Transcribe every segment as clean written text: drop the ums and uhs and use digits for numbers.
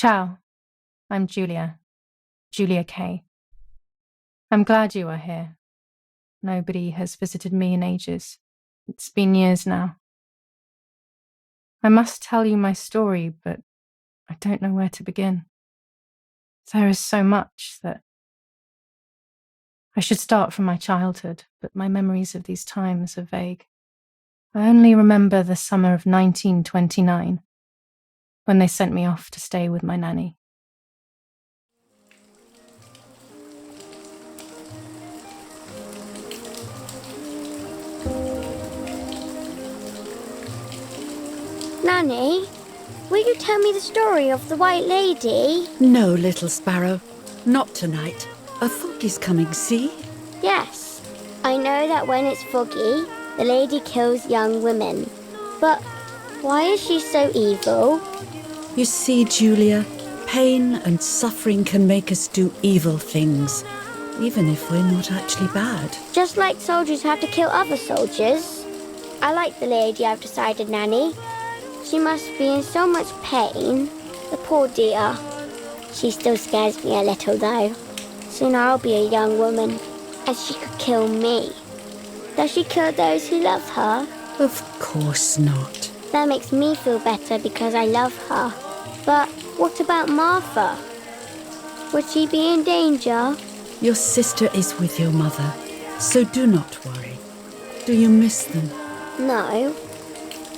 Ciao, I'm Julia Kay. I'm glad you are here. Nobody has visited me in ages. It's been years now. I must tell you my story, but I don't know where to begin. There is so much that I should start from my childhood, but my memories of these times are vague. I only remember the summer of 1929, when they sent me off to stay with my nanny. Nanny, will you tell me the story of the White Lady? No, little sparrow. Not tonight. A fog is coming, see? Yes. I know that when it's foggy, the lady kills young women. But why is she so evil? You see, Julia, pain and suffering can make us do evil things, even if we're not actually bad. Just like soldiers have to kill other soldiers. I like the lady, I've decided, Nanny. She must be in so much pain. The poor dear. She still scares me a little, though. Soon I'll be a young woman, and she could kill me. Does she kill those who love her? Of course not. That makes me feel better because I love her. But what about Martha? Would she be in danger? Your sister is with your mother, so do not worry. Do you miss them? No.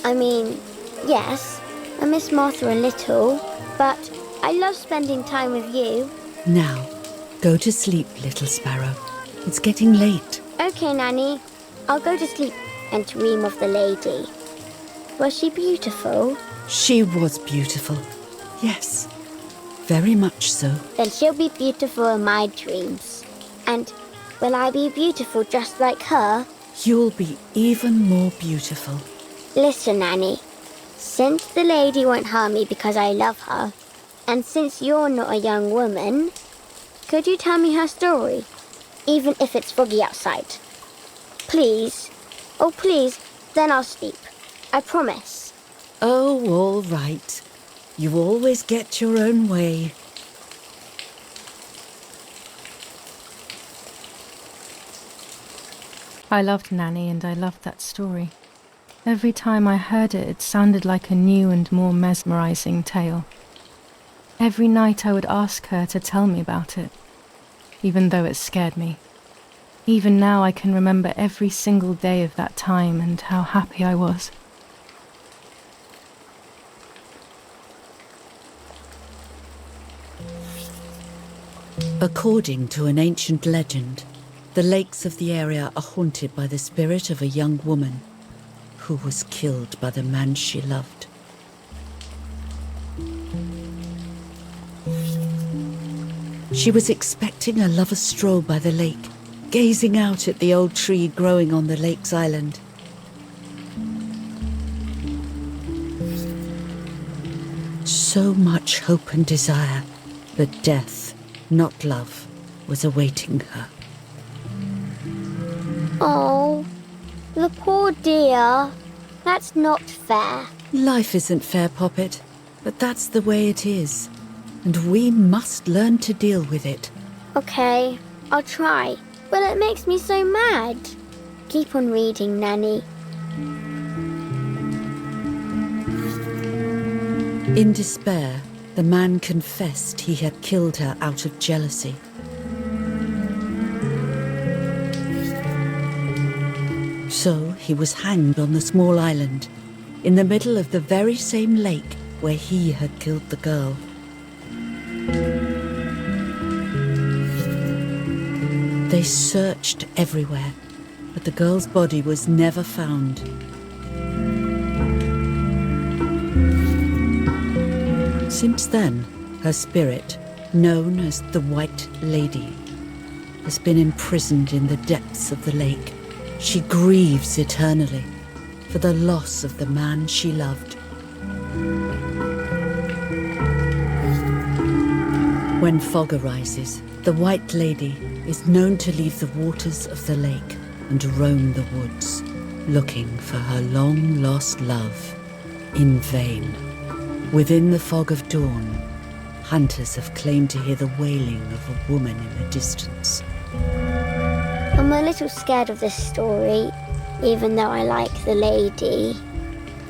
I mean, yes, I miss Martha a little, but I love spending time with you. Now, go to sleep, little sparrow. It's getting late. Okay, Nanny. I'll go to sleep and dream of the lady. Was she beautiful? She was beautiful. Yes, very much so. Then she'll be beautiful in my dreams. And will I be beautiful just like her? You'll be even more beautiful. Listen, Nanny. Since the lady won't harm me because I love her, and since you're not a young woman, could you tell me her story, even if it's foggy outside? Please. Oh, please, then I'll sleep. I promise. Oh, all right. You always get your own way. I loved Nanny and I loved that story. Every time I heard it, it sounded like a new and more mesmerizing tale. Every night I would ask her to tell me about it, even though it scared me. Even now I can remember every single day of that time and how happy I was. According to an ancient legend, the lakes of the area are haunted by the spirit of a young woman who was killed by the man she loved. She was expecting a lover's stroll by the lake, gazing out at the old tree growing on the lake's island. So much hope and desire, but death, not love, was awaiting her. Oh, the poor dear. That's not fair. Life isn't fair, Poppet, but that's the way it is. And we must learn to deal with it. Okay, I'll try. But it makes me so mad. Keep on reading, Nanny. In despair, the man confessed he had killed her out of jealousy. So he was hanged on the small island, in the middle of the very same lake where he had killed the girl. They searched everywhere, but the girl's body was never found. Since then, her spirit, known as the White Lady, has been imprisoned in the depths of the lake. She grieves eternally for the loss of the man she loved. When fog arises, the White Lady is known to leave the waters of the lake and roam the woods, looking for her long-lost love in vain. Within the fog of dawn, Hunters have claimed to hear the wailing of a woman in the distance. I'm a little scared of this story, even though I like the lady.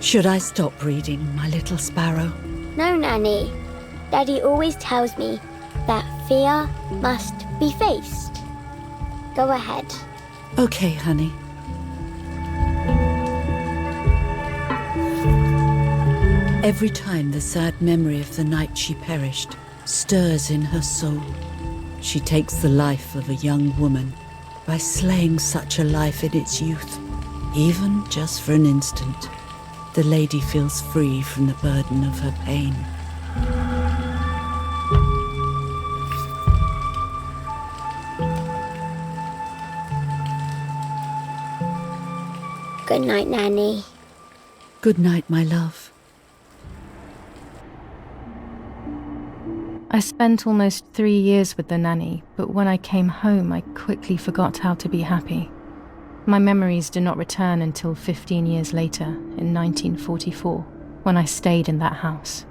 Should I stop reading, my little sparrow? No, Nanny. Daddy always tells me that fear must be faced. Go ahead. Okay, honey. Every time the sad memory of the night she perished stirs in her soul, she takes the life of a young woman by slaying such a life in its youth. Even just for an instant, the lady feels free from the burden of her pain. Good night, Nanny. Good night, my love. I spent almost 3 years with the nanny, but when I came home, I quickly forgot how to be happy. My memories do not return until 15 years later, in 1944, when I stayed in that house.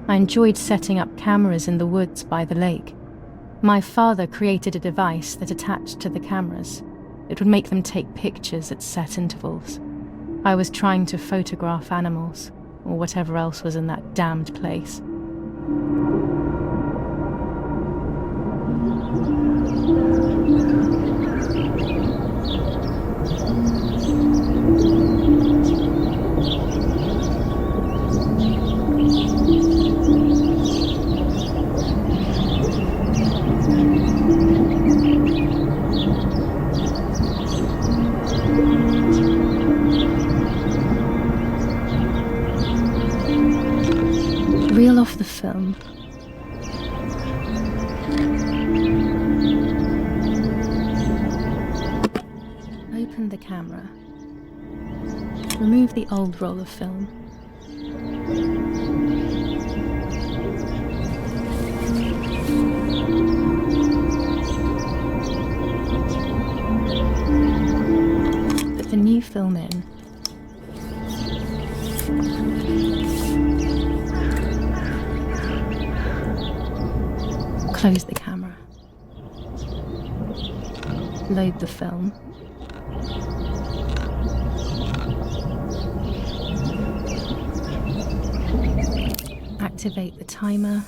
I enjoyed setting up cameras in the woods by the lake. My father created a device that attached to the cameras. It would make them take pictures at set intervals. I was trying to photograph animals, or whatever else was in that damned place. Reel off the film. Open the camera. Remove the old roll of film. Put the new film in. Close the camera. Load the film. Activate the timer.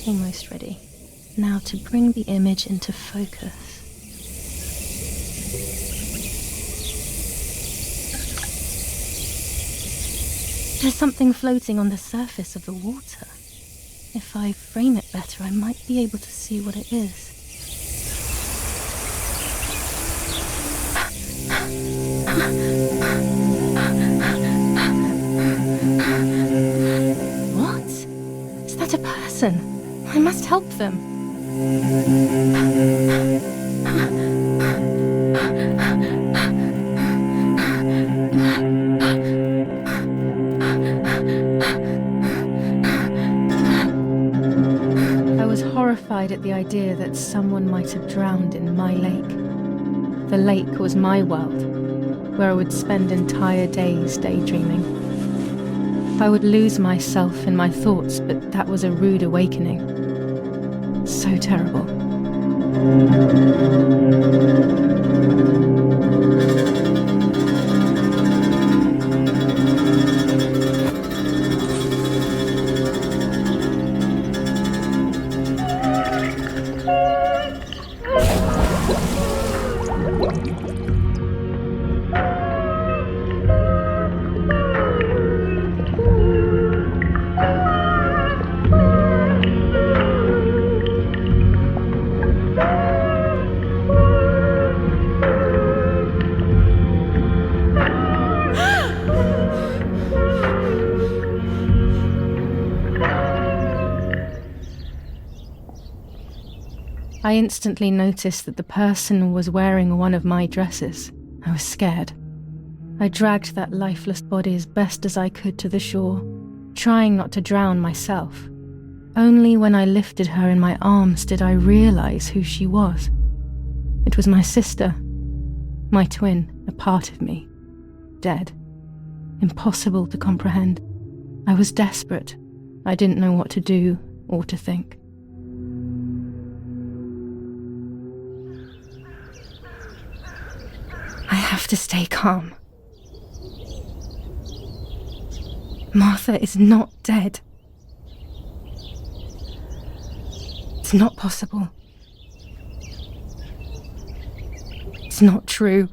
Almost ready. Now to bring the image into focus. There's something floating on the surface of the water. If I frame it better, I might be able to see what it is. What? Is that a person? I must help them. I was horrified at the idea that someone might have drowned in my lake. The lake was my world, where I would spend entire days daydreaming. I would lose myself in my thoughts, but that was a rude awakening. So terrible. I instantly noticed that the person was wearing one of my dresses. I was scared. I dragged that lifeless body as best as I could to the shore, trying not to drown myself. Only when I lifted her in my arms did I realize who she was. It was my sister, my twin, a part of me, dead. impossible to comprehend. I was desperate. I didn't know what to do or to think. I have to stay calm. Martha is not dead. It's not possible. It's not true.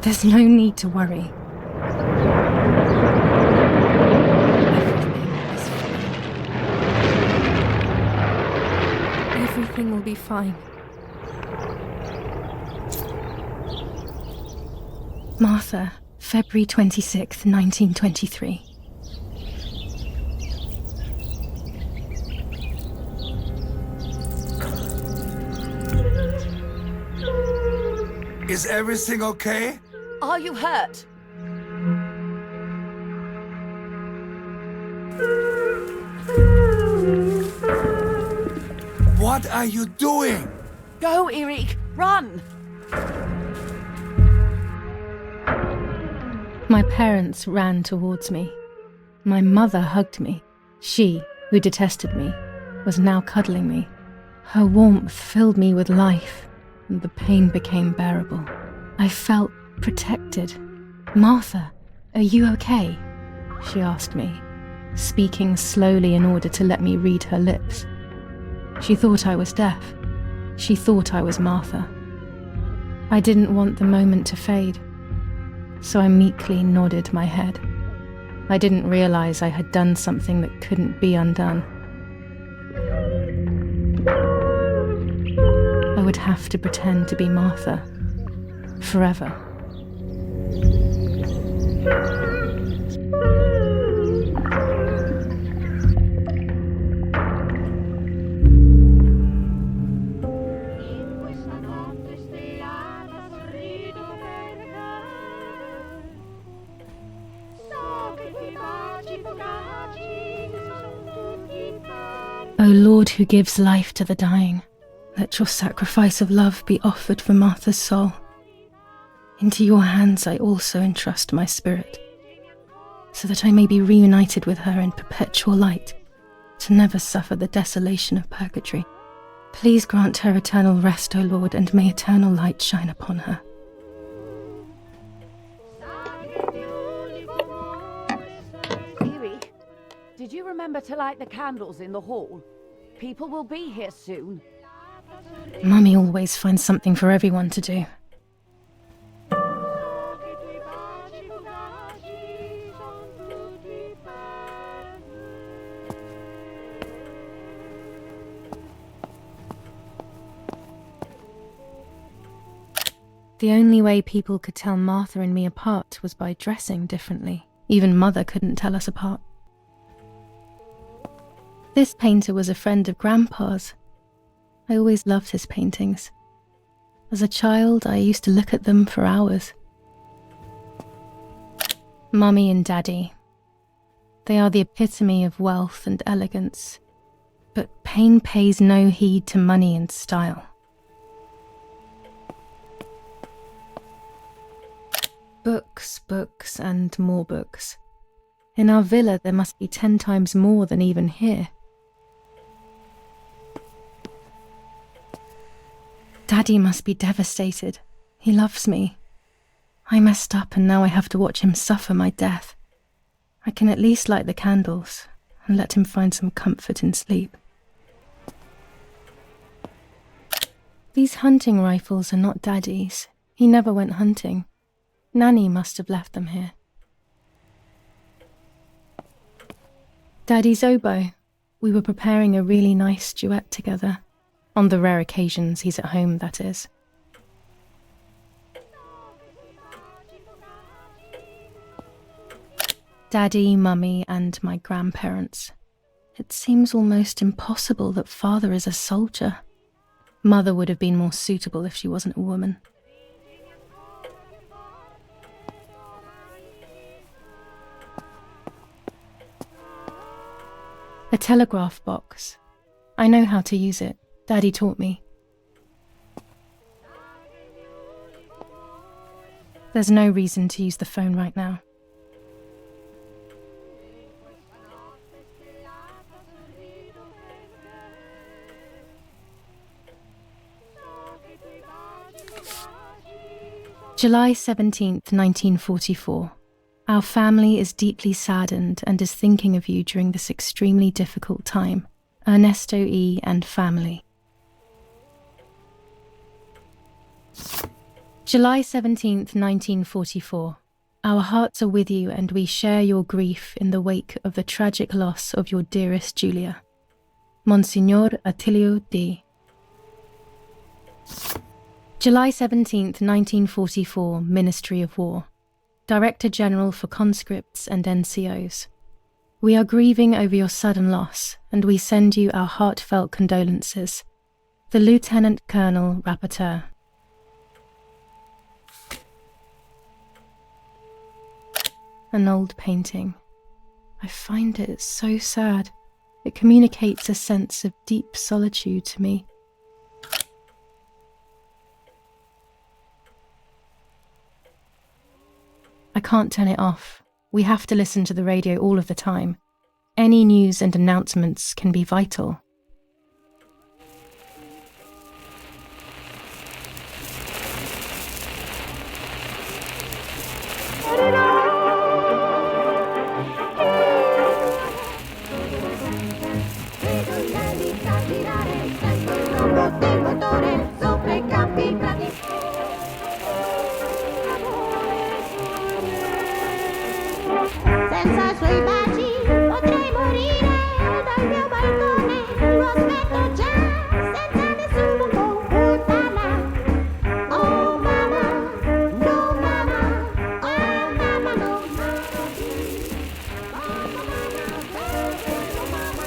There's no need to worry. Everything will be fine. Martha, February 26th, 1923. Is everything okay? Are you hurt? What are you doing? Go, Eric! Run! My parents ran towards me. My mother hugged me. She, who detested me, was now cuddling me. Her warmth filled me with life, and the pain became bearable. I felt protected. "Martha, are you okay?" she asked me, speaking slowly in order to let me read her lips. She thought I was deaf. She thought I was Martha. I didn't want the moment to fade, so I meekly nodded my head. I didn't realize I had done something that couldn't be undone. I would have to pretend to be Martha forever. O Lord, who gives life to the dying, let your sacrifice of love be offered for Martha's soul. Into your hands I also entrust my spirit, so that I may be reunited with her in perpetual light, to never suffer the desolation of purgatory. Please grant her eternal rest, O Lord, and may eternal light shine upon her. Eric, did you remember to light the candles in the hall? People will be here soon. Mummy always finds something for everyone to do. The only way people could tell Martha and me apart was by dressing differently. Even Mother couldn't tell us apart. This painter was a friend of Grandpa's. I always loved his paintings. As a child, I used to look at them for hours. Mummy and Daddy. They are the epitome of wealth and elegance, but pain pays no heed to money and style. Books, books, and more books. In our villa, there must be 10 times more than even here. Daddy must be devastated. He loves me. I messed up and now I have to watch him suffer my death. I can at least light the candles and let him find some comfort in sleep. These hunting rifles are not Daddy's. He never went hunting. Nanny must have left them here. Daddy's oboe. We were preparing a really nice duet together. On the rare occasions he's at home, that is. Daddy, Mummy, and my grandparents. It seems almost impossible that Father is a soldier. Mother would have been more suitable if she wasn't a woman. A telegraph box. I know how to use it. Daddy taught me. There's no reason to use the phone right now. July 17th, 1944. Our family is deeply saddened and is thinking of you during this extremely difficult time. Ernesto E. and family. July 17th, 1944. Our hearts are with you and we share your grief in the wake of the tragic loss of your dearest Julia. Monsignor Attilio D. July 17th, 1944, Ministry of War. Director General for Conscripts and NCOs. We are grieving over your sudden loss, and we send you our heartfelt condolences. The Lieutenant Colonel Rapporteur. An old painting. I find it so sad. It communicates a sense of deep solitude to me. I can't turn it off. We have to listen to the radio all of the time. Any news and announcements can be vital. Senza i suoi baci potrei morire dal mio balcone, lo aspetto già senza nessuno comportarla. Oh mamma, no mamma, oh mamma, no mamma, oh mamma,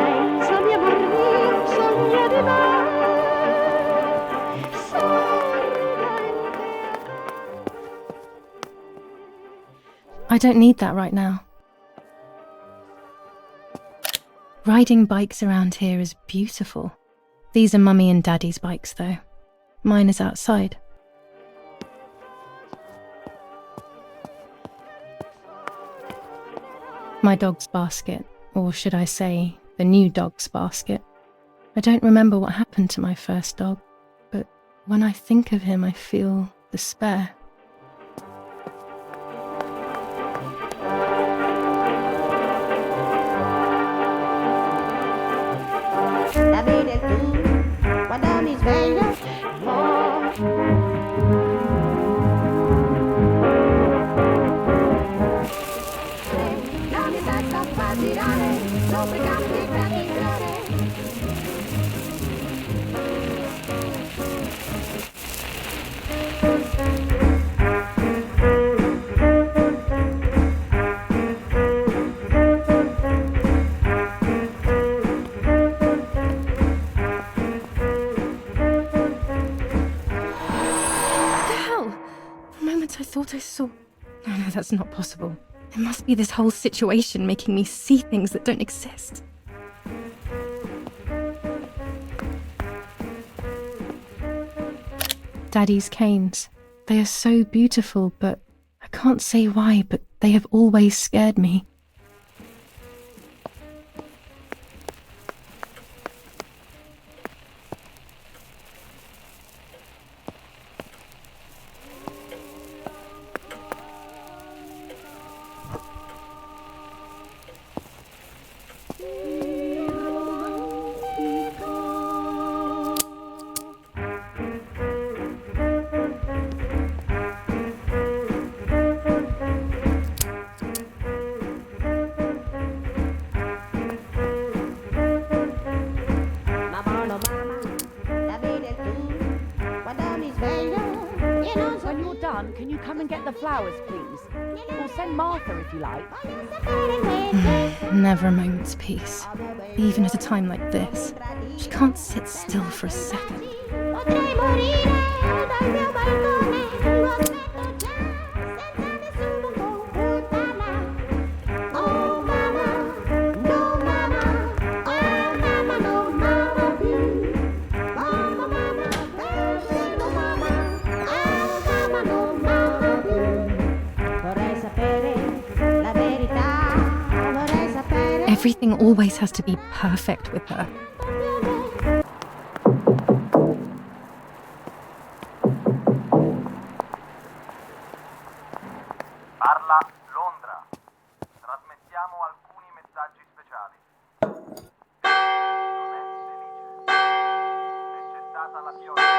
pensa mia madre mia, sogna di me. I don't need that right now. Riding bikes around here is beautiful. These are Mummy and Daddy's bikes though. Mine is outside. My dog's basket, or should I say, the new dog's basket. I don't remember what happened to my first dog, but when I think of him I feel despair. La vedi tu quando mi sveglio, la mia testa fa girare sopra i campi granitieri. I thought I saw... No, that's not possible. It must be this whole situation making me see things that don't exist. Daddy's canes. They are so beautiful, but I can't say why, but they have always scared me. When you're done, can you come and get the flowers, please? Or send Martha if you like. Never a moment's peace. Even at a time like this. She can't sit still for a second. Potrei morire dal mio balcone, lo aspetto già senza nessuno comportarla. Oh mamma, no mamma, oh mamma, no mamma più. Oh mamma, Everything always has to be perfect with her. Parla Londra. Trasmettiamo alcuni messaggi speciali. Non è felice. È cessata la pioggia.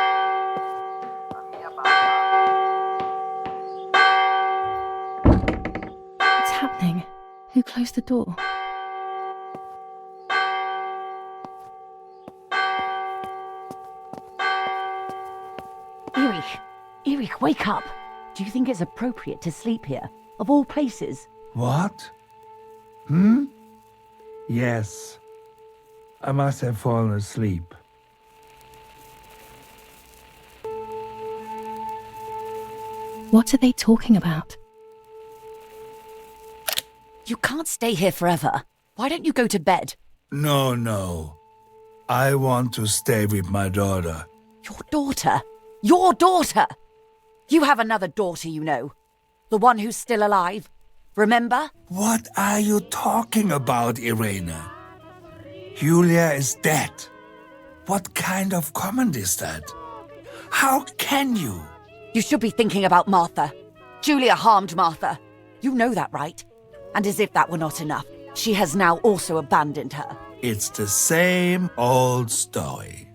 La mia banda. What's happening? Who closed the door? Erich, wake up. Do you think it's appropriate to sleep here, of all places? What? Yes. I must have fallen asleep. What are they talking about? You can't stay here forever. Why don't you go to bed? No. I want to stay with my daughter. Your daughter? Your daughter! You have another daughter, you know. The one who's still alive. Remember? What are you talking about, Irena? Julia is dead. What kind of comment is that? How can you? You should be thinking about Martha. Julia harmed Martha. You know that, right? And as if that were not enough, she has now also abandoned her. It's the same old story.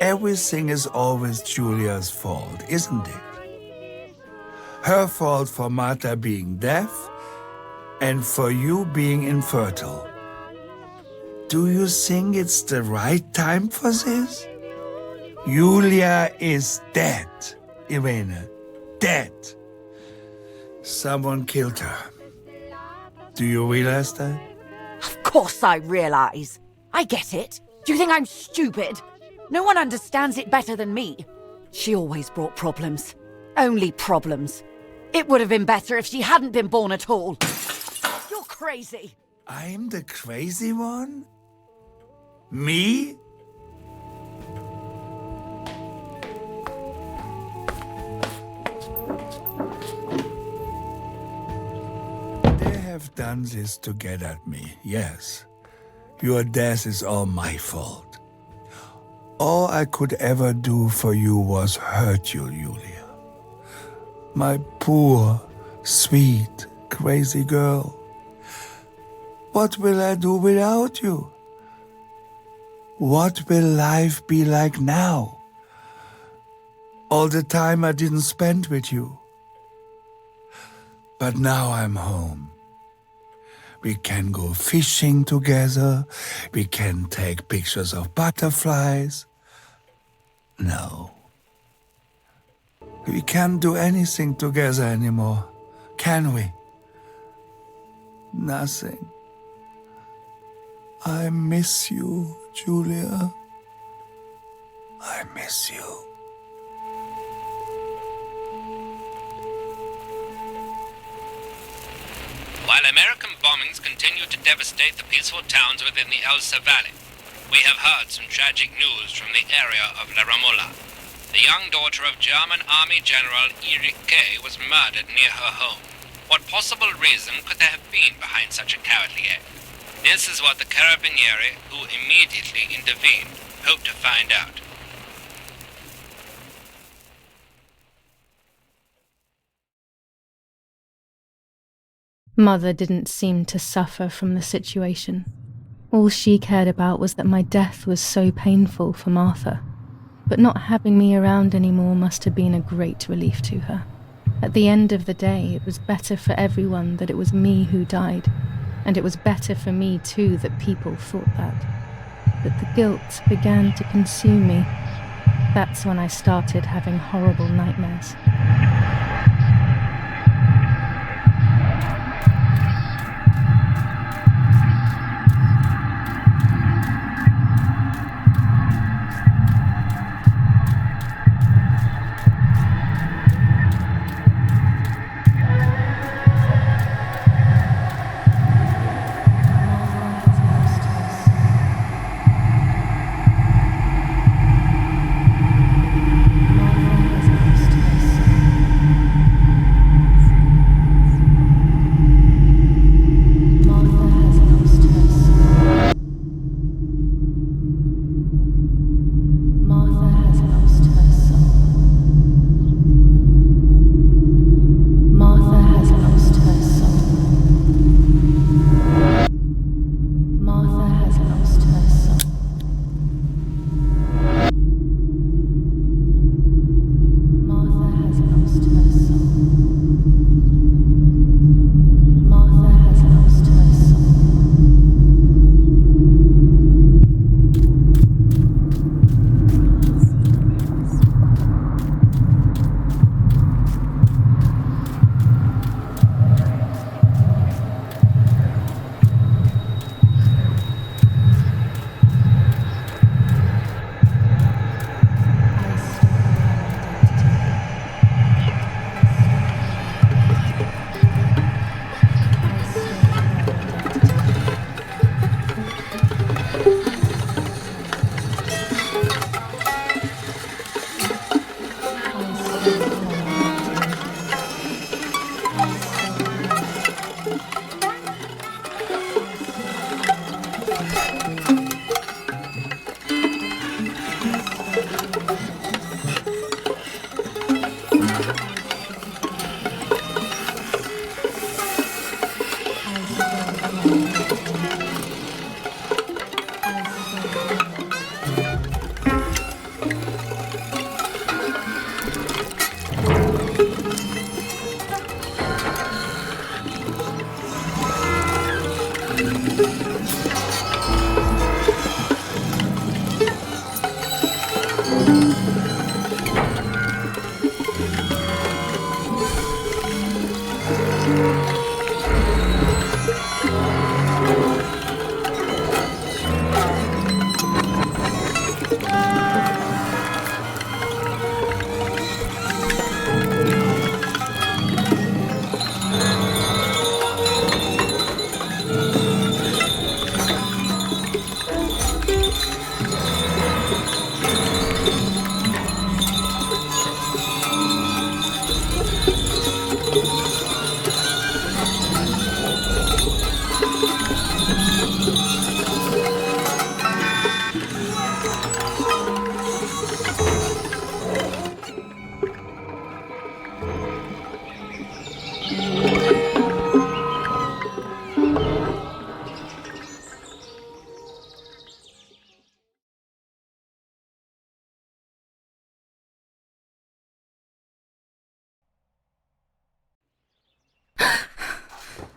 Everything is always Julia's fault, isn't it? Her fault for Martha being deaf and for you being infertile. Do you think it's the right time for this? Julia is dead, Irene. Dead. Someone killed her. Do you realize that? Of course I realize. I get it. Do you think I'm stupid? No one understands it better than me. She always brought problems. Only problems. It would have been better if she hadn't been born at all. You're crazy. I'm the crazy one? Me? They have done this to get at me, yes. Your death is all my fault. All I could ever do for you was hurt you, Julia. My poor, sweet, crazy girl. What will I do without you? What will life be like now? All the time I didn't spend with you. But now I'm home. We can go fishing together. We can take pictures of butterflies. No. We can't do anything together anymore, can we? Nothing. I miss you, Julia. I miss you. While American bombings continue to devastate the peaceful towns within the Elsa Valley, we have heard some tragic news from the area of La Ramola. The young daughter of German Army General Erich K. was murdered near her home. What possible reason could there have been behind such a cowardly act? This is what the Carabinieri, who immediately intervened, hope to find out. Mother didn't seem to suffer from the situation. All she cared about was that my death was so painful for Martha. But not having me around anymore must have been a great relief to her. At the end of the day, it was better for everyone that it was me who died. And it was better for me too that people thought that. But the guilt began to consume me. That's when I started having horrible nightmares.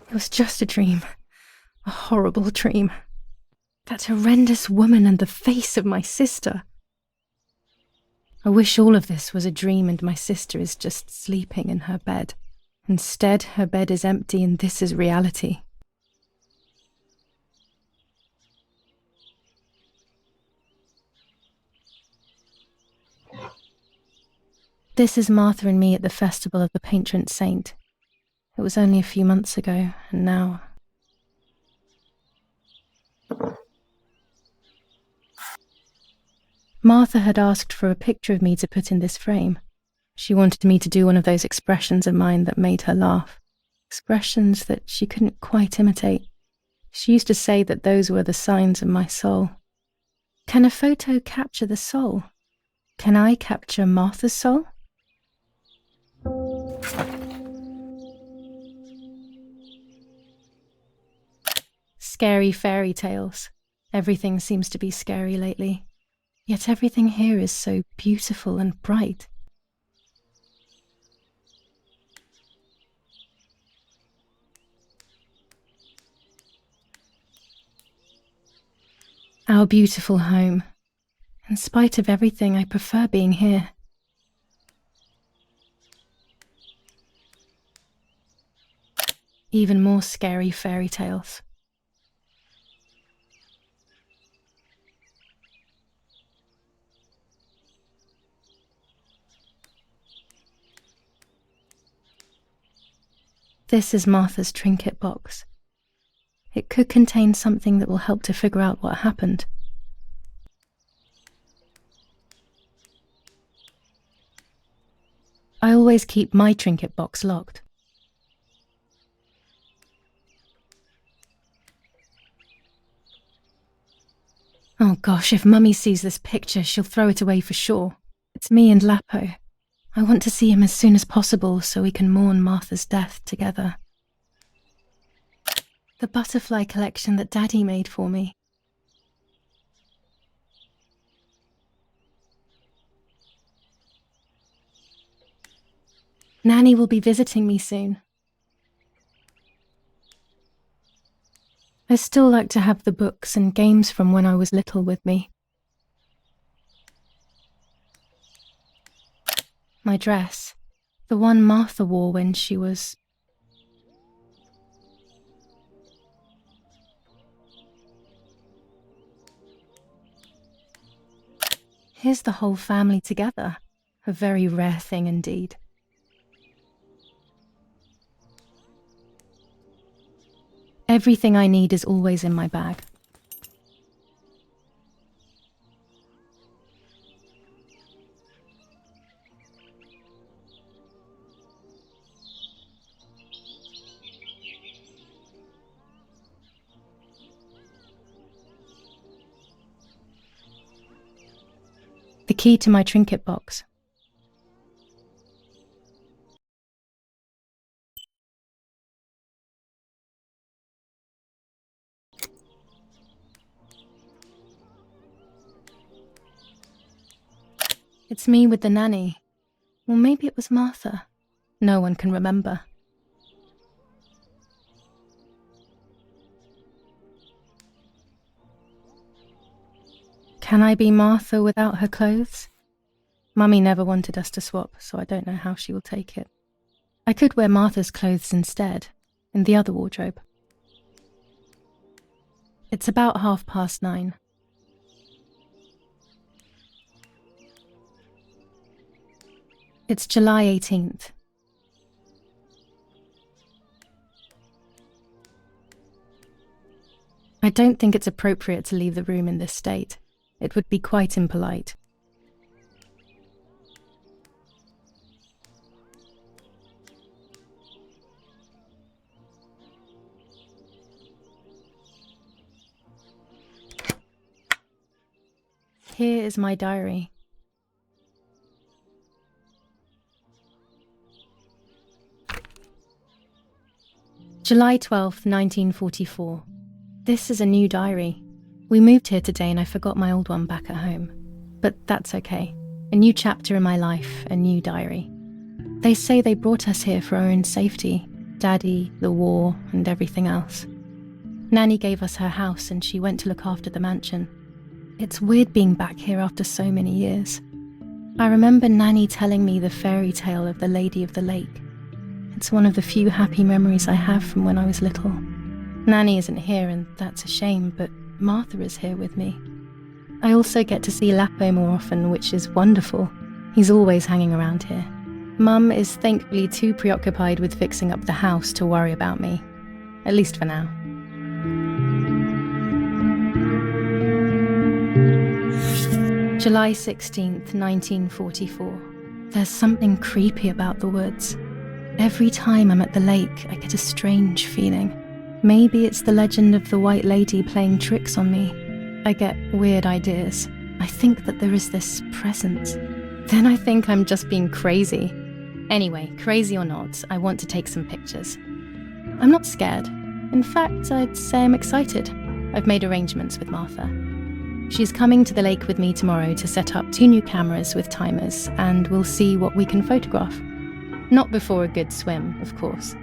It was just a dream. A horrible dream. That horrendous woman and the face of my sister. I wish all of this was a dream and my sister is just sleeping in her bed. Instead, her bed is empty and this is reality. This is Martha and me at the festival of the patron saint. It was only a few months ago, and now... Martha had asked for a picture of me to put in this frame. She wanted me to do one of those expressions of mine that made her laugh. Expressions that she couldn't quite imitate. She used to say that those were the signs of my soul. Can a photo capture the soul? Can I capture Martha's soul? Scary fairy tales. Everything seems to be scary lately. Yet everything here is so beautiful and bright. Our beautiful home. In spite of everything, I prefer being here. Even more scary fairy tales. This is Martha's trinket box. It could contain something that will help to figure out what happened. I always keep my trinket box locked. Oh gosh, if Mummy sees this picture, she'll throw it away for sure. It's me and Lapo. I want to see him as soon as possible so we can mourn Martha's death together. The butterfly collection that Daddy made for me. Nanny will be visiting me soon. I still like to have the books and games from when I was little with me. My dress, the one Martha wore when she was... Here's the whole family together, a very rare thing indeed. Everything I need is always in my bag. The key to my trinket box. It's me with the nanny. Or maybe it was Martha. No one can remember. Can I be Martha without her clothes? Mummy never wanted us to swap, so I don't know how she will take it. I could wear Martha's clothes instead, in the other wardrobe. It's about 9:30. It's July 18th. I don't think it's appropriate to leave the room in this state. It would be quite impolite. Here is my diary. July 12th, 1944. This is a new diary. We moved here today and I forgot my old one back at home. But that's okay. A new chapter in my life, a new diary. They say they brought us here for our own safety. Daddy, the war, and everything else. Nanny gave us her house and she went to look after the mansion. It's weird being back here after so many years. I remember Nanny telling me the fairy tale of the Lady of the Lake. It's one of the few happy memories I have from when I was little. Nanny isn't here and that's a shame, but Martha is here with me. I also get to see Lapo more often, which is wonderful. He's always hanging around here. Mum is thankfully too preoccupied with fixing up the house to worry about me. At least for now. July 16th, 1944. There's something creepy about the woods. Every time I'm at the lake, I get a strange feeling. Maybe it's the legend of the White Lady playing tricks on me. I get weird ideas. I think that there is this presence. Then I think I'm just being crazy. Anyway, crazy or not, I want to take some pictures. I'm not scared. In fact, I'd say I'm excited. I've made arrangements with Martha. She's coming to the lake with me tomorrow to set up 2 new cameras with timers, and we'll see what we can photograph. Not before a good swim, of course.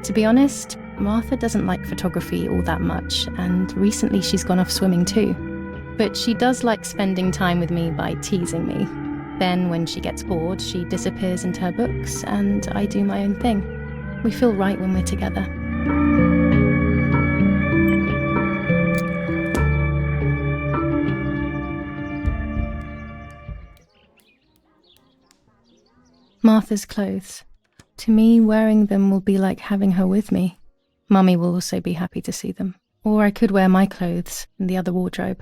To be honest, Martha doesn't like photography all that much, and recently she's gone off swimming too. But she does like spending time with me by teasing me. Then, when she gets bored, she disappears into her books, and I do my own thing. We feel right when we're together. Martha's clothes. To me, wearing them will be like having her with me. Mummy will also be happy to see them. Or I could wear my clothes in the other wardrobe.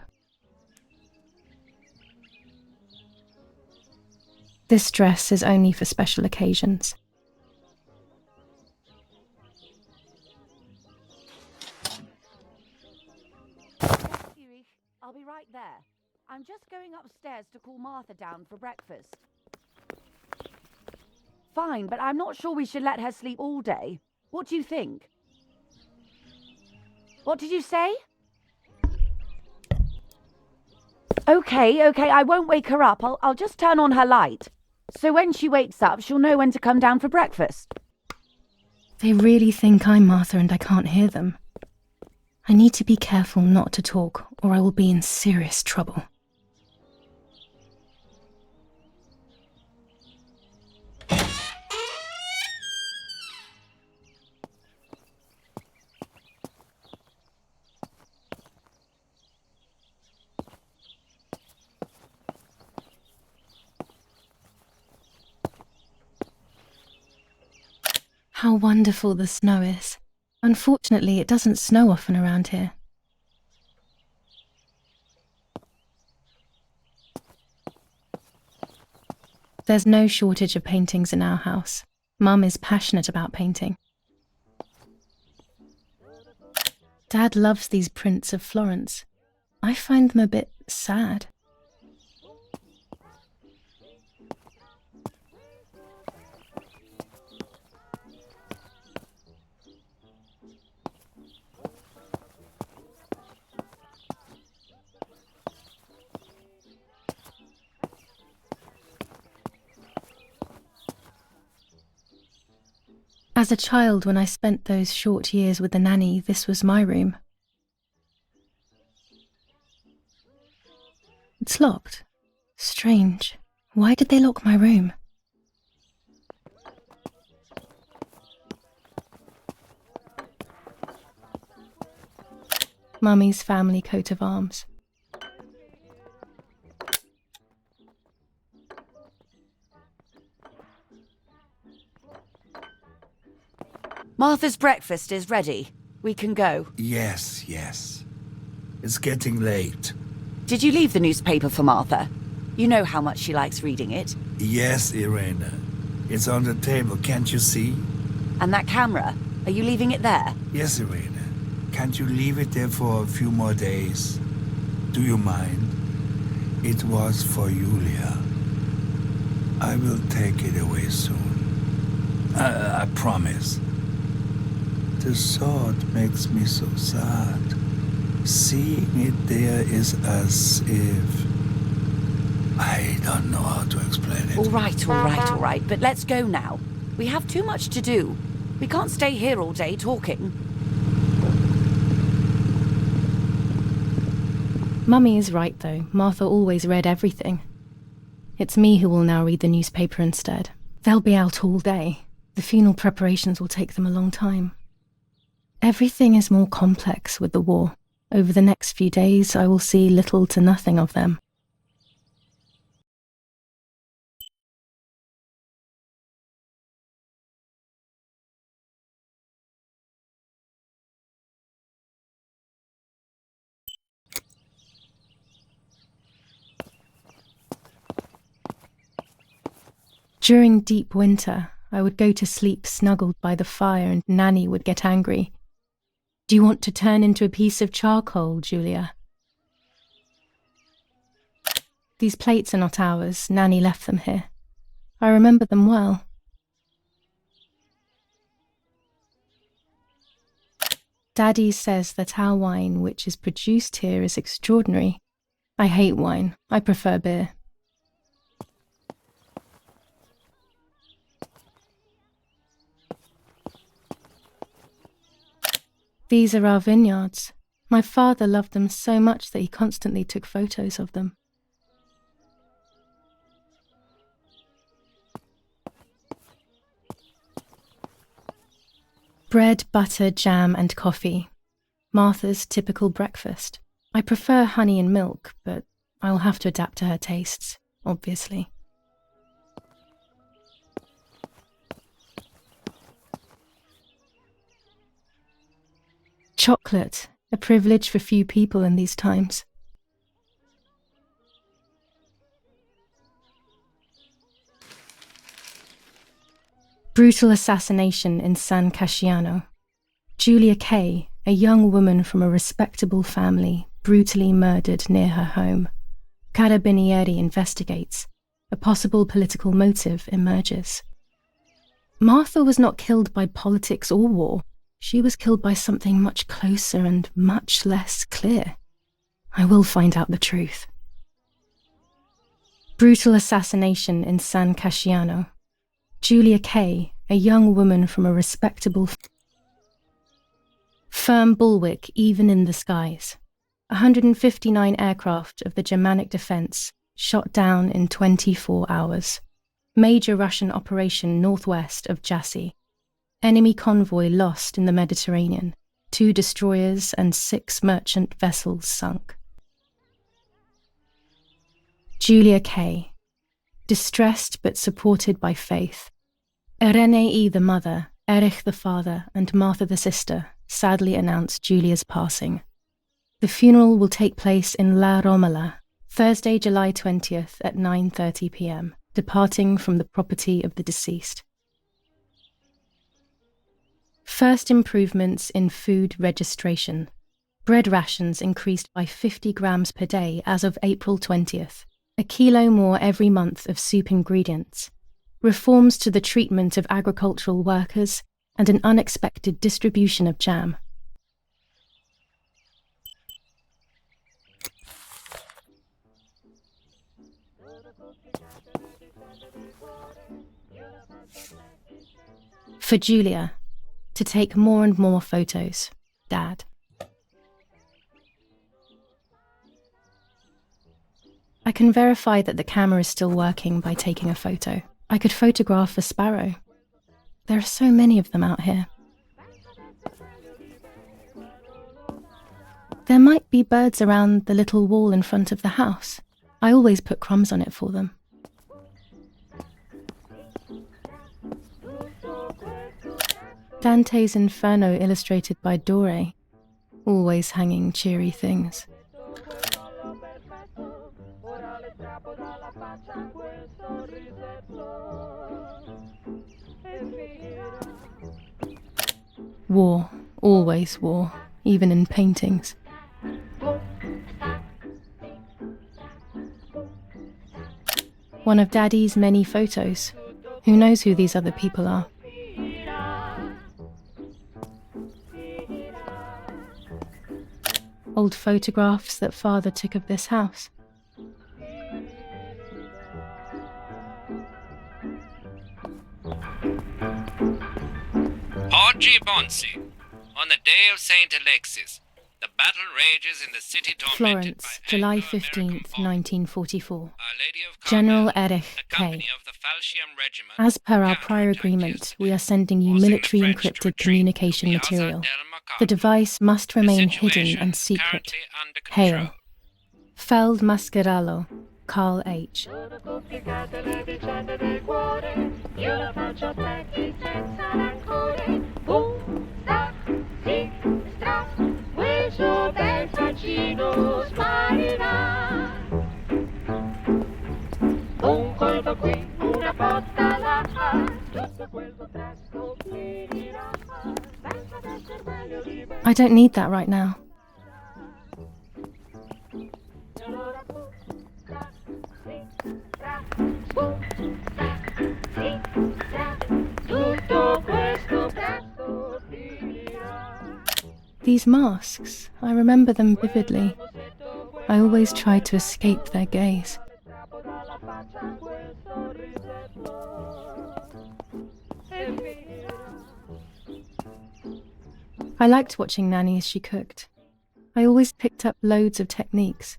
This dress is only for special occasions. I'll be right there. I'm just going upstairs to call Martha down for breakfast. Fine, but I'm not sure we should let her sleep all day. What do you think? What did you say? Okay, I won't wake her up. I'll just turn on her light. So when she wakes up, she'll know when to come down for breakfast. They really think I'm Martha and I can't hear them. I need to be careful not to talk, or I will be in serious trouble. How wonderful the snow is. Unfortunately, it doesn't snow often around here. There's no shortage of paintings in our house. Mum is passionate about painting. Dad loves these prints of Florence. I find them a bit sad. As a child, when I spent those short years with the nanny, this was my room. It's locked. Strange. Why did they lock my room? Mummy's family coat of arms. Martha's breakfast is ready. We can go. Yes, yes. It's getting late. Did you leave the newspaper for Martha? You know how much she likes reading it. Yes, Irena. It's on the table, can't you see? And that camera, are you leaving it there? Yes, Irena. Can't you leave it there for a few more days? Do you mind? It was for Julia. I will take it away soon. I promise. The thought makes me so sad. Seeing it there is as if... I don't know how to explain it. All right, but let's go now. We have too much to do. We can't stay here all day talking. Mummy is right, though. Martha always read everything. It's me who will now read the newspaper instead. They'll be out all day. The funeral preparations will take them a long time. Everything is more complex with the war. Over the next few days, I will see little to nothing of them. During deep winter, I would go to sleep snuggled by the fire and Nanny would get angry. Do you want to turn into a piece of charcoal, Julia? These plates are not ours. Nanny left them here. I remember them well. Daddy says that our wine, which is produced here, is extraordinary. I hate wine. I prefer beer. These are our vineyards. My father loved them so much that he constantly took photos of them. Bread, butter, jam and coffee. Martha's typical breakfast. I prefer honey and milk, but I will have to adapt to her tastes, obviously. Chocolate, a privilege for few people in these times. Brutal assassination in San Casciano. Julia Kay, a young woman from a respectable family, brutally murdered near her home. Carabinieri investigates. A possible political motive emerges. Martha was not killed by politics or war. She was killed by something much closer and much less clear. I will find out the truth. Brutal assassination in San Casciano. Julia Kay, a young woman from a respectable... Firm bulwark even in the skies. 159 aircraft of the Germanic defense shot down in 24 hours. Major Russian operation northwest of Jassy. Enemy convoy lost in the Mediterranean. 2 destroyers and 6 merchant vessels sunk. Julia Kay. Distressed but supported by faith. Irenei the mother, Erich the father, and Martha the sister sadly announced Julia's passing. The funeral will take place in La Romola, Thursday, July 20th at 9:30 p.m., departing from the property of the deceased. First improvements in food registration. Bread rations increased by 50 grams per day as of April 20th. A kilo more every month of soup ingredients. Reforms to the treatment of agricultural workers and an unexpected distribution of jam. For Julia, to take more and more photos, Dad. I can verify that the camera is still working by taking a photo. I could photograph a sparrow. There are so many of them out here. There might be birds around the little wall in front of the house. I always put crumbs on it for them. Dante's Inferno illustrated by Dore, always hanging cheery things. War, always war, even in paintings. One of Daddy's many photos. Who knows who these other people are? Old photographs that Father took of this house. Oggi Bonsi. On the day of St. Alexis, the battle rages in the city tormented Florence, by July Anglo-American 15th, bombs. 1944. Our Lady of General Carmel, Erich a K. company of the Falchium Regiment, As per our prior counterattacked agreement, yesterday, we are sending you forcing the military French to encrypted retreat communication to Piazza material. del Mercato. The device must The remain situation hidden and is secret. currently under control. Hail. Feld Mascherallo, Carl H. Complicate le vicende del cuore, io la faccio a pezzi senza rancore. Busta, sinistra, quel suo bel faccino sparirà. Un colpo qui, una botta là, tutto quel contesto finirà. Pensa d'esser meglio di me. I don't need that right now. These masks, I remember them vividly. I always tried to escape their gaze. I liked watching Nanny as she cooked. I always picked up loads of techniques.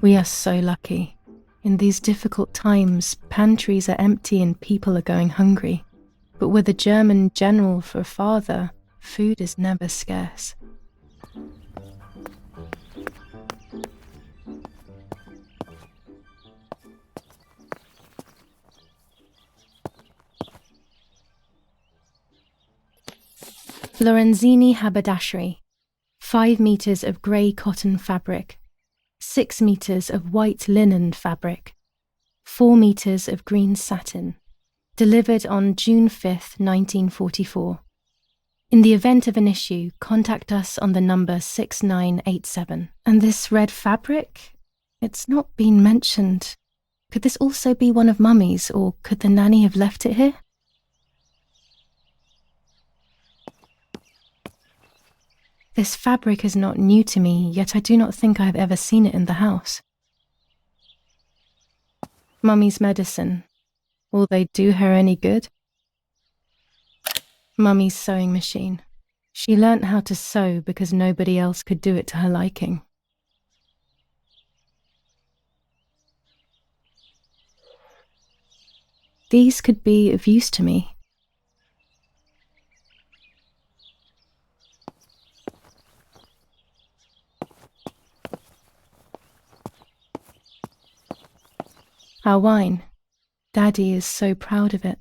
We are so lucky. In these difficult times, pantries are empty and people are going hungry. But with a German general for a father, food is never scarce. Lorenzini haberdashery. 5 meters of grey cotton fabric. 6 meters of white linen fabric, 4 meters of green satin, delivered on June 5th, 1944. In the event of an issue, contact us on the number 6987. And this red fabric? It's not been mentioned. Could this also be one of Mummy's, or could the nanny have left it here? This fabric is not new to me, yet I do not think I have ever seen it in the house. Mummy's medicine. Will they do her any good? Mummy's sewing machine. She learnt how to sew because nobody else could do it to her liking. These could be of use to me. Our wine. Daddy is so proud of it.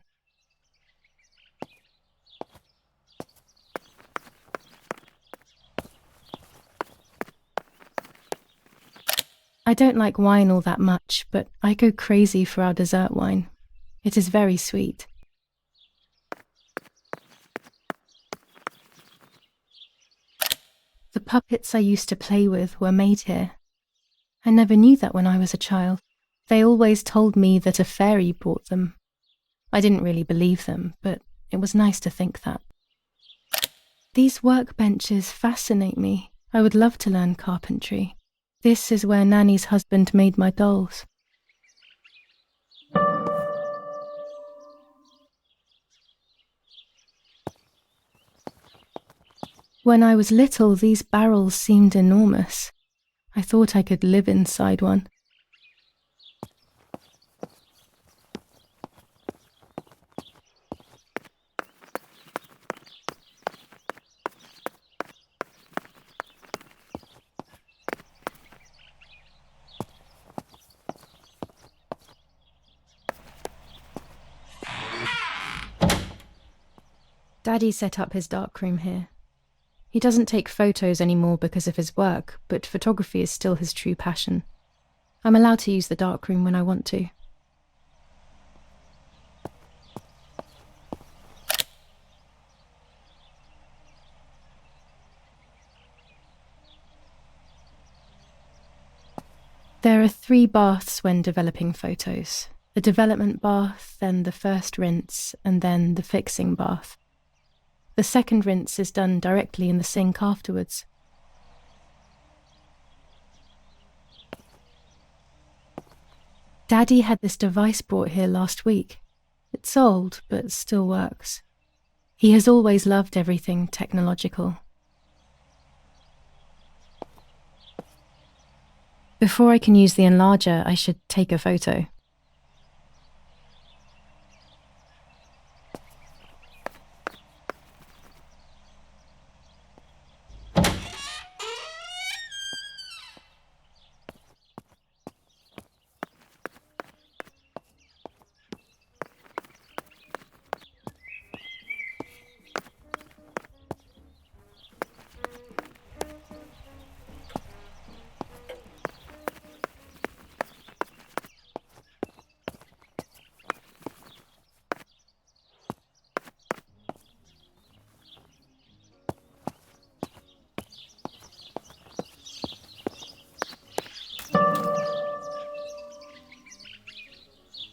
I don't like wine all that much, but I go crazy for our dessert wine. It is very sweet. The puppets I used to play with were made here. I never knew that when I was a child. They always told me that a fairy brought them. I didn't really believe them, but it was nice to think that. These workbenches fascinate me. I would love to learn carpentry. This is where Nanny's husband made my dolls. When I was little, these barrels seemed enormous. I thought I could live inside one. Daddy set up his darkroom here. He doesn't take photos anymore because of his work, but photography is still his true passion. I'm allowed to use the darkroom when I want to. There are 3 baths when developing photos. The development bath, then the first rinse, and then the fixing bath. The second rinse is done directly in the sink afterwards. Daddy had this device brought here last week. It's old, but still works. He has always loved everything technological. Before I can use the enlarger, I should take a photo.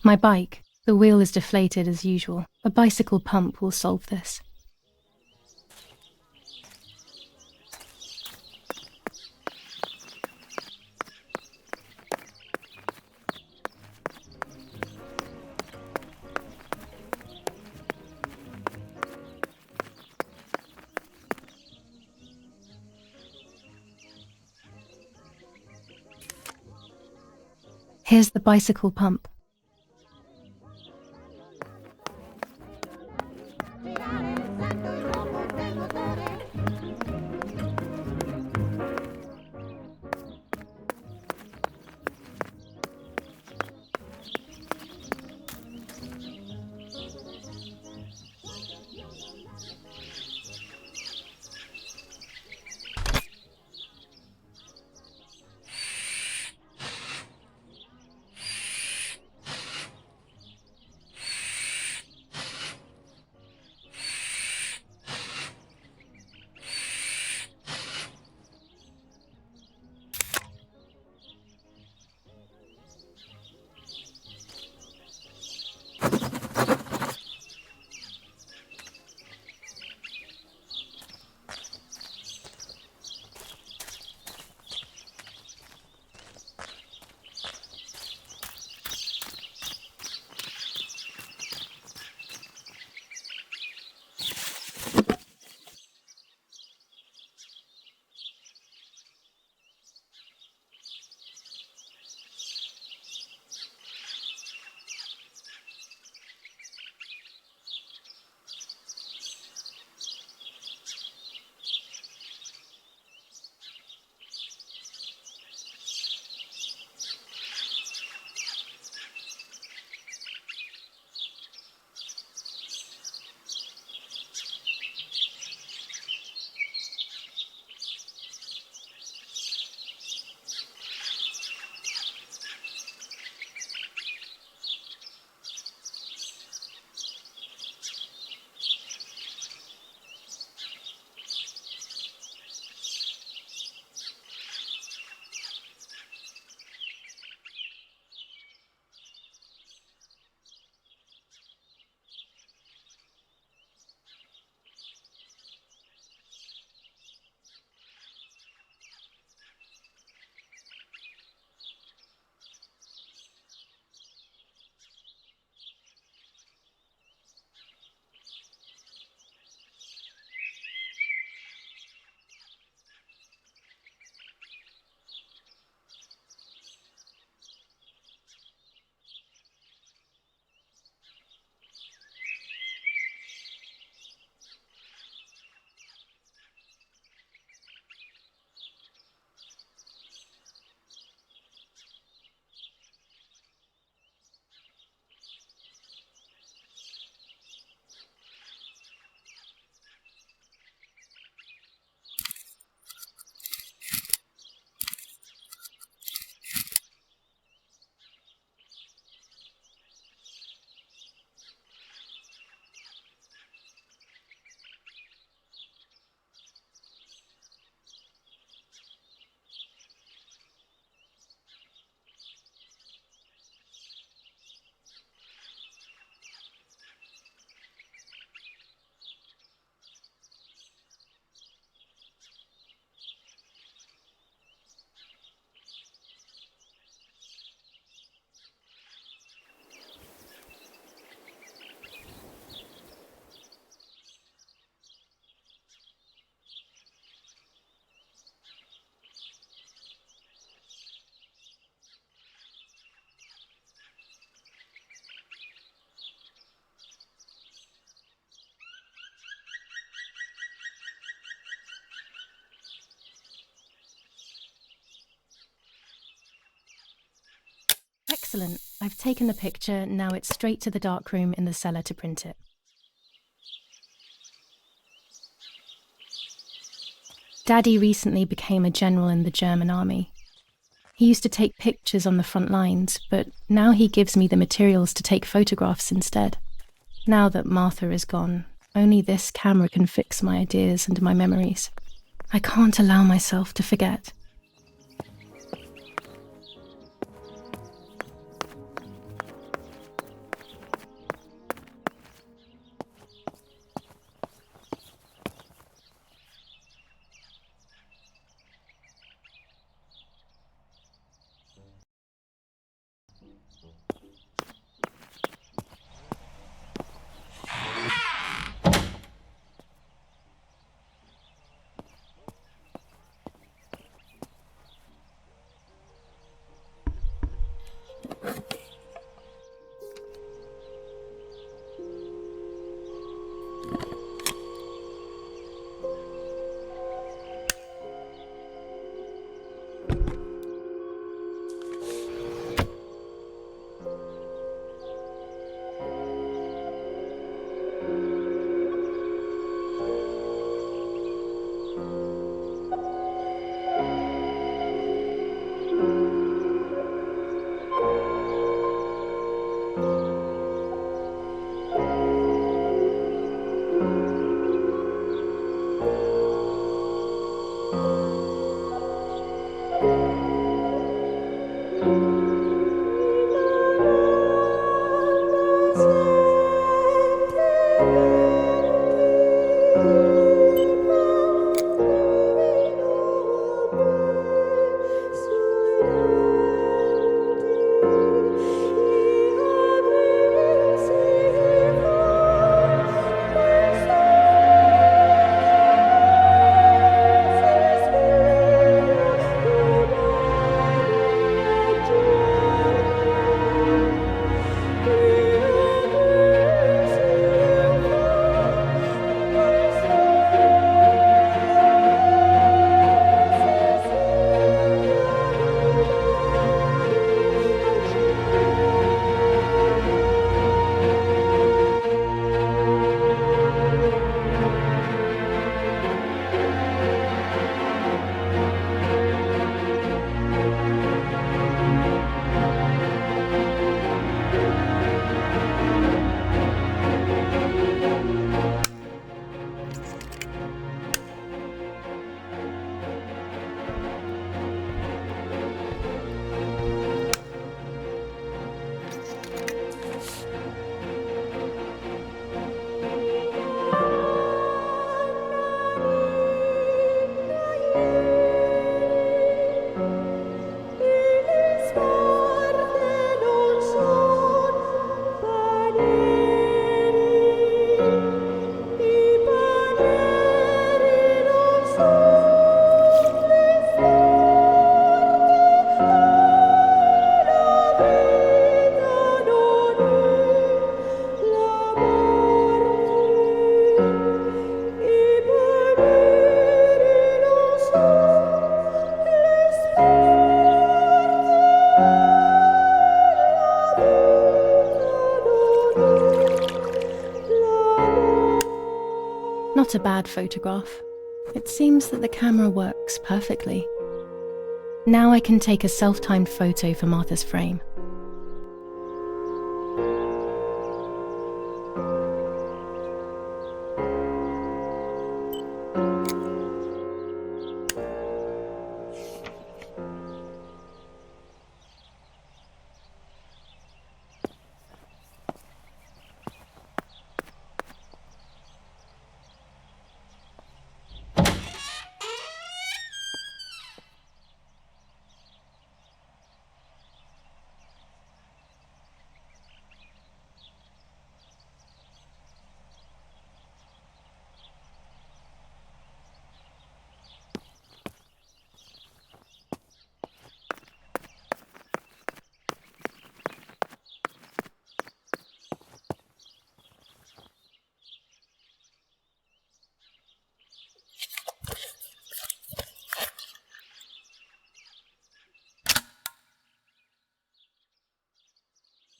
My bike. The wheel is deflated as usual. A bicycle pump will solve this. Here's the bicycle pump. Excellent. I've taken the picture, now it's straight to the darkroom in the cellar to print it. Daddy recently became a general in the German army. He used to take pictures on the front lines, but now he gives me the materials to take photographs instead. Now that Martha is gone, only this camera can fix my ideas and my memories. I can't allow myself to forget. Not a bad photograph. It seems that the camera works perfectly. Now I can take a self-timed photo for Martha's frame.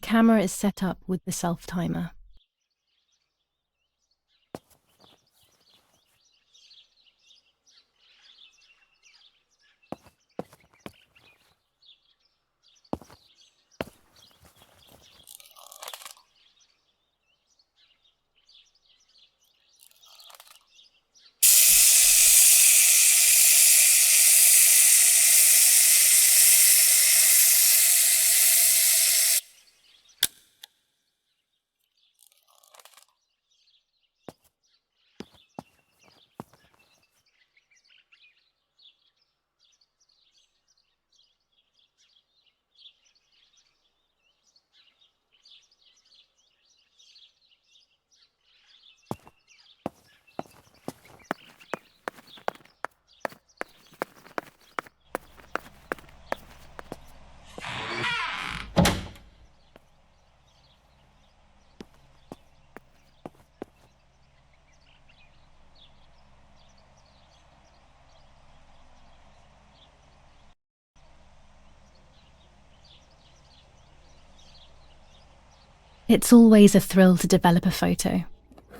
camera is set up with the self-timer. It's always a thrill to develop a photo.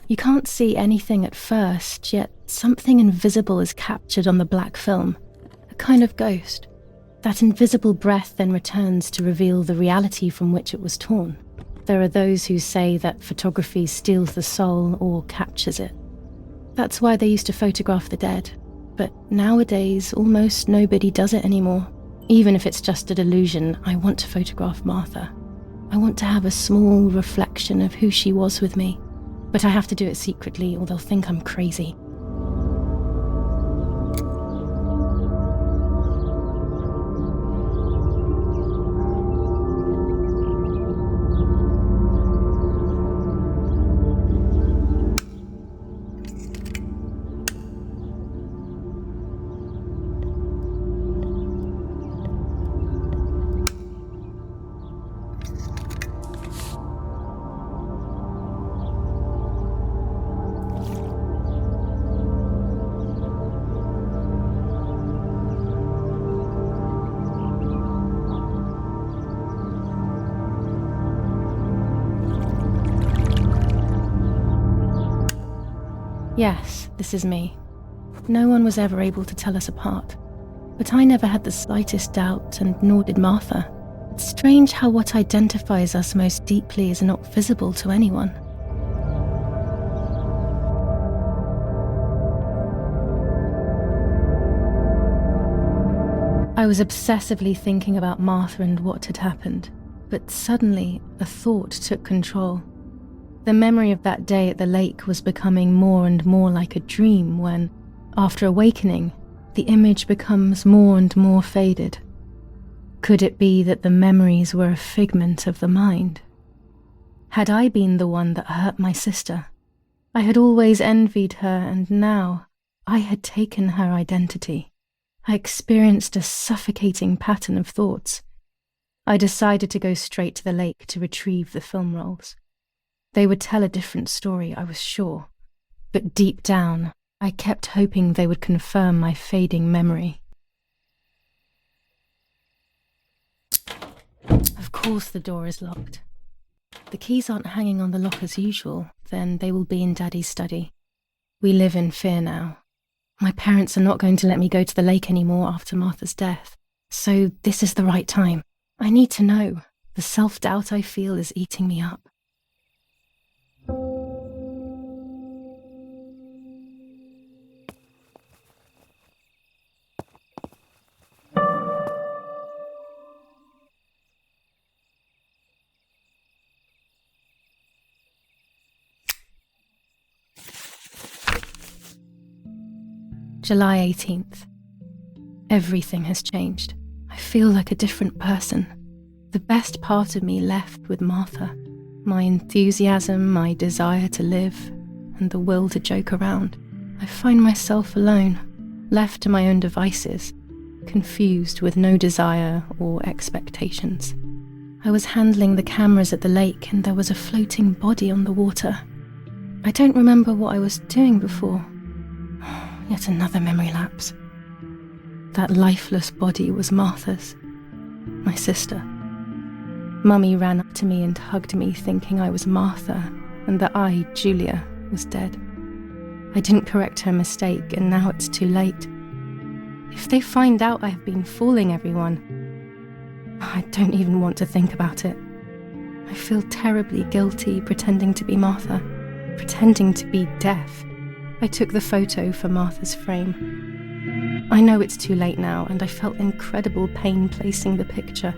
You can't see anything at first, yet something invisible is captured on the black film, a kind of ghost. That invisible breath then returns to reveal the reality from which it was torn. There are those who say that photography steals the soul or captures it. That's why they used to photograph the dead. But nowadays, almost nobody does it anymore. Even if it's just a delusion, I want to photograph Martha. I want to have a small reflection of who she was with me. But I have to do it secretly or they'll think I'm crazy. Yes, this is me. No one was ever able to tell us apart. But I never had the slightest doubt, and nor did Martha. It's strange how what identifies us most deeply is not visible to anyone. I was obsessively thinking about Martha and what had happened, but suddenly a thought took control. The memory of that day at the lake was becoming more and more like a dream when, after awakening, the image becomes more and more faded. Could it be that the memories were a figment of the mind? Had I been the one that hurt my sister? I had always envied her, and now I had taken her identity. I experienced a suffocating pattern of thoughts. I decided to go straight to the lake to retrieve the film rolls. They would tell a different story, I was sure. But deep down, I kept hoping they would confirm my fading memory. Of course the door is locked. The keys aren't hanging on the lock as usual, then they will be in Daddy's study. We live in fear now. My parents are not going to let me go to the lake anymore after Martha's death. So this is the right time. I need to know. The self-doubt I feel is eating me up. July 18th. Everything has changed. I feel like a different person. The best part of me left with Martha. My enthusiasm, my desire to live, and the will to joke around. I find myself alone, left to my own devices, confused with no desire or expectations. I was handling the cameras at the lake and there was a floating body on the water. I don't remember what I was doing before. Yet another memory lapse. That lifeless body was Martha's, my sister. Mummy ran up to me and hugged me, thinking I was Martha, and that I, Julia, was dead. I didn't correct her mistake, and now it's too late. If they find out I have been fooling everyone, I don't even want to think about it. I feel terribly guilty pretending to be Martha, pretending to be deaf. I took the photo for Martha's frame. I know it's too late now, and I felt incredible pain placing the picture.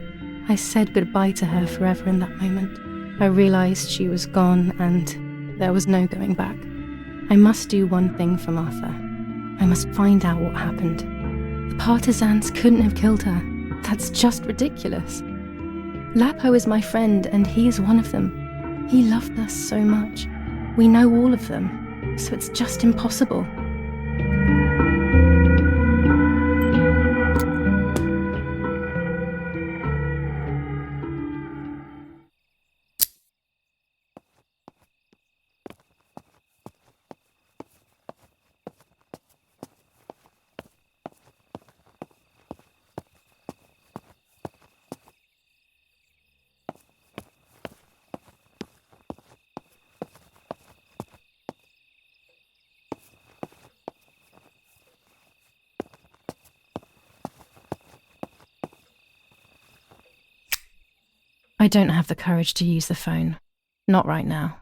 I said goodbye to her forever in that moment. I realized she was gone, and there was no going back. I must do one thing for Martha. I must find out what happened. The partisans couldn't have killed her. That's just ridiculous. Lapo is my friend, and he is one of them. He loved us so much. We know all of them, so it's just impossible. I don't have the courage to use the phone. Not right now.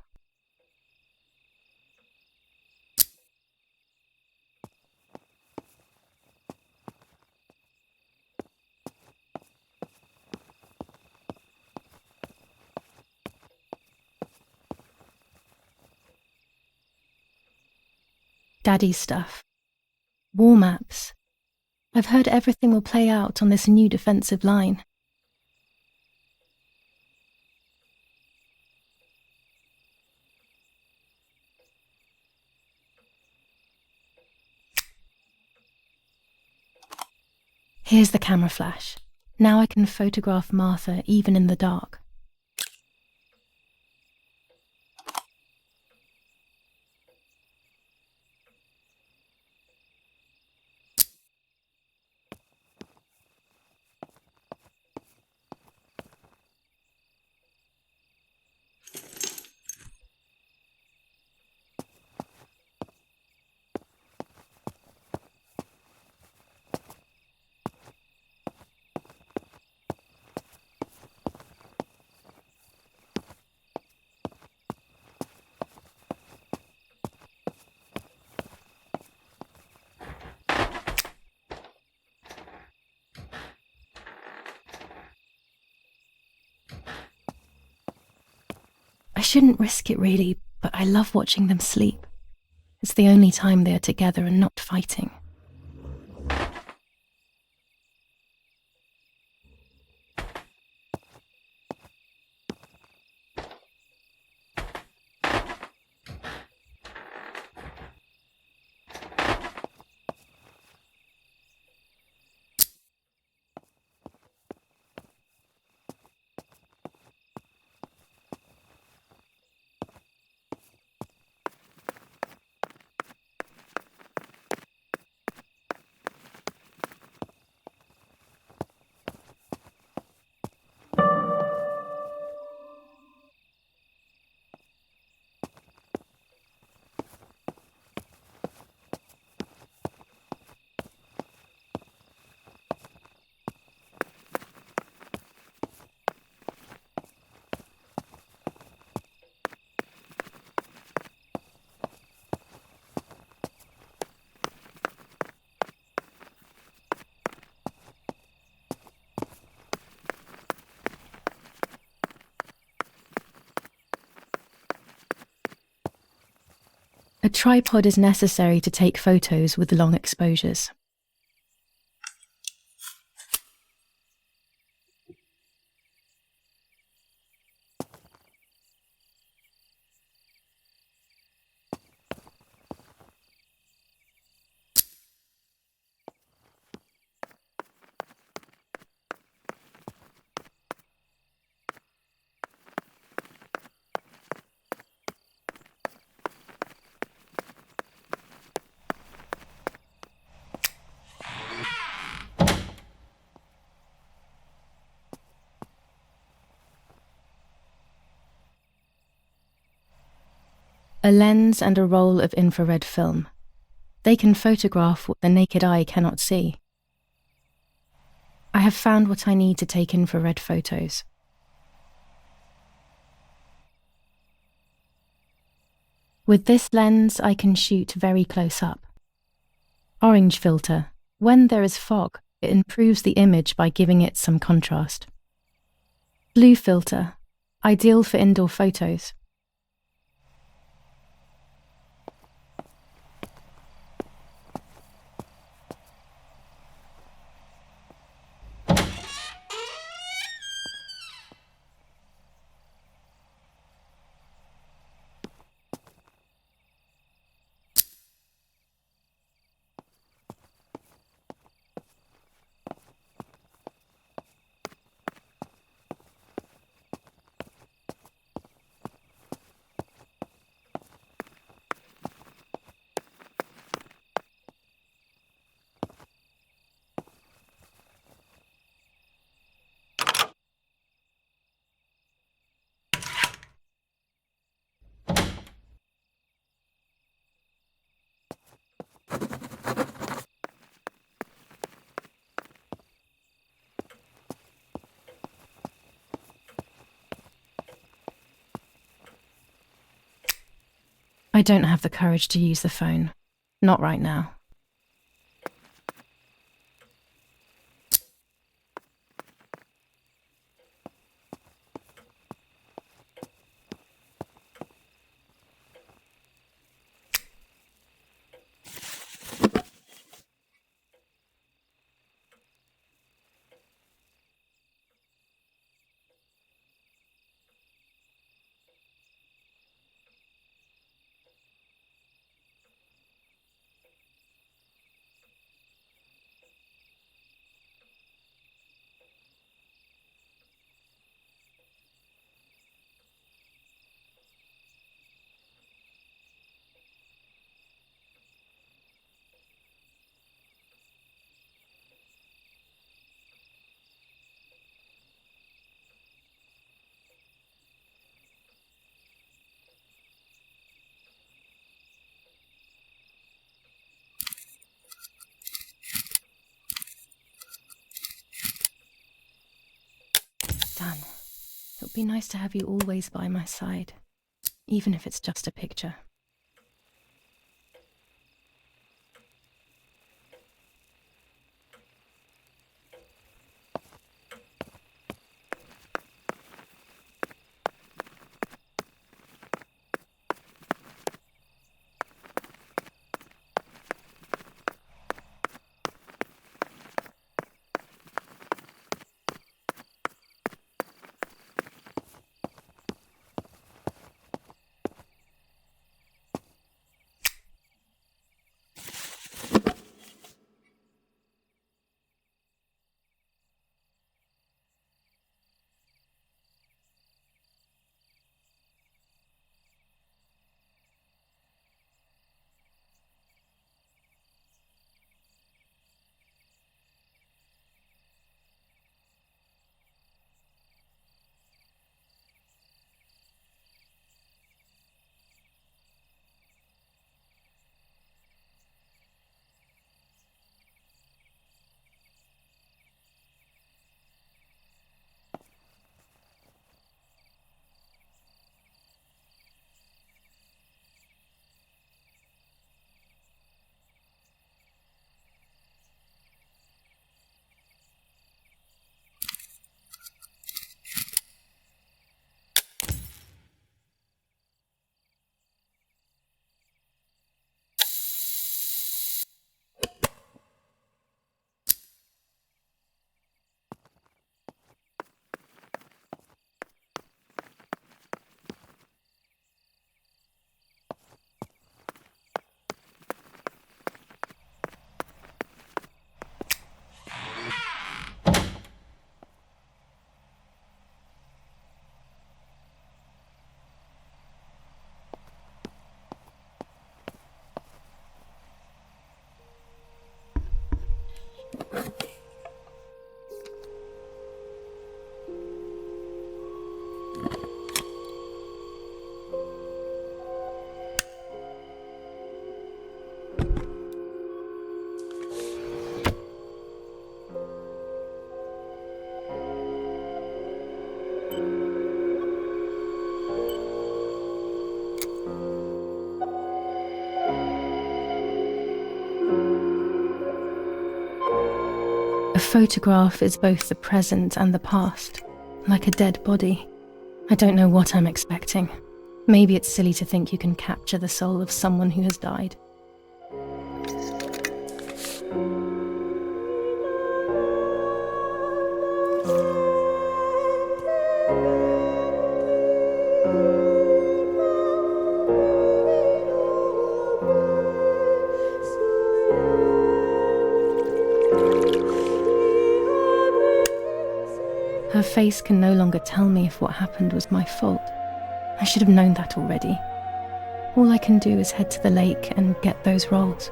Daddy's stuff. War maps. I've heard everything will play out on this new defensive line. Here's the camera flash. Now I can photograph Martha even in the dark. I shouldn't risk it really, but I love watching them sleep. It's the only time they are together and not fighting. A tripod is necessary to take photos with long exposures. a lens and a roll of infrared film. They can photograph what the naked eye cannot see. I have found what I need to take infrared photos. With this lens, I can shoot very close up. Orange filter. When there is fog, it improves the image by giving it some contrast. Blue filter. Ideal for indoor photos. I don't have the courage to use the phone. Not right now. Done. It would be nice to have you always by my side, even if it's just a picture. photograph is both the present and the past, like a dead body. I don't know what I'm expecting. Maybe it's silly to think you can capture the soul of someone who has died. Her face can no longer tell me if what happened was my fault. I should have known that already. All I can do is head to the lake and get those rolls.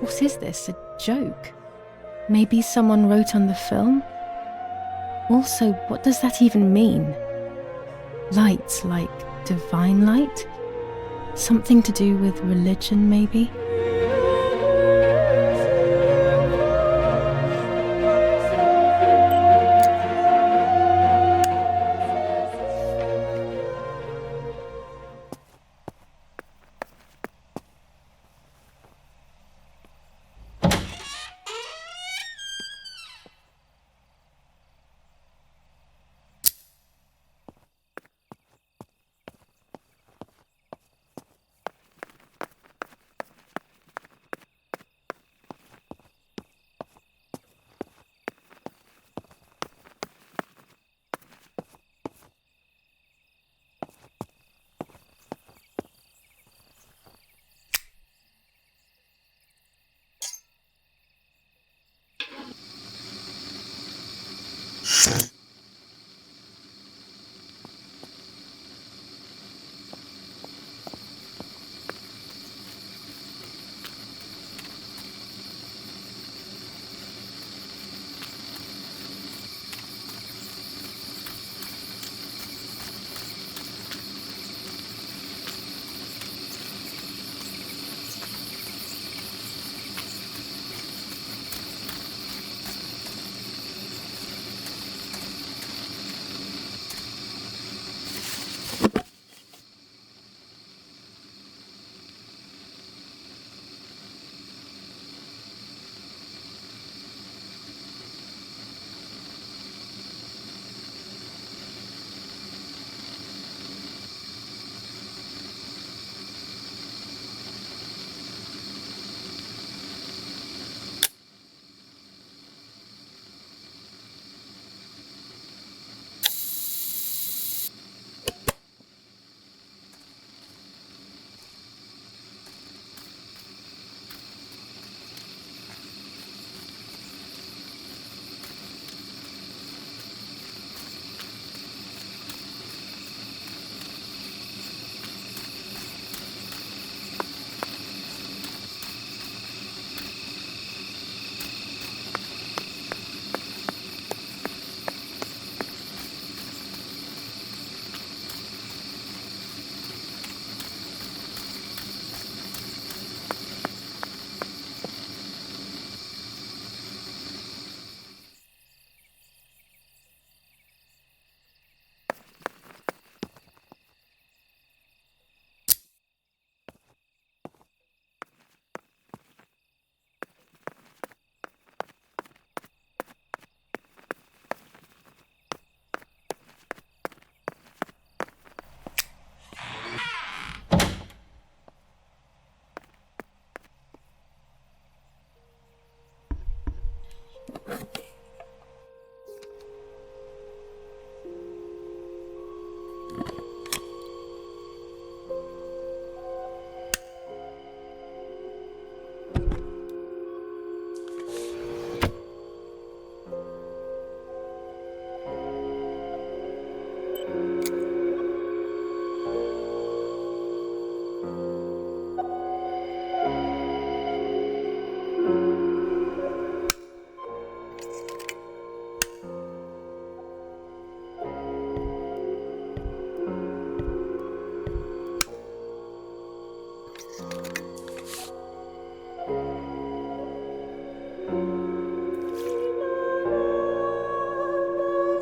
What is this, a joke? Maybe someone wrote on the film? Also, what does that even mean? Light, like divine light? Something to do with religion, maybe?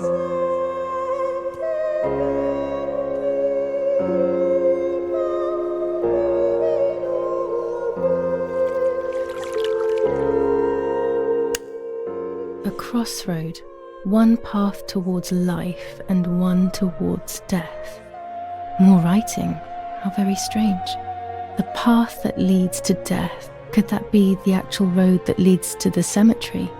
A crossroad, one path towards life and one towards death. More writing, how very strange. The path that leads to death, could that be the actual road that leads to the cemetery?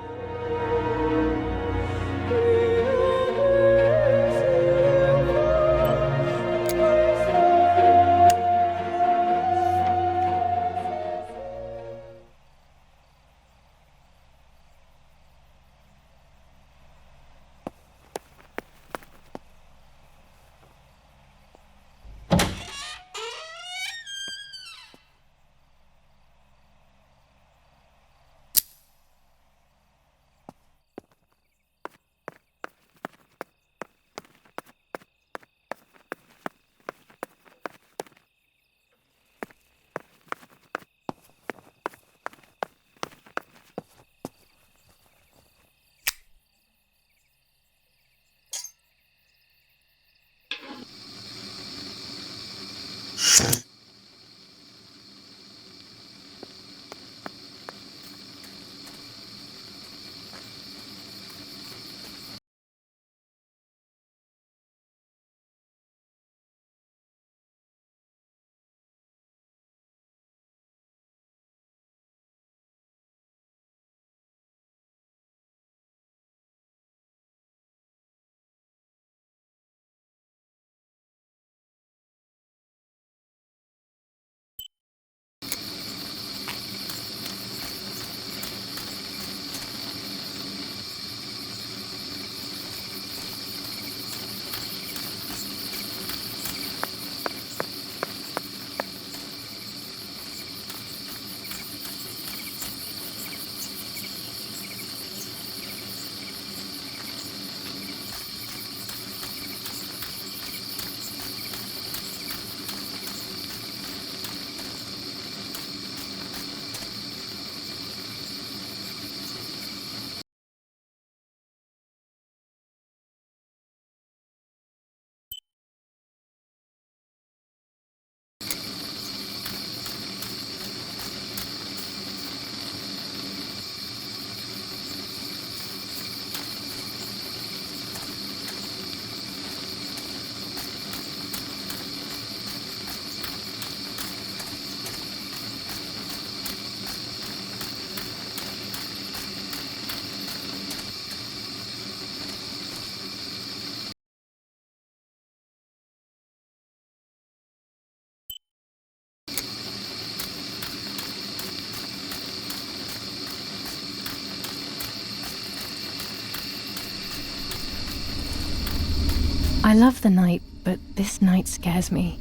I love the night, but this night scares me.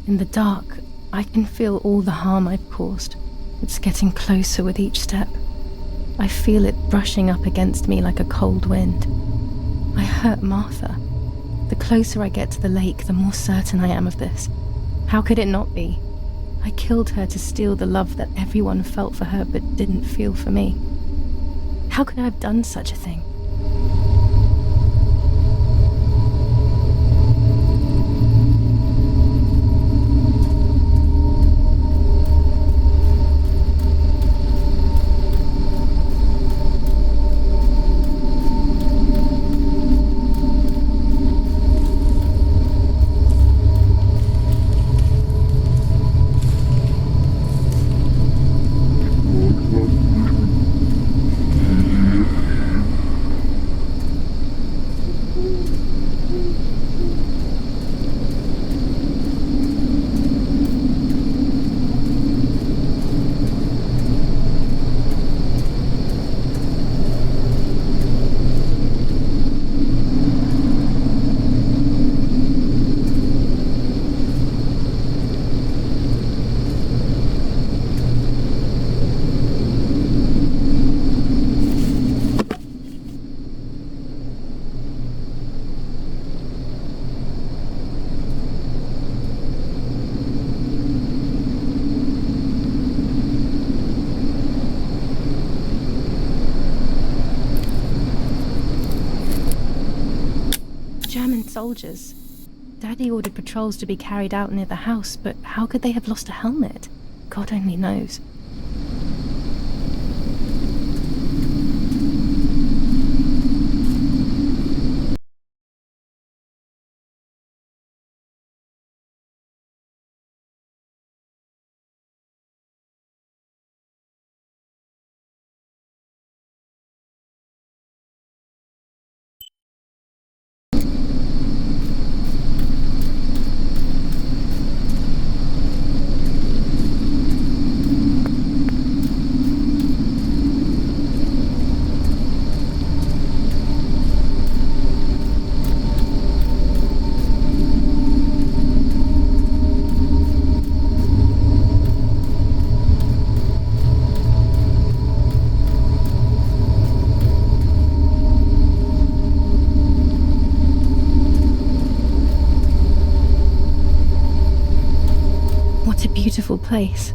In the dark, I can feel all the harm I've caused. It's getting closer with each step. I feel it brushing up against me like a cold wind. I hurt Martha. The closer I get to the lake, the more certain I am of this. How could it not be? I killed her to steal the love that everyone felt for her but didn't feel for me. How could I have done such a thing? German soldiers. Daddy ordered patrols to be carried out near the house, but how could they have lost a helmet? God only knows. What a beautiful place.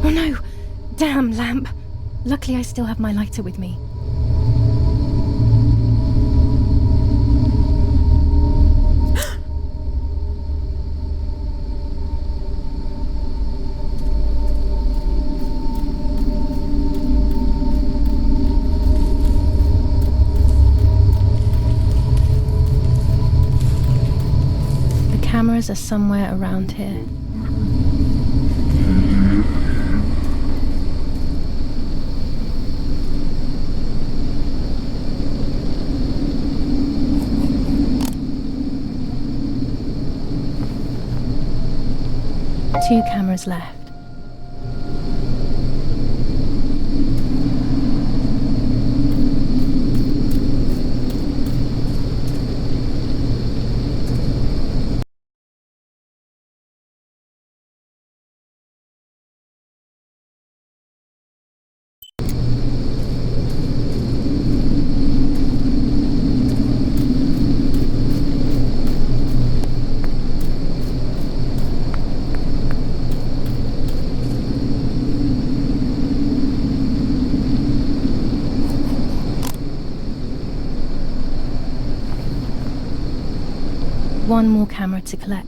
Oh no! Damn lamp! Luckily I still have my lighter with me. The cameras are somewhere around here. Two cameras left. one more camera to collect.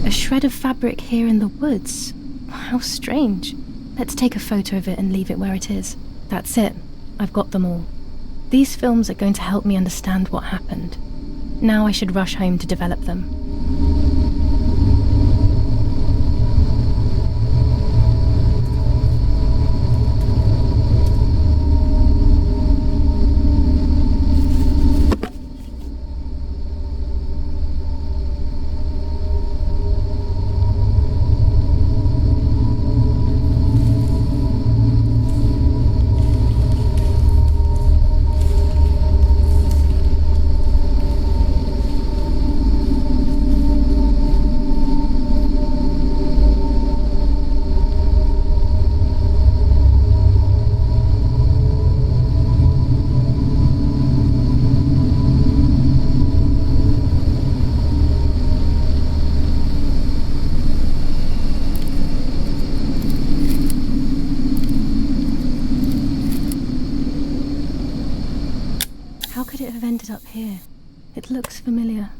A shred of fabric here in the woods. How strange. Let's take a photo of it and leave it where it is. That's it. I've got them all. These films are going to help me understand what happened. Now I should rush home to develop them. How could it have ended up here? It looks familiar.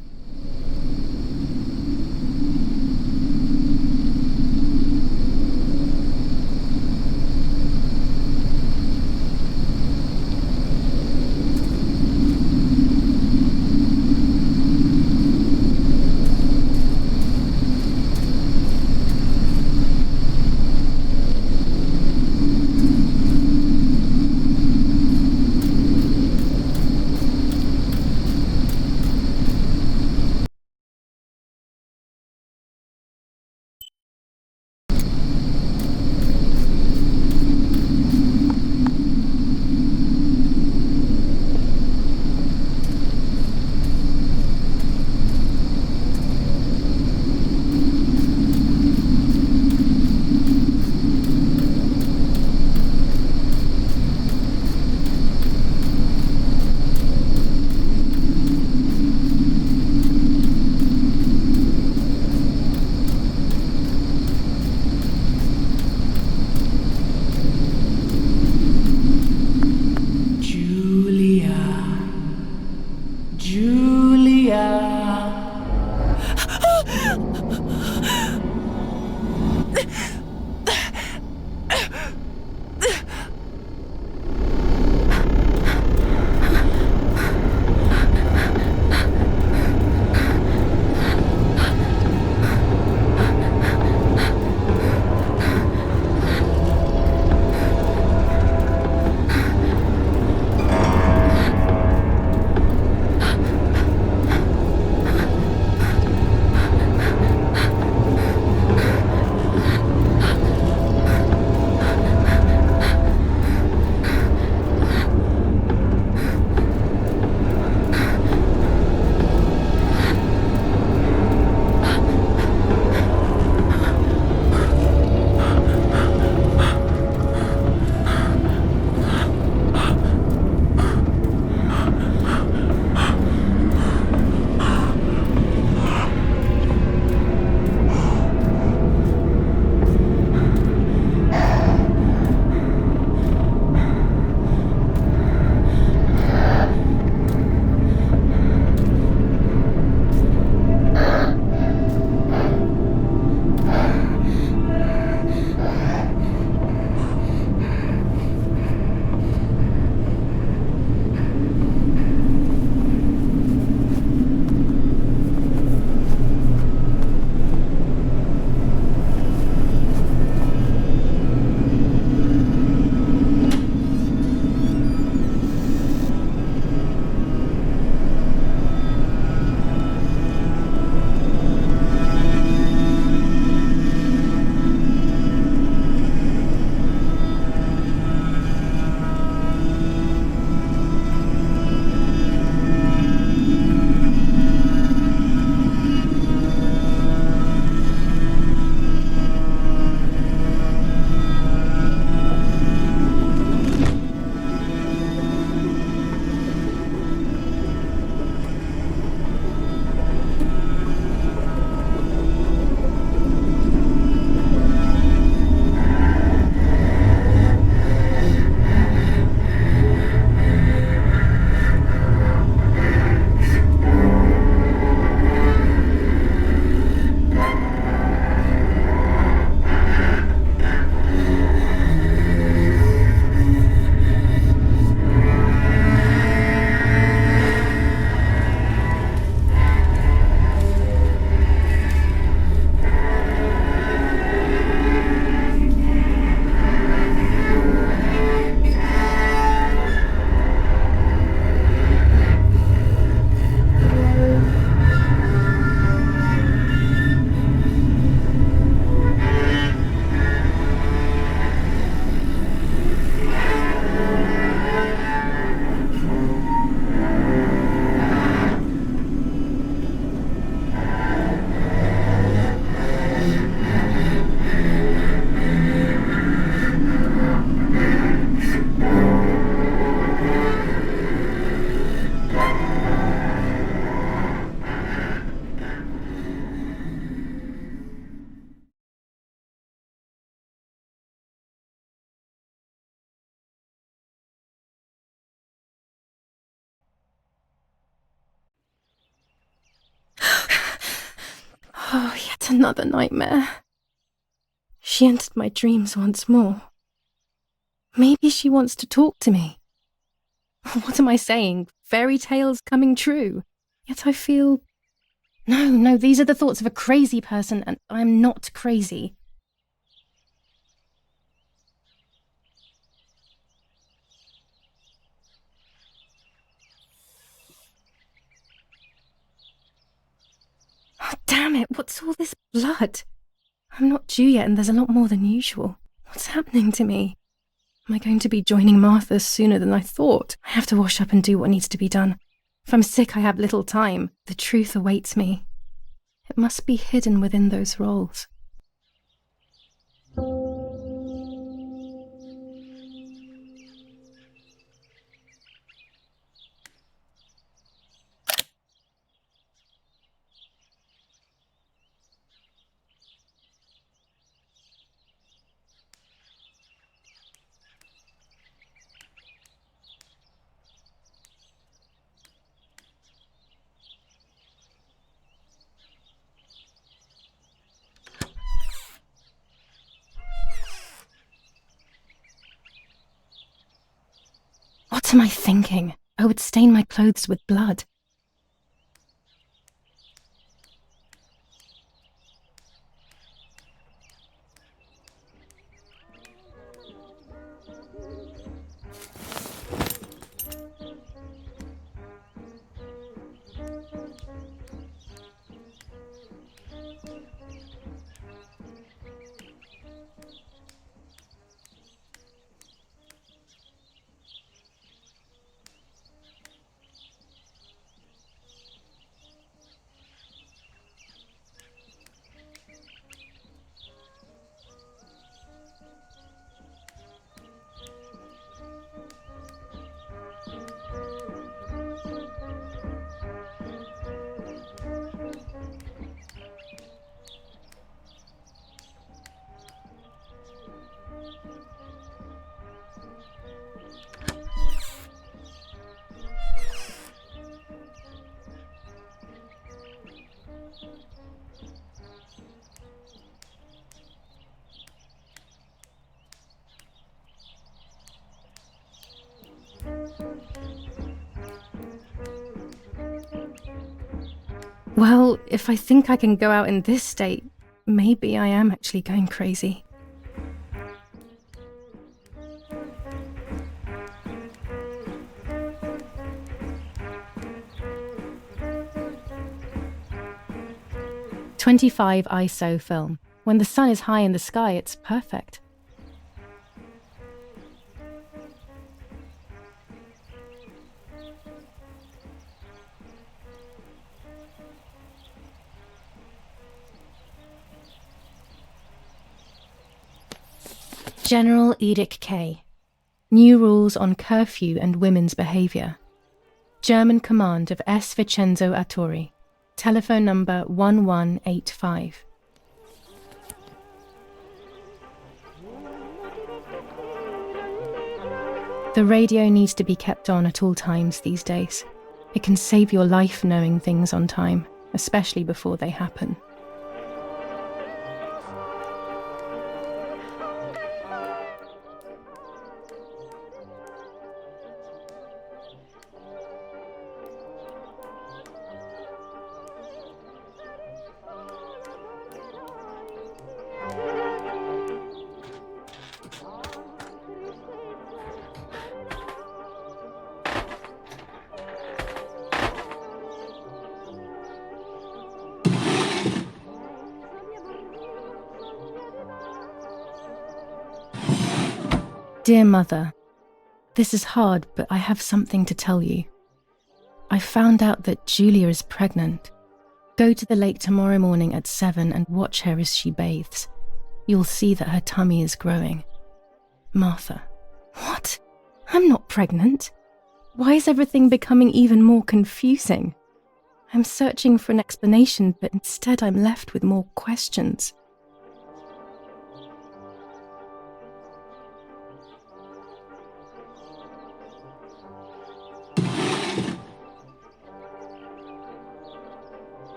Oh, yet another nightmare. She entered my dreams once more. Maybe she wants to talk to me. What am I saying? Fairy tales coming true. Yet I feel... No, these are the thoughts of a crazy person, and I'm not crazy. Oh, damn it, what's all this blood? I'm not due yet, and there's a lot more than usual. What's happening to me? Am I going to be joining Martha sooner than I thought? I have to wash up and do what needs to be done. If I'm sick, I have little time. The truth awaits me. It must be hidden within those rolls. What am I thinking? I would stain my clothes with blood. Well, if I think I can go out in this state, maybe I am actually going crazy. .25 ISO film. When the sun is high in the sky, it's perfect. General Edict K. New rules on curfew and women's behaviour. German command of S. Vincenzo Attori. Telephone number 1185. The radio needs to be kept on at all times these days. It can save your life knowing things on time, especially before they happen. Dear Mother, this is hard, but I have something to tell you. I found out that Julia is pregnant. Go to the lake tomorrow morning at 7 and watch her as she bathes. You'll see that her tummy is growing. Martha. What? I'm not pregnant. Why is everything becoming even more confusing? I'm searching for an explanation, but instead I'm left with more questions.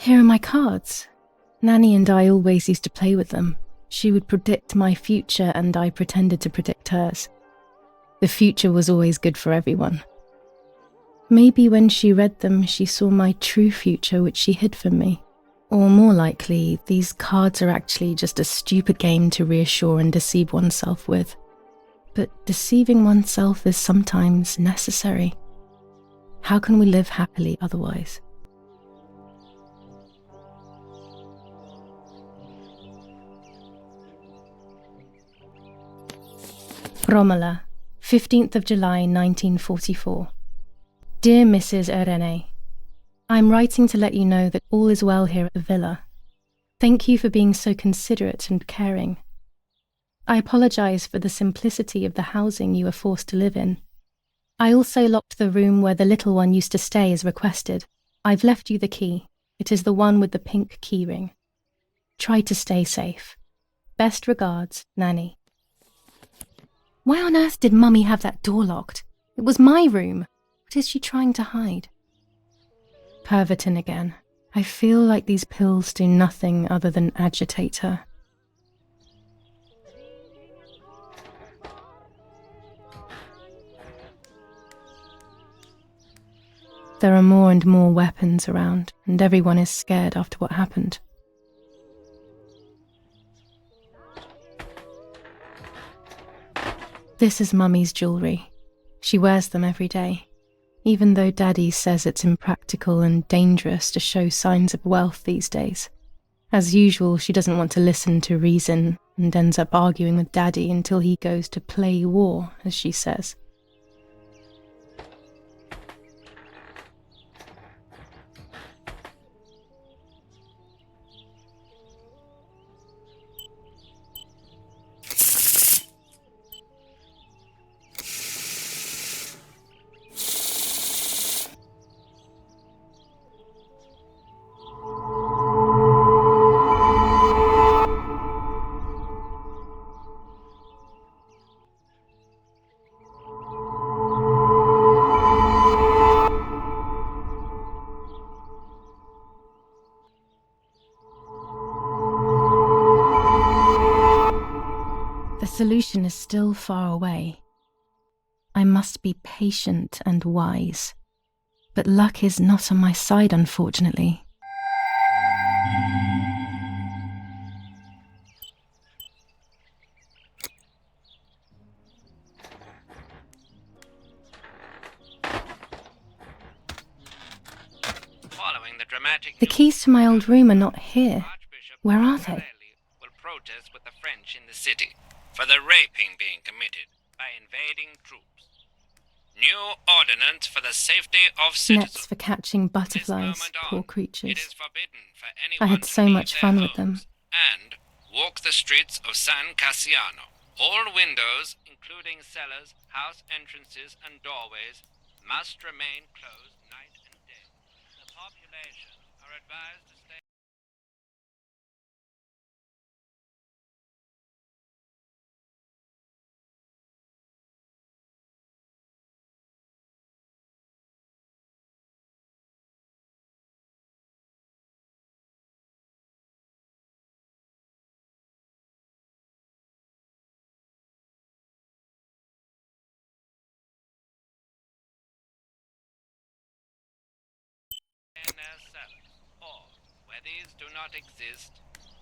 Here are my cards. Nanny and I always used to play with them. She would predict my future and I pretended to predict hers. The future was always good for everyone. Maybe when she read them, she saw my true future which she hid from me. Or more likely, these cards are actually just a stupid game to reassure and deceive oneself with. But deceiving oneself is sometimes necessary. How can we live happily otherwise? Romola, 15th of July 1944. Dear Mrs. Irene, I'm writing to let you know that all is well here at the villa. Thank you for being so considerate and caring. I apologise for the simplicity of the housing you were forced to live in. I also locked the room where the little one used to stay as requested. I've left you the key. It is the one with the pink keyring. Try to stay safe. Best regards, Nanny. Why on earth did Mummy have that door locked? It was my room. What is she trying to hide? Pervertin again. I feel like these pills do nothing other than agitate her. There are more and more weapons around, and everyone is scared after what happened. This is Mummy's jewellery. She wears them every day, even though Daddy says it's impractical and dangerous to show signs of wealth these days. As usual, she doesn't want to listen to reason and ends up arguing with Daddy until he goes to play war, as she says. The solution is still far away. I must be patient and wise. But luck is not on my side, unfortunately. Following the dramatic The keys to my old room are not here. Where are they? Will protest with the French in the city for the raping being committed by invading troops. New ordinance for the safety of citizens. Nets for catching butterflies, This moment poor on, it creatures. is forbidden for I anyone had to so leave much their fun with them. homes and walk the streets of San Cassiano. All windows, including cellars, house entrances, and doorways, must remain closed night and day. The population are advised to stay. In their cellars, or, where these do not exist,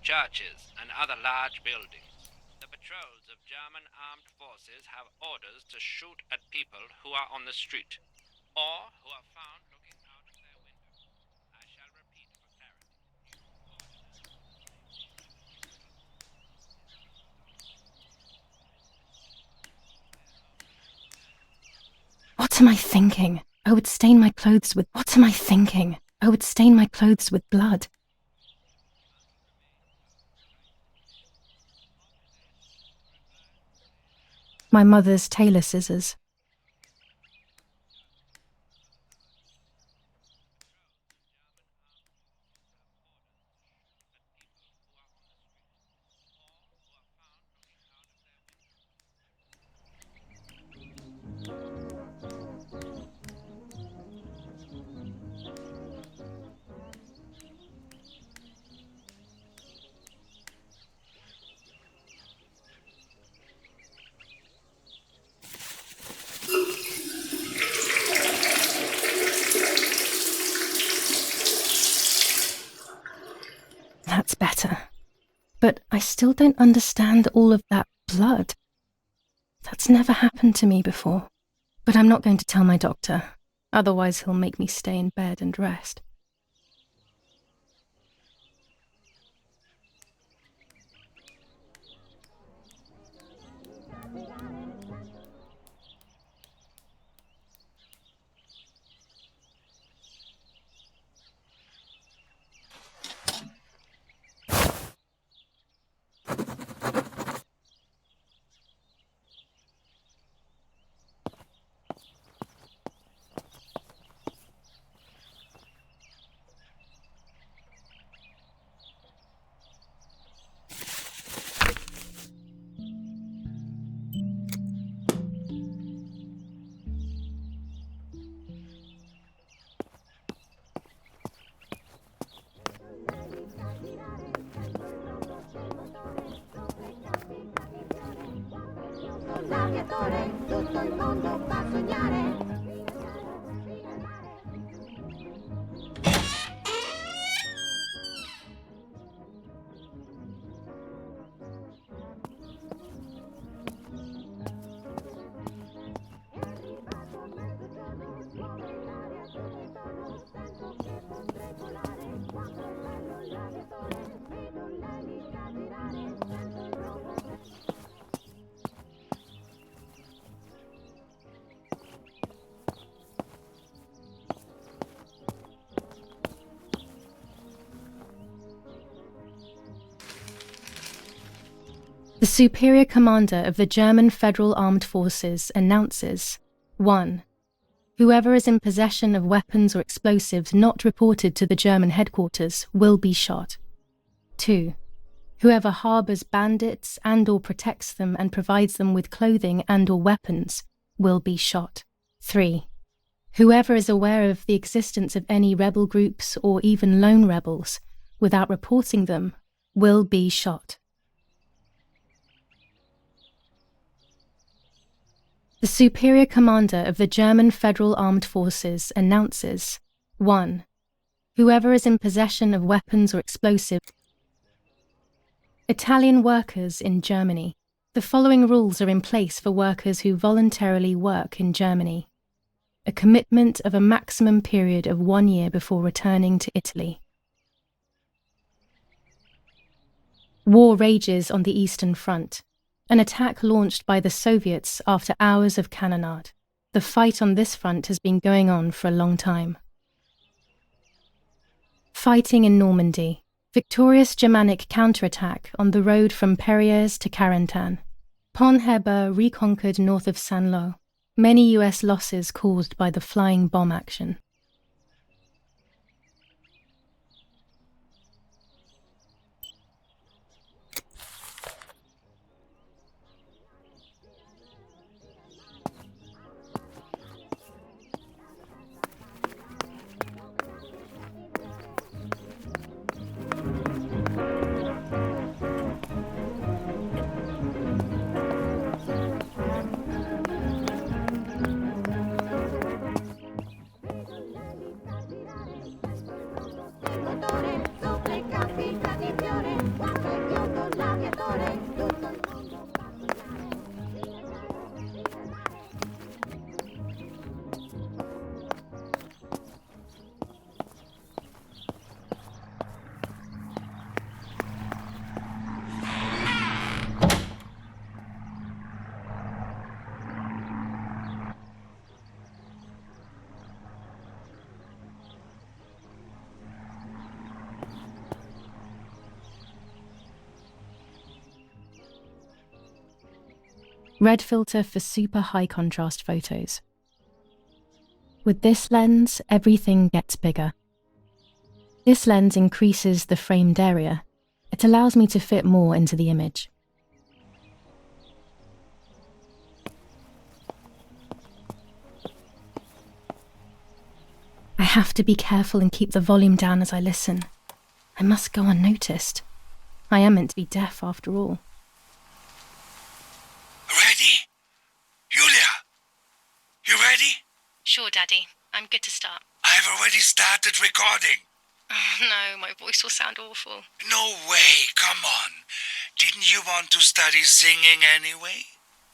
churches and other large buildings. The patrols of German armed forces have orders to shoot at people who are on the street, or who are found looking out of their window. I shall repeat for clarity. What am I thinking? I would stain my clothes with... What am I thinking? I would stain my clothes with blood. My mother's tailor scissors. But I still don't understand all of that blood. That's never happened to me before. But I'm not going to tell my doctor. Otherwise he'll make me stay in bed and rest. Tutto il mondo fa sognare. The Superior Commander of the German Federal Armed Forces announces 1. Whoever is in possession of weapons or explosives not reported to the German headquarters will be shot. 2. Whoever harbours bandits and/or protects them and provides them with clothing and/or weapons will be shot. 3. Whoever is aware of the existence of any rebel groups or even lone rebels without reporting them will be shot. The Superior Commander of the German Federal Armed Forces announces 1. Whoever is in possession of weapons or explosives. Italian workers in Germany. The following rules are in place for workers who voluntarily work in Germany. A commitment of a maximum period of 1 year before returning to Italy. War rages on the Eastern Front. An attack launched by the Soviets after hours of cannonade. The fight on this front has been going on for a long time. Fighting in Normandy. Victorious Germanic counterattack on the road from Perrières to Carentan. Pont Heber reconquered north of Saint-Lô. Many US losses caused by the flying bomb action. Red filter for super high contrast photos. With this lens, everything gets bigger. This lens increases the framed area. It allows me to fit more into the image. I have to be careful and keep the volume down as I listen. I must go unnoticed. I am meant to be deaf after all. Ready? Julia, you ready? Sure, Daddy. I'm good to start. I've already started recording. Oh, no, my voice will sound awful. No way, come on. Didn't you want to study singing anyway?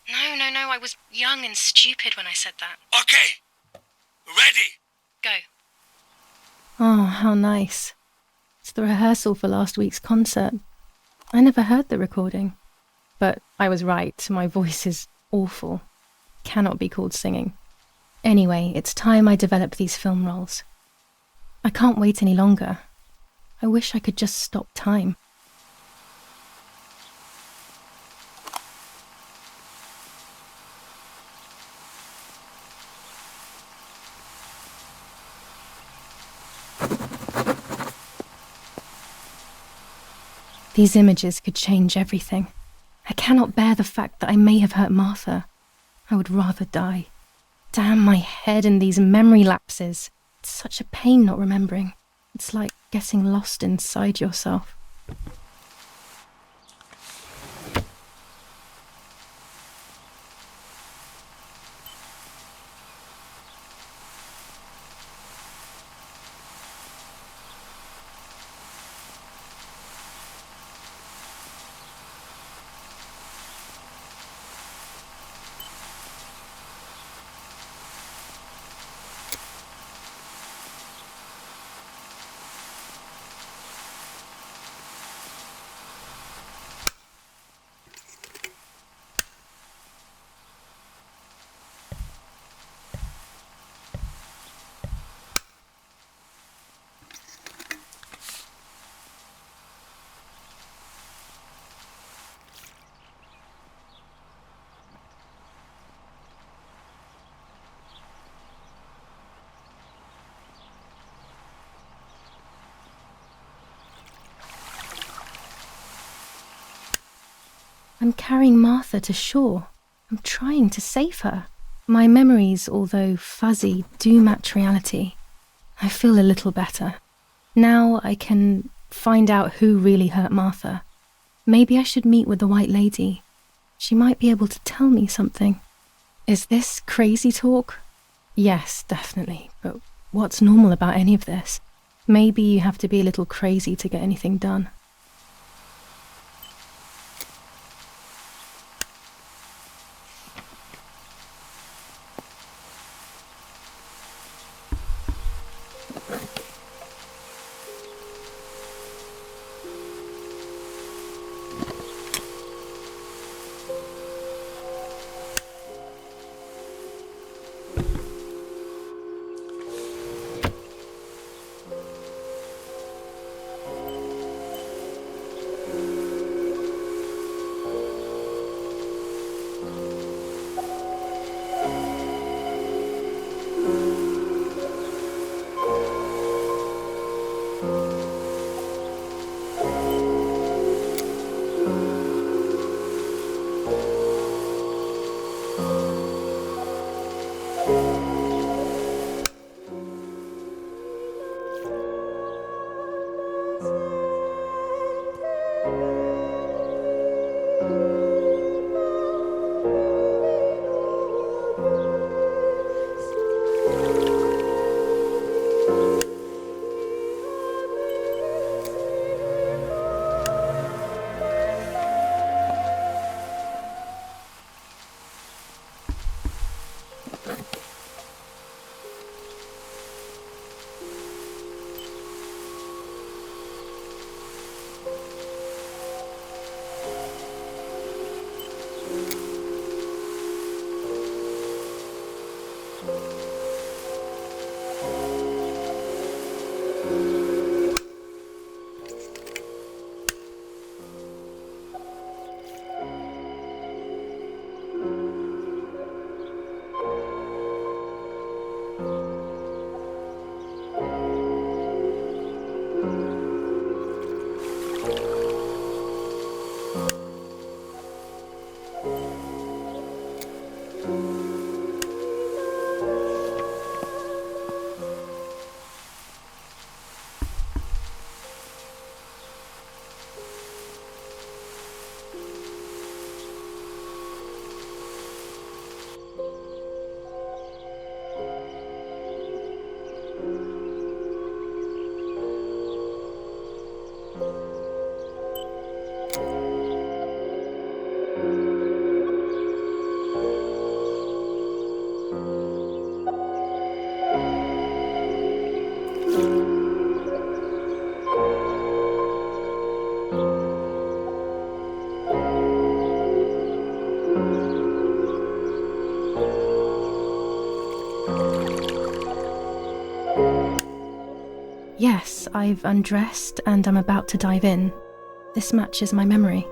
No, I was young and stupid when I said that. Okay, ready? Go. Oh, how nice. It's the rehearsal for last week's concert. I never heard the recording. But I was right, my voice is awful. Cannot be called singing. Anyway, it's time I develop these film roles. I can't wait any longer. I wish I could just stop time. These images could change everything. I cannot bear the fact that I may have hurt Martha. I would rather die. Damn my head and these memory lapses. It's such a pain not remembering. It's like getting lost inside yourself. I'm carrying Martha to shore. I'm trying to save her. My memories, although fuzzy, do match reality. I feel a little better. Now I can find out who really hurt Martha. Maybe I should meet with the White Lady. She might be able to tell me something. Is this crazy talk? Yes, definitely. But what's normal about any of this? Maybe you have to be a little crazy to get anything done. Yes, I've undressed and I'm about to dive in. This matches my memory.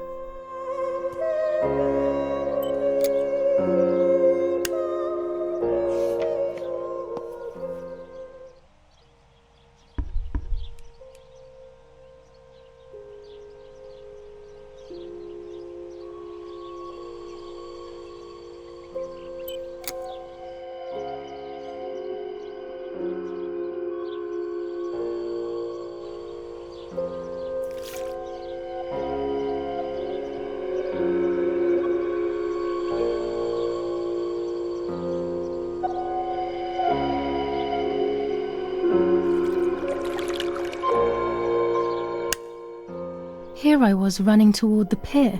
Here I was running toward the pier,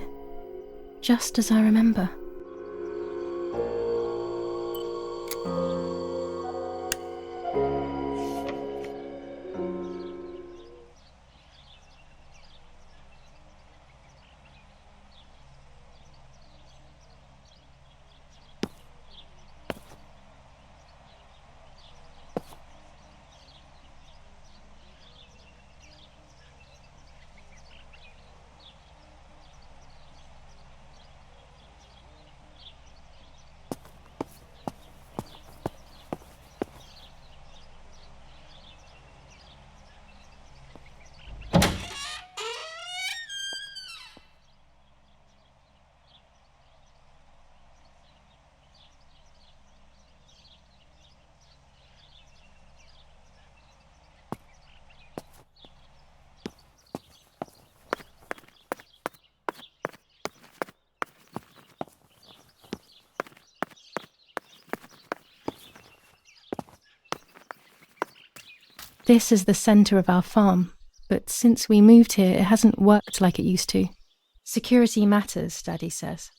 just as I remember. This is the centre of our farm, but since we moved here, it hasn't worked like it used to. Security matters, Daddy says.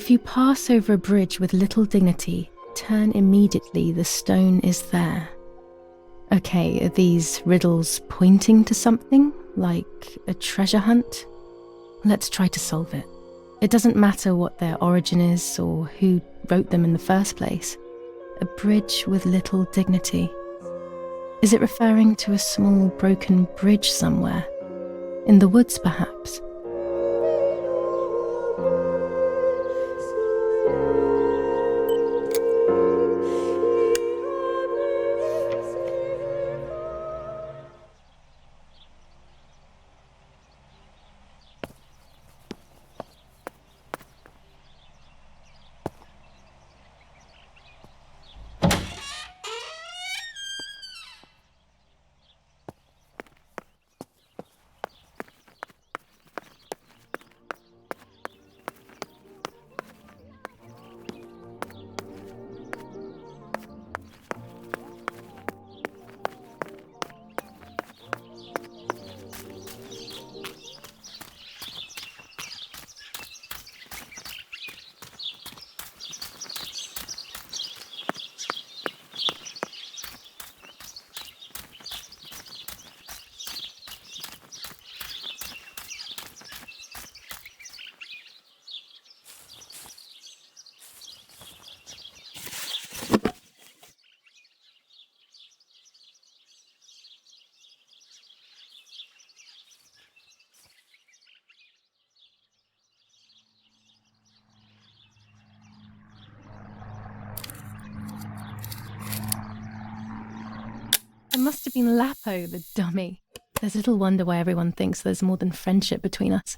If you pass over a bridge with little dignity, turn immediately, the stone is there. Okay, are these riddles pointing to something, like a treasure hunt? Let's try to solve it. It doesn't matter what their origin is or who wrote them in the first place. A bridge with little dignity. Is it referring to a small broken bridge somewhere? In the woods, perhaps? It must have been Lapo, the dummy. There's little wonder why everyone thinks there's more than friendship between us.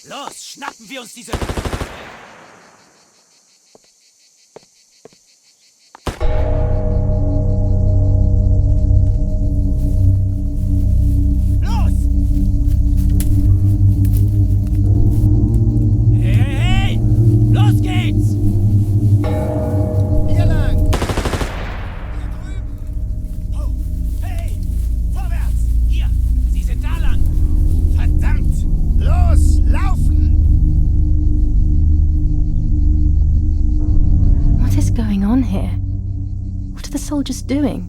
Los, schnappen wir uns diese... Los! Hey, hey, hey! Los geht's! Hier lang! Hier drüben! Oh, hey! Vorwärts! Hier! Sie sind da lang! Verdammt! Los, laufen! What is going on here? What are the soldiers doing?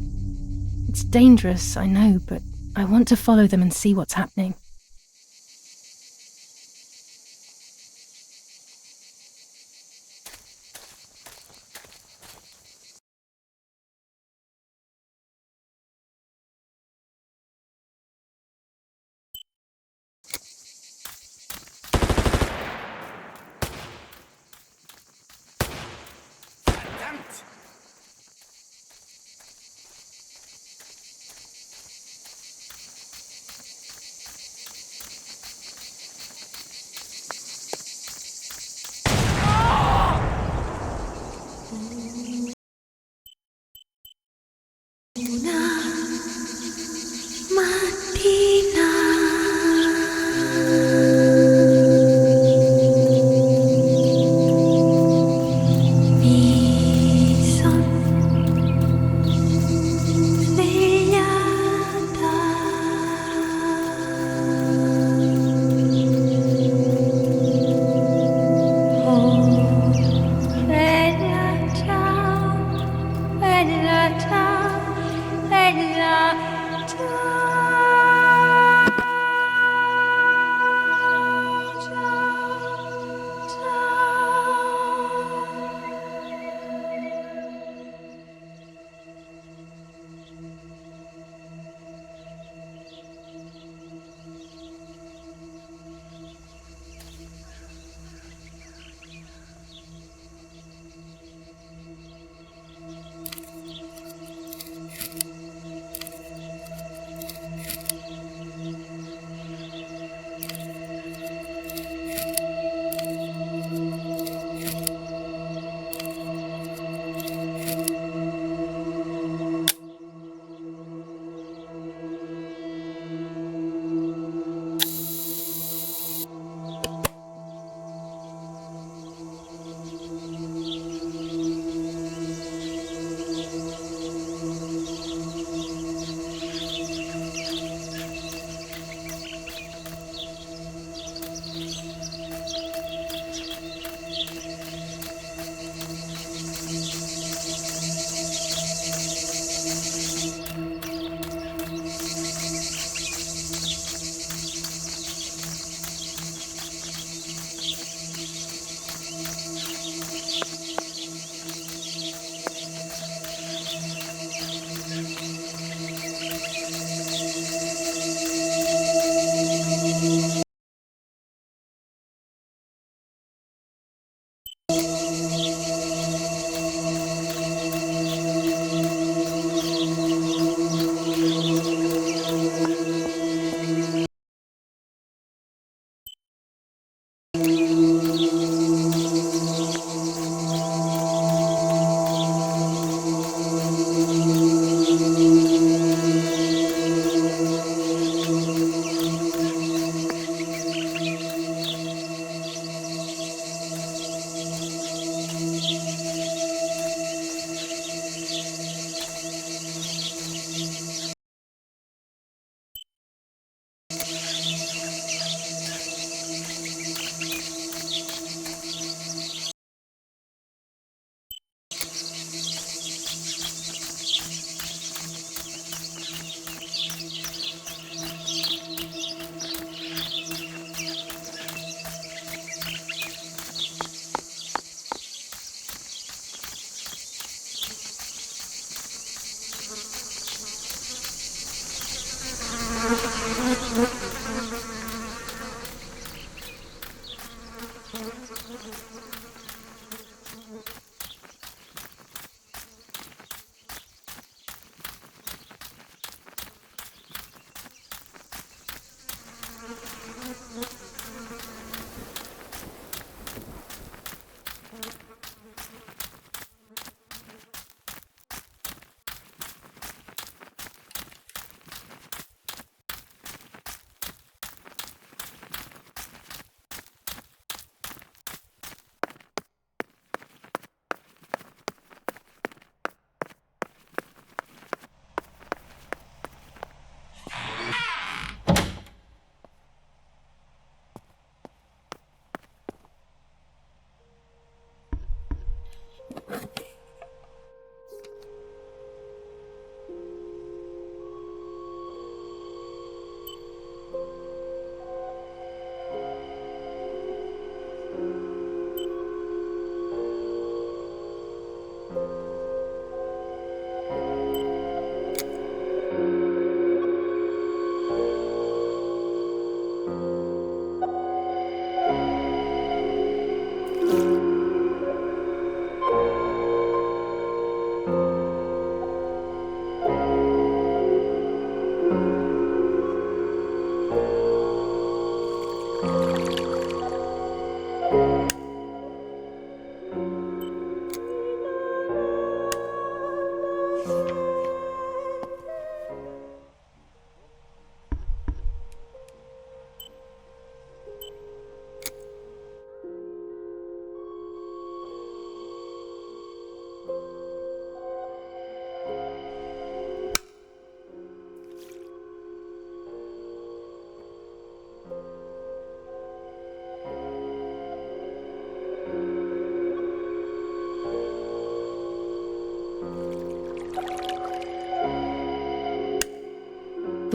It's dangerous, I know, but I want to follow them and see what's happening. Verdammt!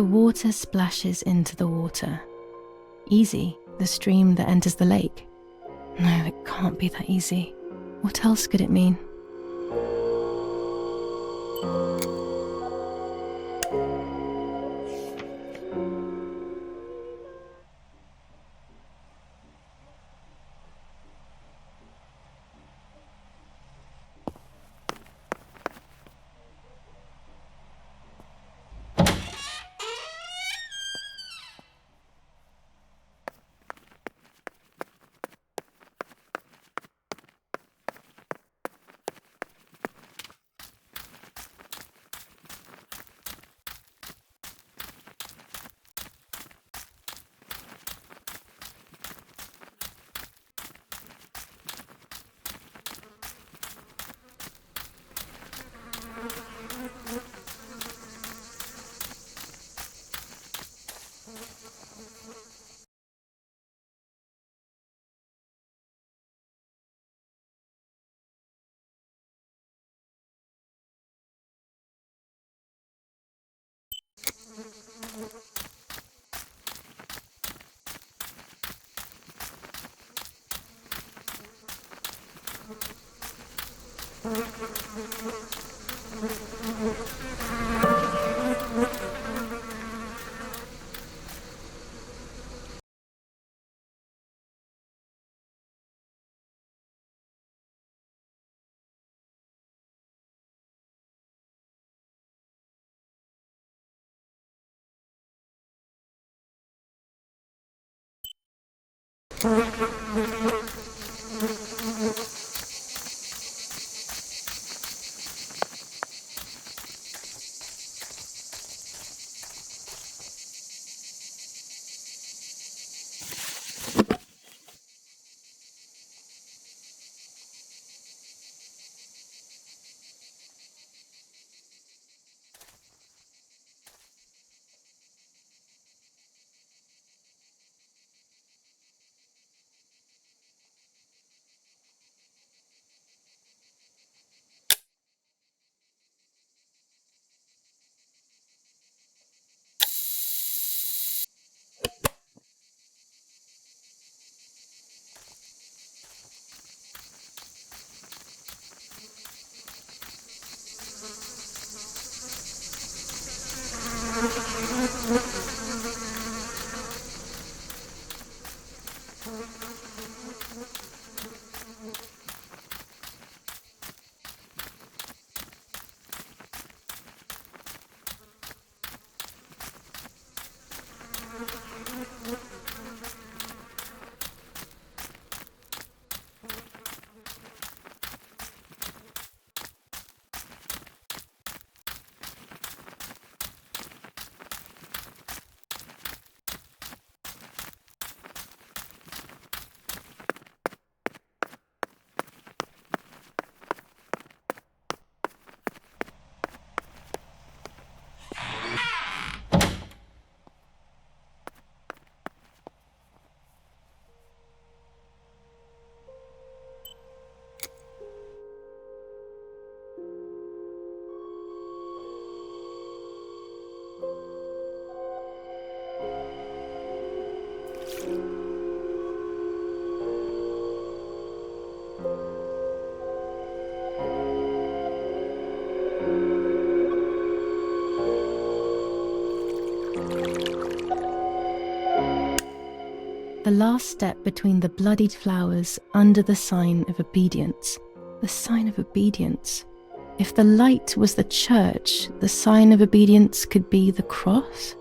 The water splashes into the water. Easy, the stream that enters the lake. No, it can't be that easy. What else could it mean? The last step between the bloodied flowers under the sign of obedience. The sign of obedience. If the light was the church, the sign of obedience could be the cross?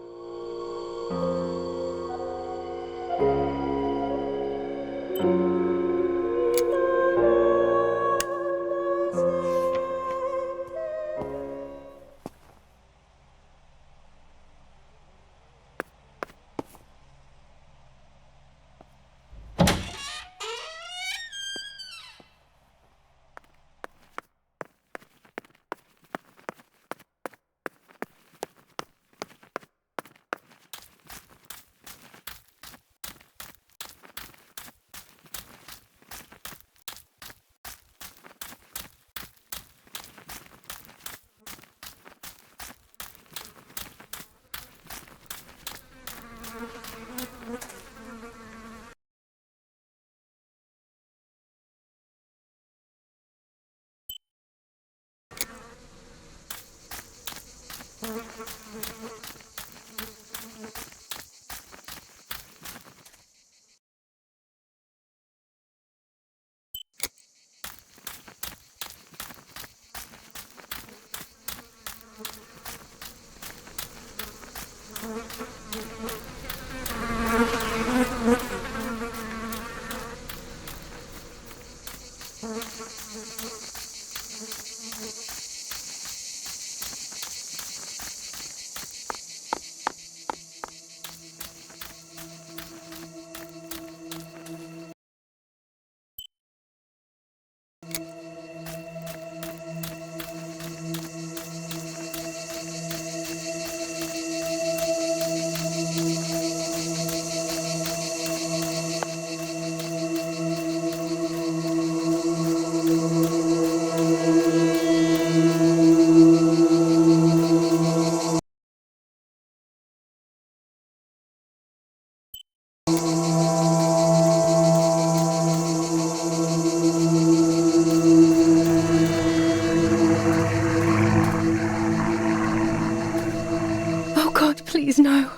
Oh God, please no.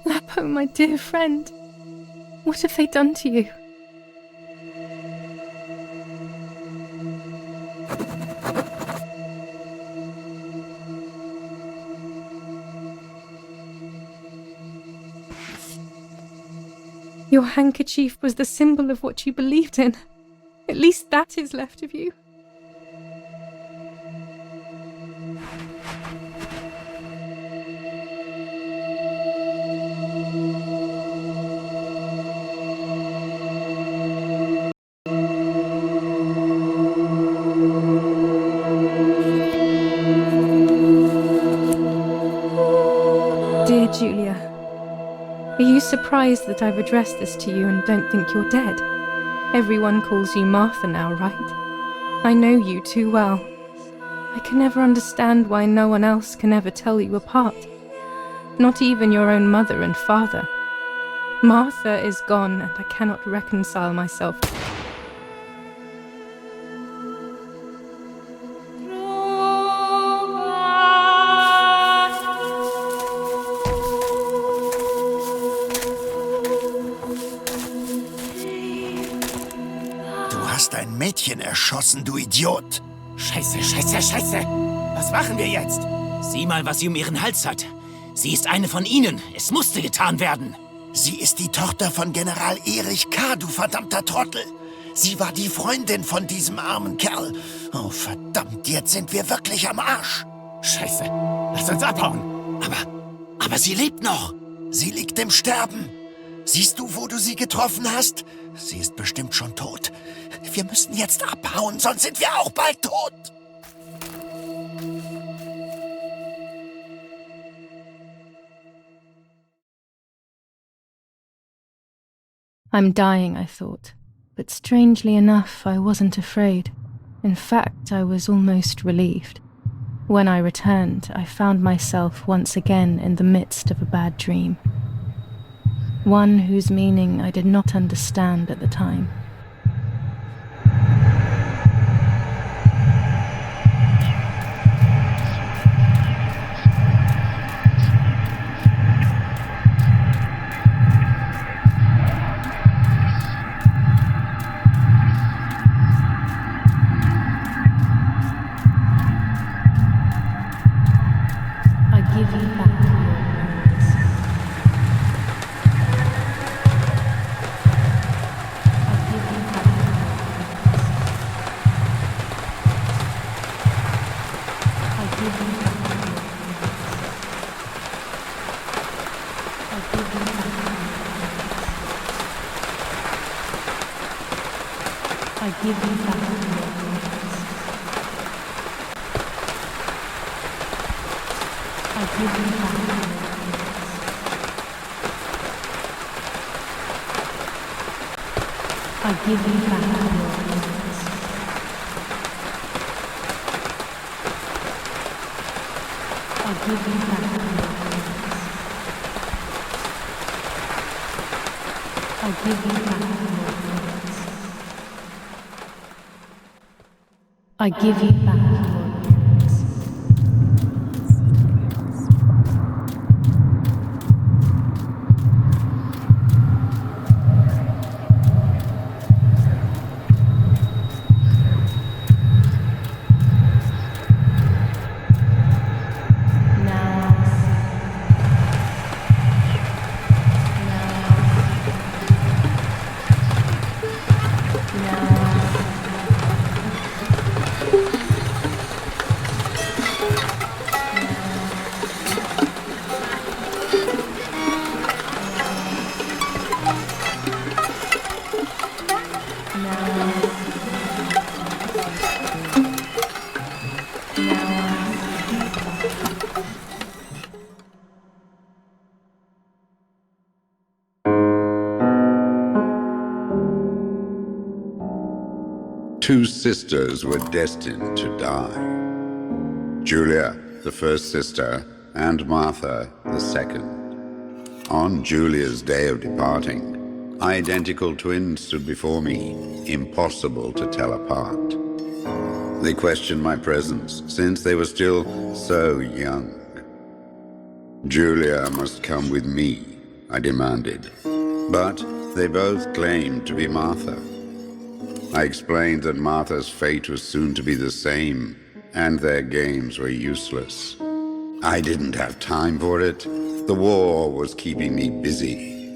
Lapo, my dear friend. What have they done to you? Your handkerchief was the symbol of what you believed in. At least that is left of you. Dear Julia, are you surprised that I've addressed this to you and don't think you're dead? Everyone calls you Martha now, right? I know you too well. I can never understand why no one else can ever tell you apart. Not even your own mother and father. Martha is gone and I cannot reconcile myself. Du hast ein Mädchen erschossen, du Idiot. Scheiße, scheiße, scheiße. Was machen wir jetzt? Sieh mal, was sie um ihren Hals hat. Sie ist eine von ihnen. Es musste getan werden. Sie ist die Tochter von General Erich K., du verdammter Trottel. Sie war die Freundin von diesem armen Kerl. Oh, verdammt, jetzt sind wir wirklich am Arsch. Scheiße. Lass uns abhauen. Aber sie lebt noch. Sie liegt im Sterben. Siehst du, wo du sie getroffen hast? Sie ist bestimmt schon tot. Wir müssen jetzt abhauen, sonst sind wir auch bald tot. I'm dying, I thought. But strangely enough, I wasn't afraid. In fact, I was almost relieved. When I returned, I found myself once again in the midst of a bad dream. One whose meaning I did not understand at the time. I give you back your words. I give you back your words. I give you back your words. I give you back your words. I give you back your words. I give you back your words. I give you back your words. I give you back your words. I give you back your words. I give you back your words. two sisters were destined to die. Julia, the first sister, and Martha, the second. On Julia's day of departing, identical twins stood before me, impossible to tell apart. They questioned my presence, since they were still so young. Julia must come with me, I demanded, but they both claimed to be Martha. I explained that Martha's fate was soon to be the same, and their games were useless. I didn't have time for it. The war was keeping me busy.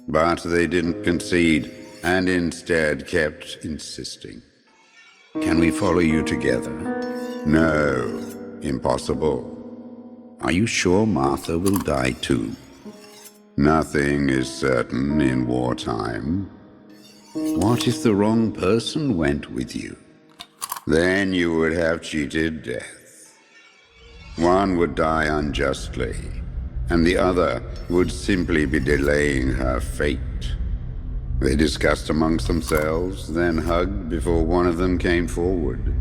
But they didn't concede, and instead kept insisting. Can we follow you together? No, impossible. Are you sure Martha will die too? Nothing is certain in wartime. What if the wrong person went with you? Then you would have cheated death. One would die unjustly, and the other would simply be delaying her fate. They discussed amongst themselves, then hugged before one of them came forward.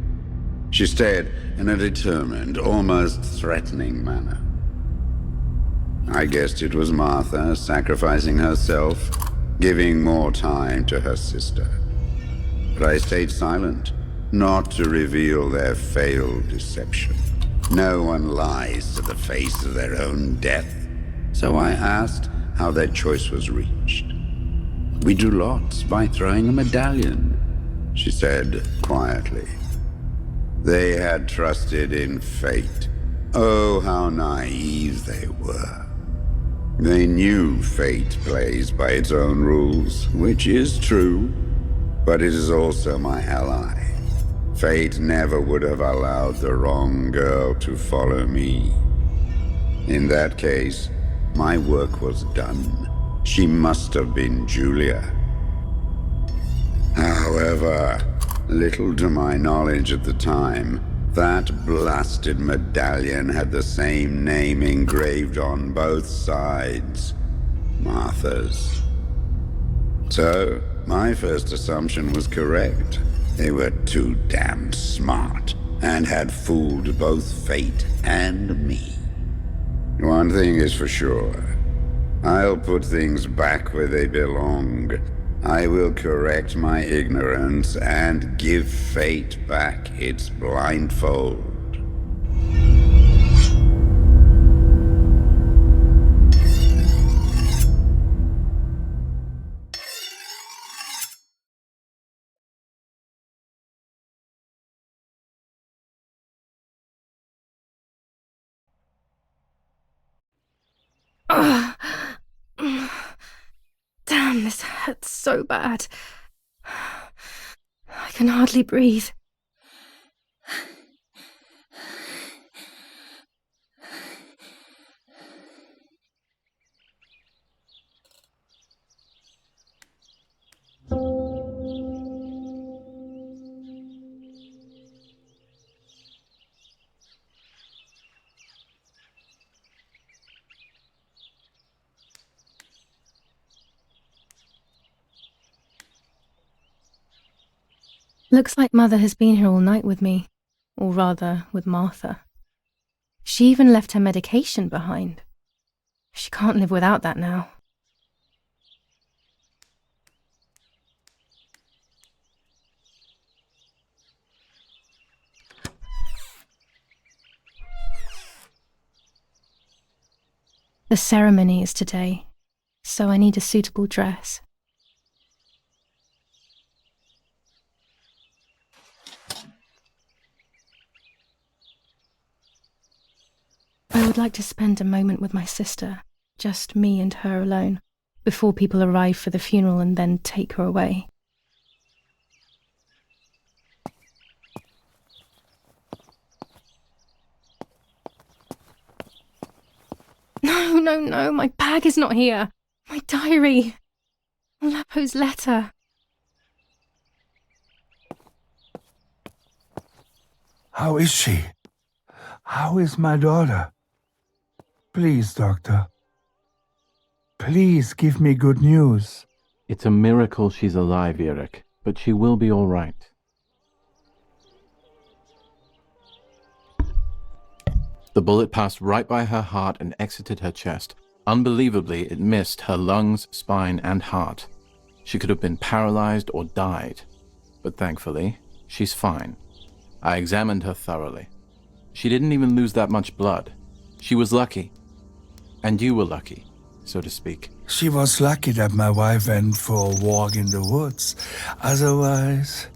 She stared in a determined, almost threatening manner. I guessed it was Martha sacrificing herself, giving more time to her sister. But I stayed silent, not to reveal their failed deception. No one lies to the face of their own death, so I asked how their choice was reached. We drew lots by throwing a medallion, she said quietly. They had trusted in fate. Oh, how naive they were. They knew fate plays by its own rules, which is true, but it is also my ally. Fate never would have allowed the wrong girl to follow me. In that case, my work was done. She must have been Julia. However, little to my knowledge at the time, that blasted medallion had the same name engraved on both sides. Martha's. So, my first assumption was correct. They were too damn smart, and had fooled both fate and me. One thing is for sure. I'll put things back where they belong. I will correct my ignorance and give fate back its blindfold. Damn, this hurts so bad. I can hardly breathe. Looks like Mother has been here all night with me, or rather, with Martha. She even left her medication behind. She can't live without that now. The ceremony is today, so I need a suitable dress. I would like to spend a moment with my sister, just me and her alone, before people arrive for the funeral and then take her away. No, my bag is not here. My diary. Lapo's letter. How is she? How is my daughter? Please, doctor. Please give me good news. It's a miracle she's alive, Eric, but she will be all right. The bullet passed right by her heart and exited her chest. Unbelievably, it missed her lungs, spine, and heart. She could have been paralyzed or died. But thankfully, she's fine. I examined her thoroughly. She didn't even lose that much blood. She was lucky. And you were lucky, so to speak. She was lucky that my wife went for a walk in the woods. Otherwise,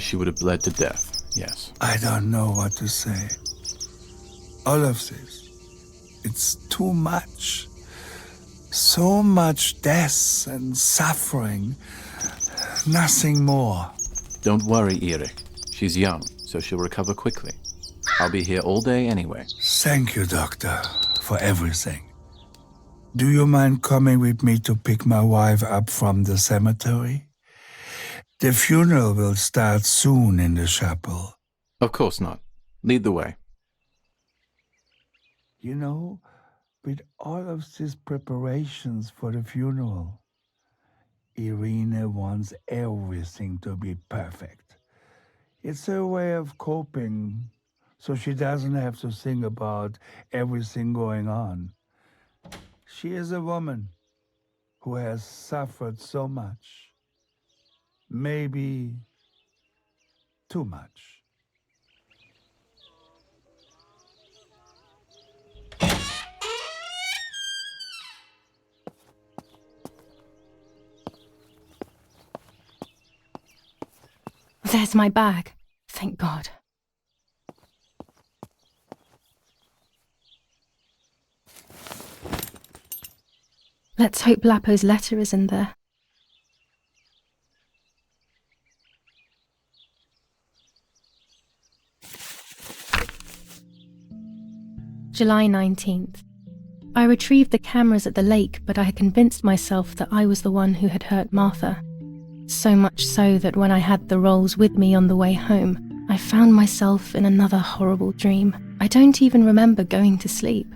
she would have bled to death, yes. I don't know what to say. All of this, it's too much. So much death and suffering. Nothing more. Don't worry, Erik. She's young, so she'll recover quickly. I'll be here all day anyway. Thank you, Doctor, for everything. Do you mind coming with me to pick my wife up from the cemetery? The funeral will start soon in the chapel. Of course not. Lead the way. You know, with all of these preparations for the funeral, Irene wants everything to be perfect. It's her way of coping, so she doesn't have to think about everything going on. She is a woman who has suffered so much. Maybe too much. There's my bag. Thank God. Let's hope Lapo's letter is in there. July 19th. I retrieved the cameras at the lake, but I had convinced myself that I was the one who had hurt Martha. So much so that when I had the rolls with me on the way home, I found myself in another horrible dream. I don't even remember going to sleep.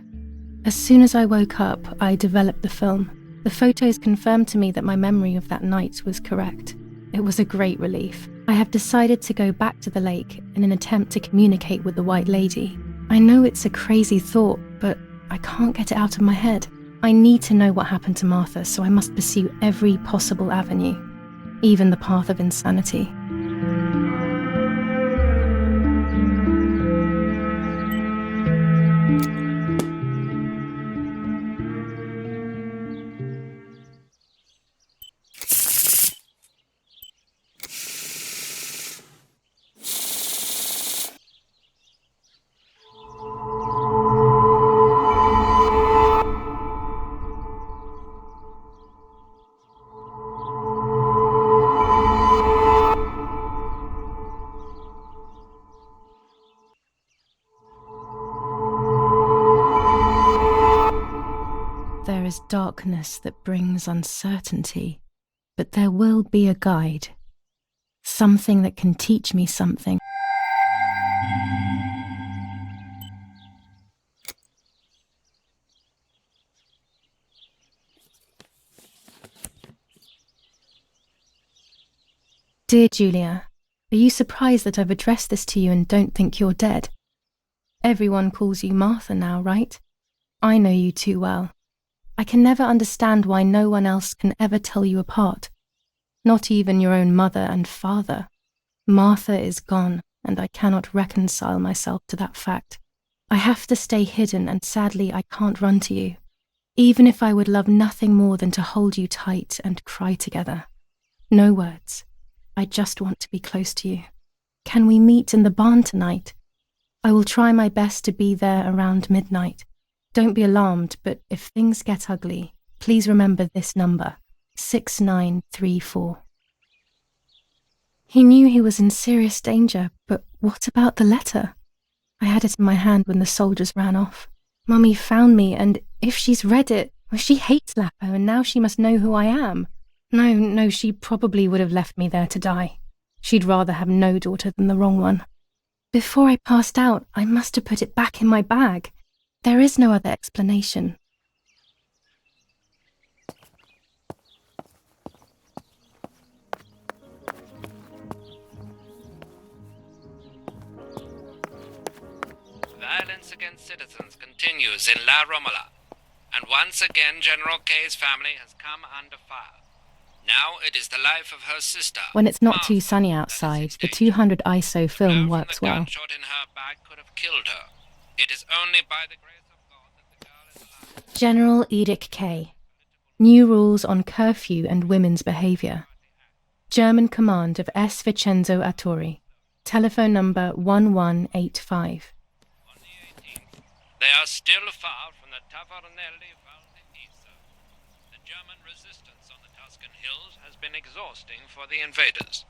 As soon as I woke up, I developed the film. The photos confirmed to me that my memory of that night was correct. It was a great relief. I have decided to go back to the lake in an attempt to communicate with the White Lady. I know it's a crazy thought, but I can't get it out of my head. I need to know what happened to Martha, so I must pursue every possible avenue, even the path of insanity. There is darkness that brings uncertainty, but there will be a guide. Something that can teach me something. Dear Julia, are you surprised that I've addressed this to you and don't think you're dead? Everyone calls you Martha now, right? I know you too well. I can never understand why no one else can ever tell you apart. Not even your own mother and father. Martha is gone, and I cannot reconcile myself to that fact. I have to stay hidden, and sadly I can't run to you. Even if I would love nothing more than to hold you tight and cry together. No words. I just want to be close to you. Can we meet in the barn tonight? I will try my best to be there around midnight. Don't be alarmed, but if things get ugly, please remember this number, 6934. He knew he was in serious danger, but what about the letter? I had it in my hand when the soldiers ran off. Mummy found me, and if she's read it, well, she hates Lapo, and now she must know who I am. No, she probably would have left me there to die. She'd rather have no daughter than the wrong one. Before I passed out, I must have put it back in my bag. There is no other explanation. Violence violence against citizens continues in La Romola, and once again General K's family has come under fire. Now it is the life of her sister. When it's not too sunny outside, the 200 ISO film works well. Gunshot in her back could have killed her. It is only by the grace of God that the girl is alive. General Edict K. New rules on curfew and women's behaviour. German command of S. Vincenzo Arturi. Telephone number 1185. On the 18th, they are still far from the Tavernelli Val d'Isa. The German resistance on the Tuscan hills has been exhausting for the invaders.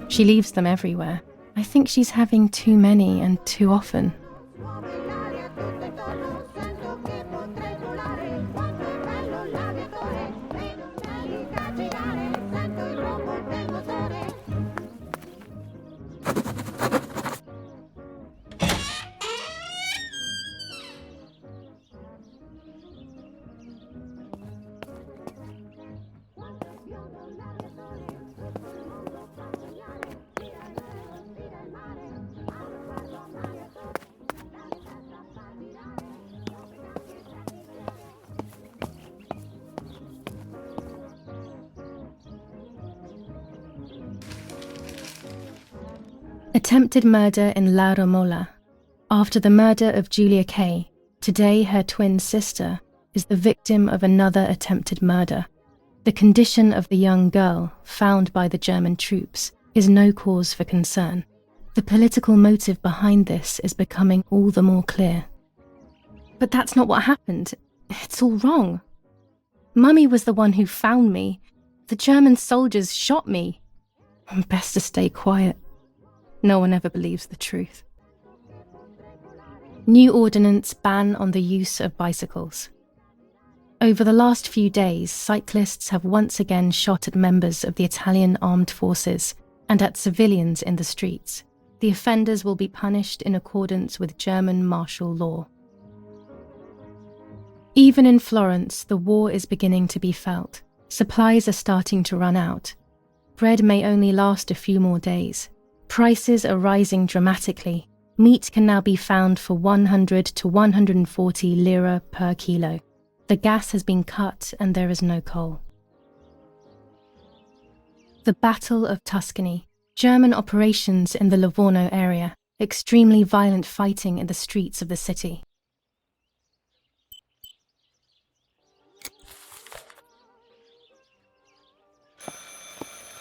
She leaves them everywhere. I think she's having too many and too often. Attempted murder in La Romola. After the murder of Julia K., today her twin sister is the victim of another attempted murder. The condition of the young girl, found by the German troops, is no cause for concern. The political motive behind this is becoming all the more clear. But that's not what happened. It's all wrong. Mummy was the one who found me. The German soldiers shot me. Best to stay quiet. No one ever believes the truth. New ordinance ban on the use of bicycles. Over the last few days, cyclists have once again shot at members of the Italian armed forces and at civilians in the streets. The offenders will be punished in accordance with German martial law. Even in Florence, the war is beginning to be felt. Supplies are starting to run out. Bread may only last a few more days. Prices are rising dramatically. Meat can now be found for 100 to 140 lira per kilo. The gas has been cut and there is no coal. The Battle of Tuscany. German operations in the Livorno area. Extremely violent fighting in the streets of the city.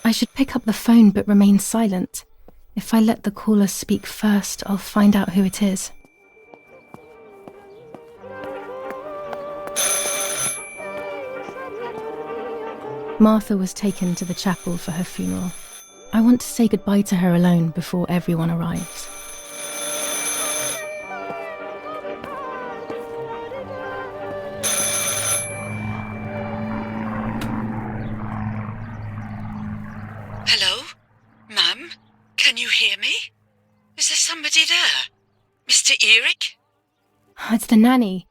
I should pick up the phone but remain silent. If I let the caller speak first, I'll find out who it is. Martha was taken to the chapel for her funeral. I want to say goodbye to her alone before everyone arrives. Hello? Ma'am? Can you hear me? Is there somebody there? Mr. Eric? It's the nanny.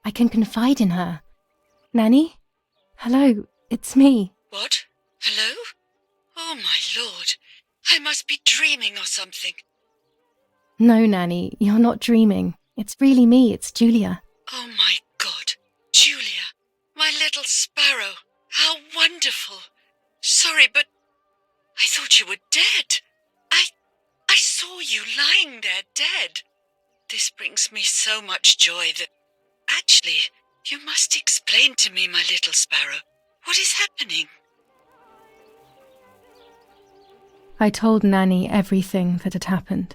I can confide in her. Nanny? Hello, it's me. What? Hello? Oh my lord. I must be dreaming or something. No, Nanny, you're not dreaming. It's really me, it's Julia. Oh my God. Julia. My little sparrow. How wonderful. Sorry, but I thought you were dead. I saw you lying there dead. This brings me so much joy that... Actually, you must explain to me, my little sparrow. What is happening? I told Nanny everything that had happened.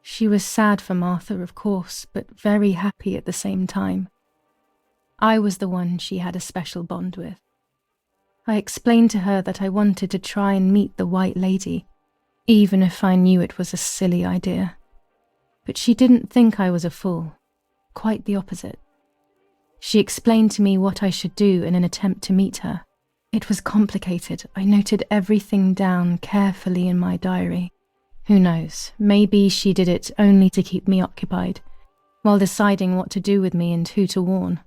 She was sad for Martha, of course, but very happy at the same time. I was the one she had a special bond with. I explained to her that I wanted to try and meet the White Lady. even if I knew it was a silly idea. But she didn't think I was a fool. Quite the opposite. She explained to me what I should do in an attempt to meet her. It was complicated. I noted everything down carefully in my diary. Who knows, maybe she did it only to keep me occupied, while deciding what to do with me and who to warn.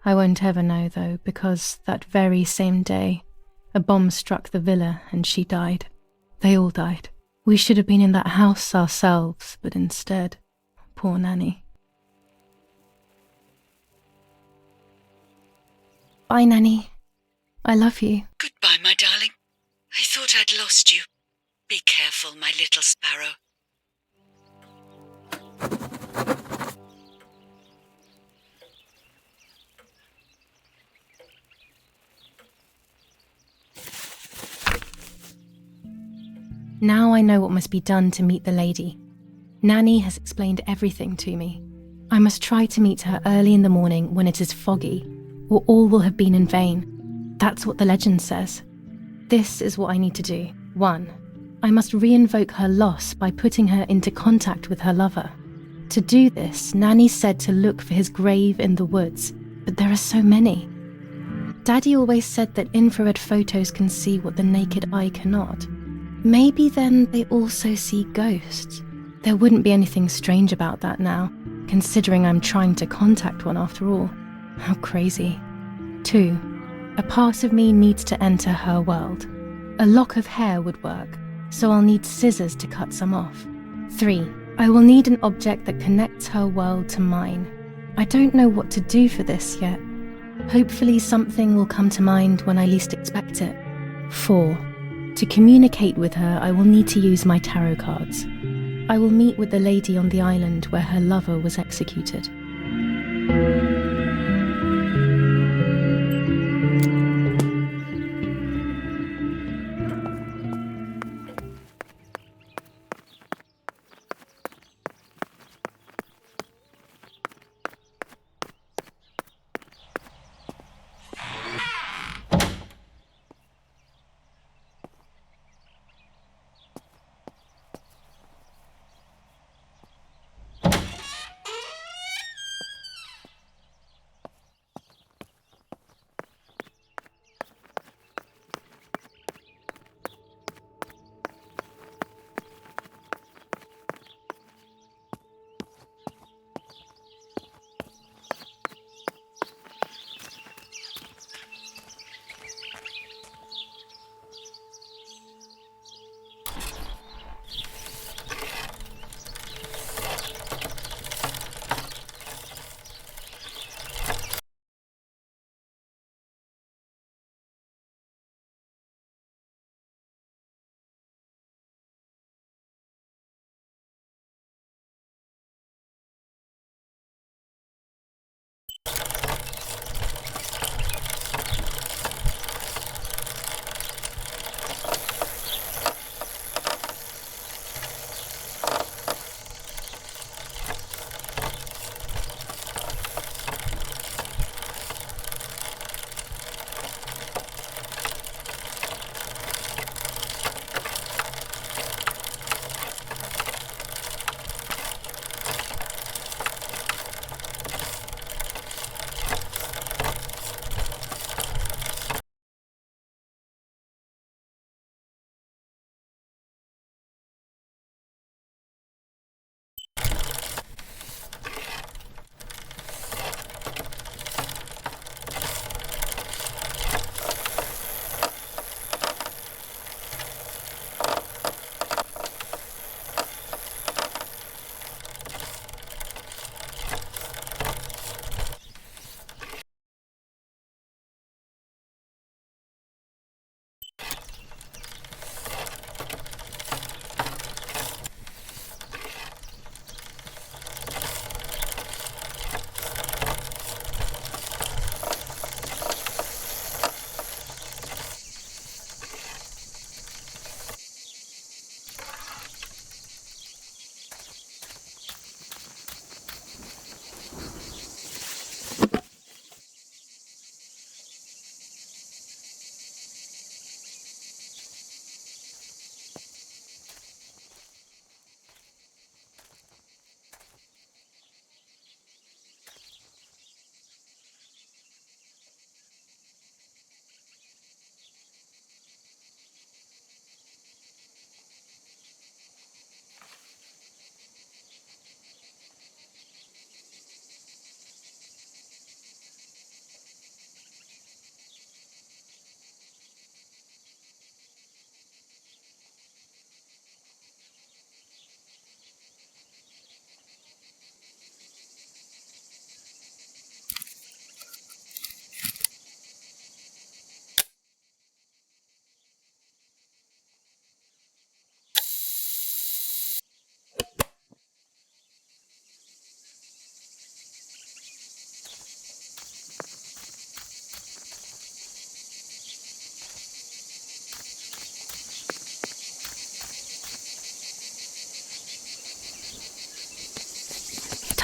I won't ever know, though, because that very same day, a bomb struck the villa and she died. They all died. We should have been in that house ourselves, but instead, poor Nanny. Bye, Nanny. I love you. Goodbye, my darling. I thought I'd lost you. Be careful, my little sparrow. Now I know what must be done to meet the lady. Nanny has explained everything to me. I must try to meet her early in the morning when it is foggy, or all will have been in vain. That's what the legend says. This is what I need to do. 1. I must reinvoke her loss by putting her into contact with her lover. To do this, Nanny said to look for his grave in the woods, but there are so many. Daddy always said that infrared photos can see what the naked eye cannot. Maybe then they also see ghosts. There wouldn't be anything strange about that now, considering I'm trying to contact one after all. How crazy. 2. A part of me needs to enter her world. A lock of hair would work, so I'll need scissors to cut some off. 3. I will need an object that connects her world to mine. I don't know what to do for this yet. Hopefully something will come to mind when I least expect it. 4. To communicate with her, I will need to use my tarot cards. I will meet with the lady on the island where her lover was executed.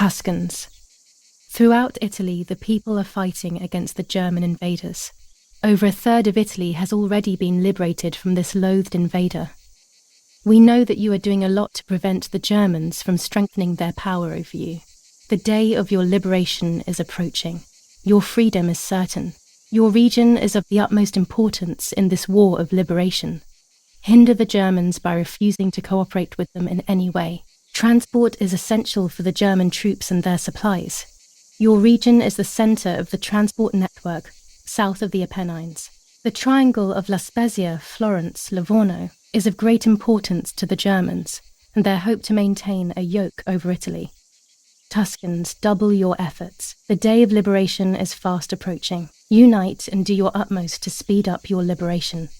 Tuscans. Throughout Italy, the people are fighting against the German invaders. Over a third of Italy has already been liberated from this loathed invader. We know that you are doing a lot to prevent the Germans from strengthening their power over you. The day of your liberation is approaching. Your freedom is certain. Your region is of the utmost importance in this war of liberation. Hinder the Germans by refusing to cooperate with them in any way. Transport is essential for the German troops and their supplies. Your region is the centre of the transport network south of the Apennines. The triangle of La Spezia, Florence, Livorno is of great importance to the Germans and their hope to maintain a yoke over Italy. Tuscans, double your efforts. The day of liberation is fast approaching. Unite and do your utmost to speed up your liberation.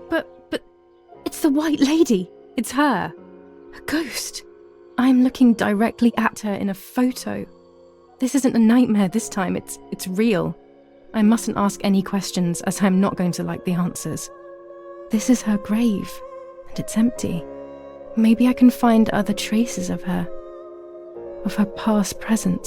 But it's the White Lady. It's her. A ghost. I'm looking directly at her in a photo. This isn't a nightmare this time, it's real. I mustn't ask any questions as I'm not going to like the answers. This is her grave, and it's empty. Maybe I can find other traces of her past present.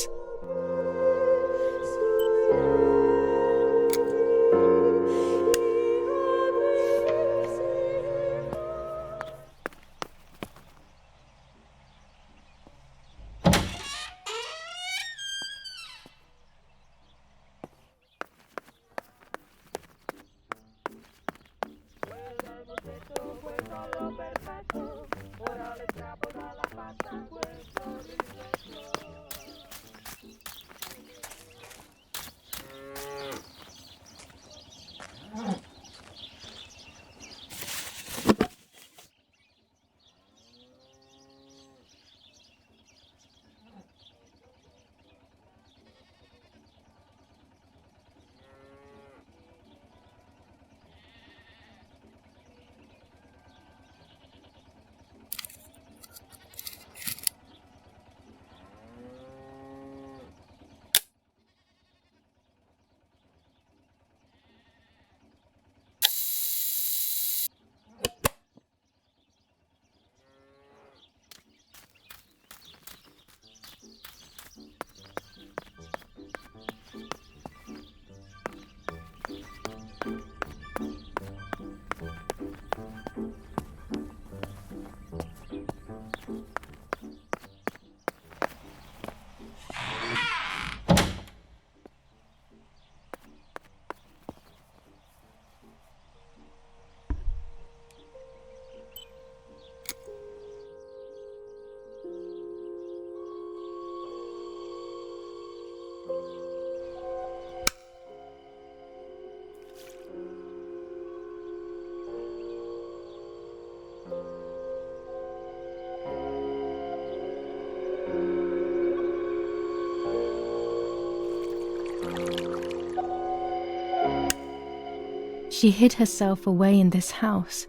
She hid herself away in this house,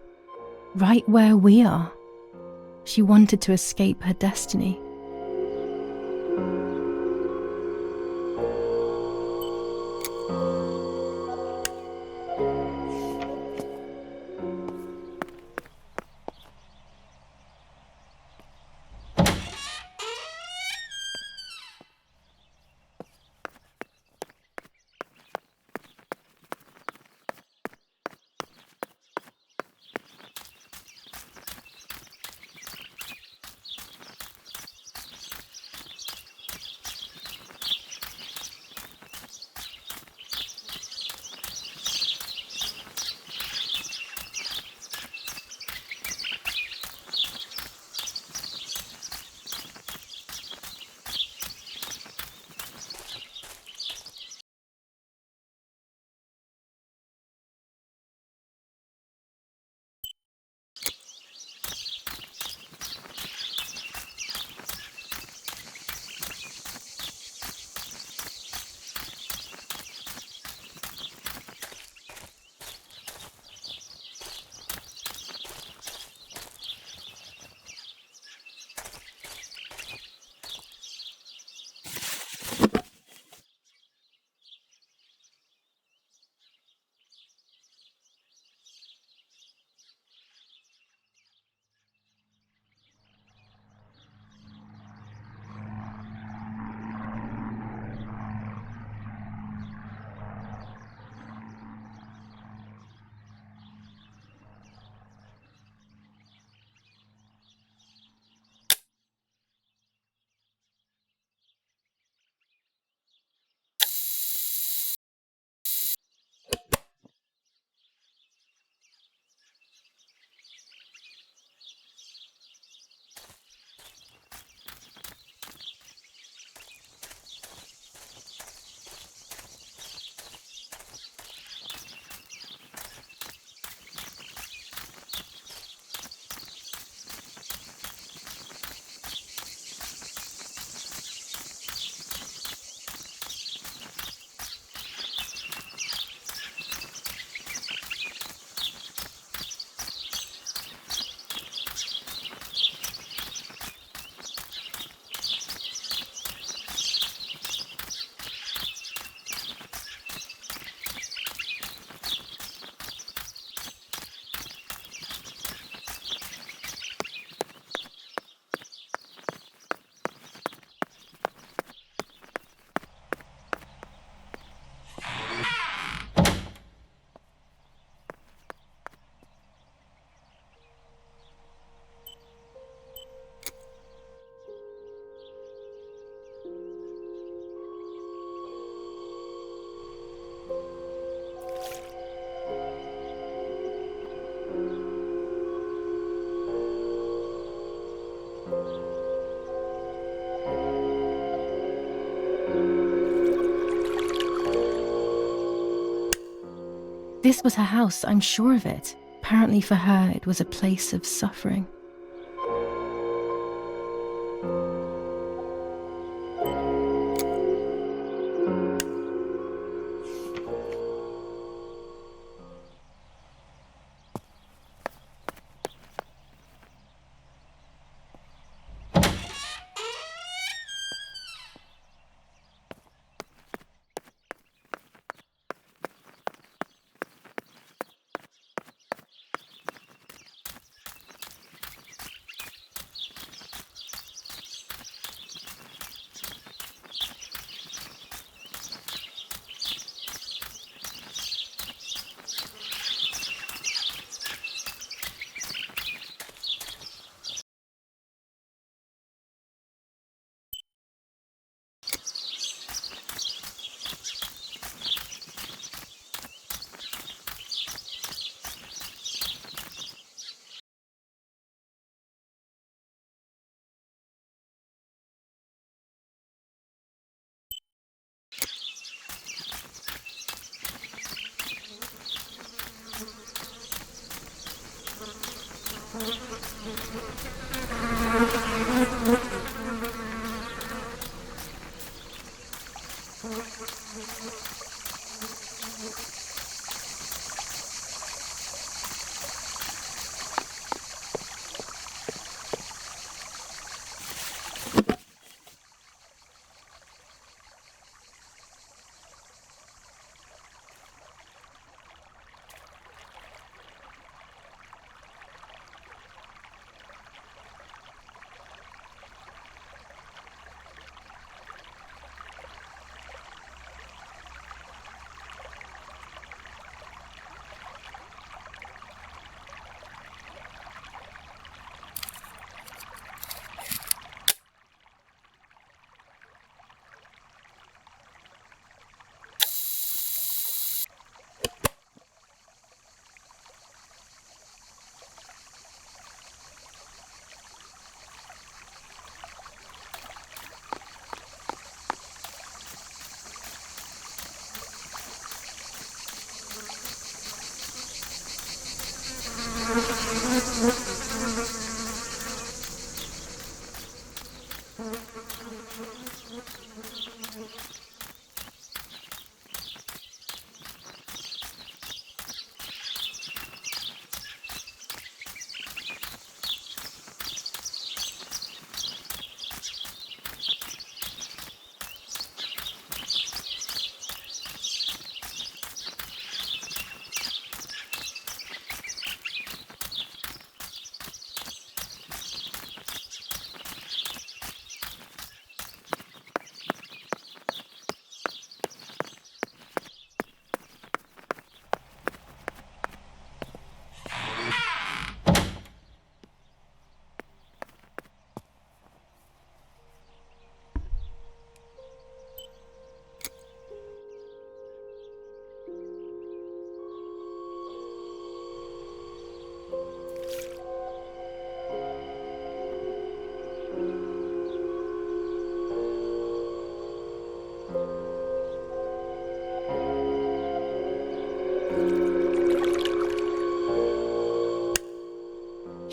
right where we are. She wanted to escape her destiny. This was her house, I'm sure of it. Apparently for her, it was a place of suffering.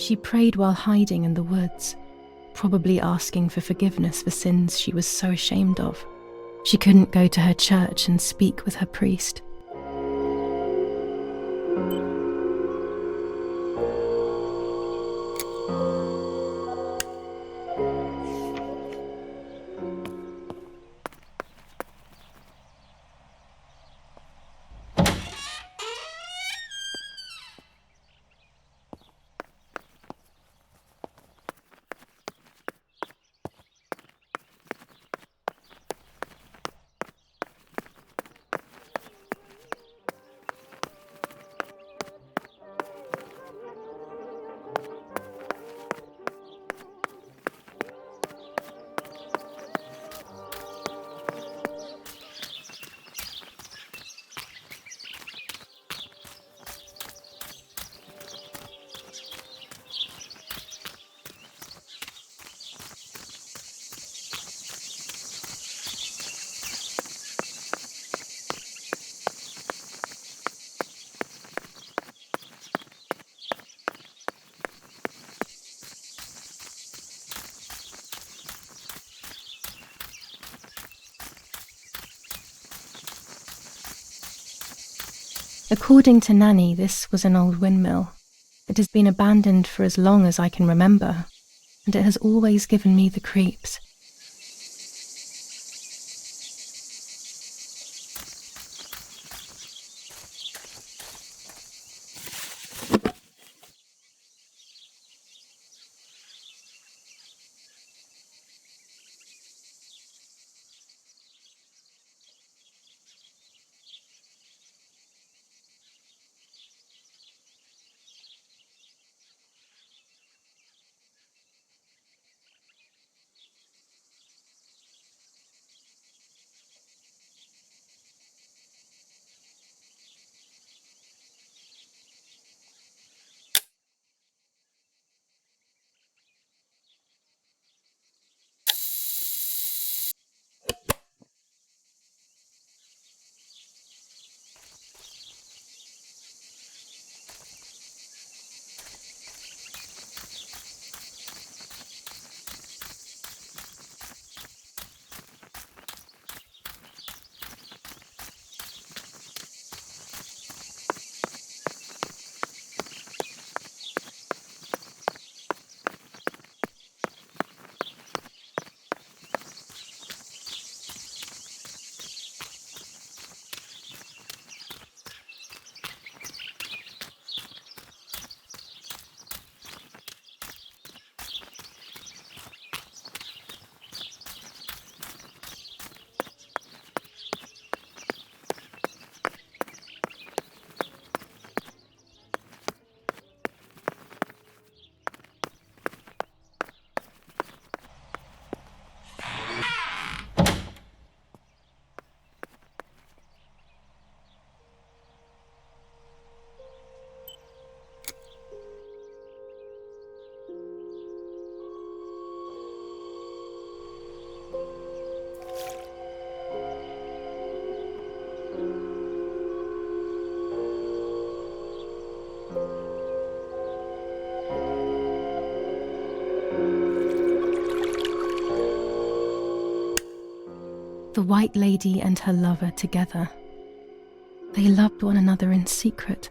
She prayed while hiding in the woods, probably asking for forgiveness for sins she was so ashamed of. She couldn't go to her church and speak with her priest. According to Nanny, this was an old windmill. It has been abandoned for as long as I can remember, and it has always given me the creeps. The White Lady and her lover together. They loved one another in secret.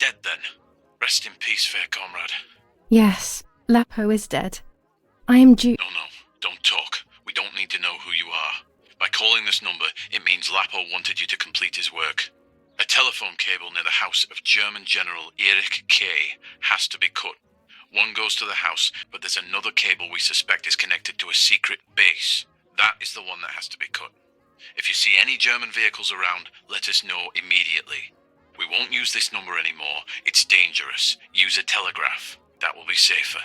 dead then. Rest in peace, fair comrade. Yes, Lapo is dead. I am No, don't talk. We don't need to know who you are. By calling this number, it means Lapo wanted you to complete his work. A telephone cable near the house of German General Erich K. has to be cut. One goes to the house, but there's another cable we suspect is connected to a secret base. That is the one that has to be cut. If you see any German vehicles around, let us know immediately. We won't use this number anymore. It's dangerous. Use a telegraph. That will be safer.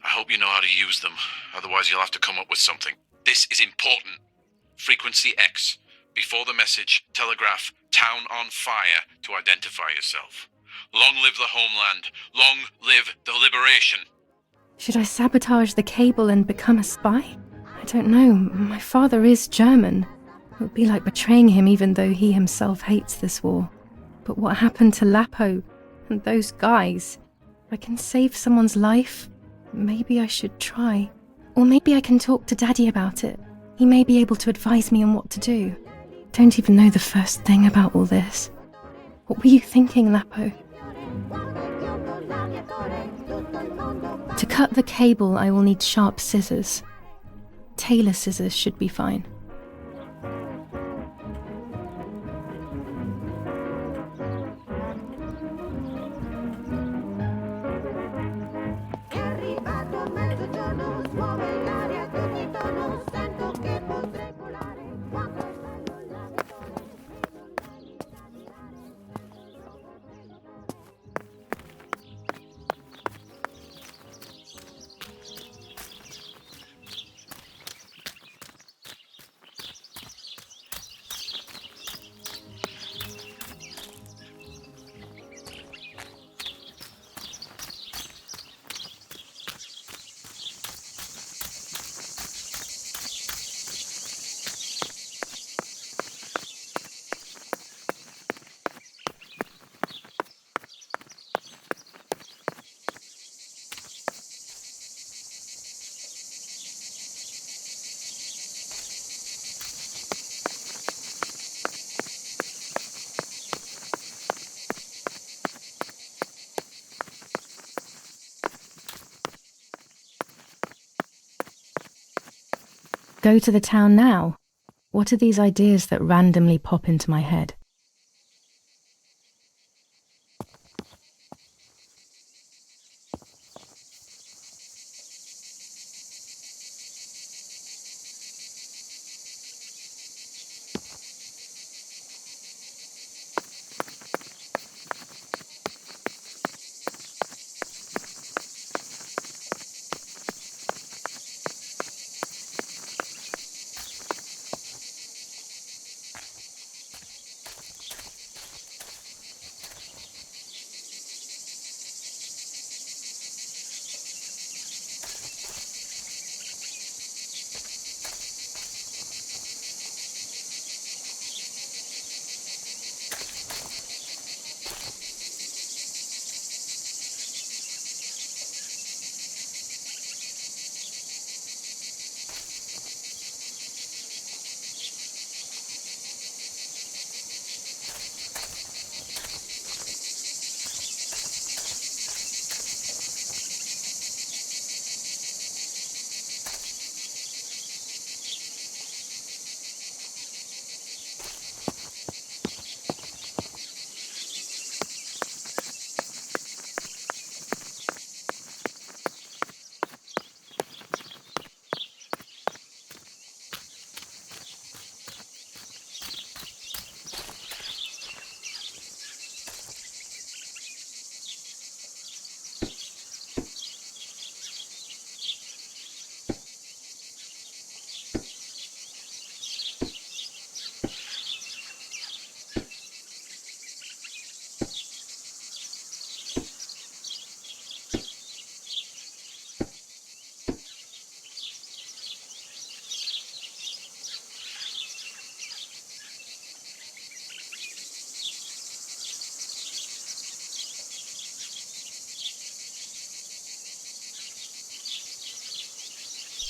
I hope you know how to use them. Otherwise, you'll have to come up with something. This is important. Frequency X. Before the message, telegraph, town on fire to identify yourself. Long live the homeland. Long live the liberation. Should I sabotage the cable and become a spy? I don't know. My father is German. It would be like betraying him even though he himself hates this war. But what happened to Lapo and those guys? If I can save someone's life, maybe I should try. Or maybe I can talk to Daddy about it. He may be able to advise me on what to do. Don't even know the first thing about all this. What were you thinking, Lapo? To cut the cable, I will need sharp scissors. Tailor scissors should be fine. Go to the town now? What are these ideas that randomly pop into my head?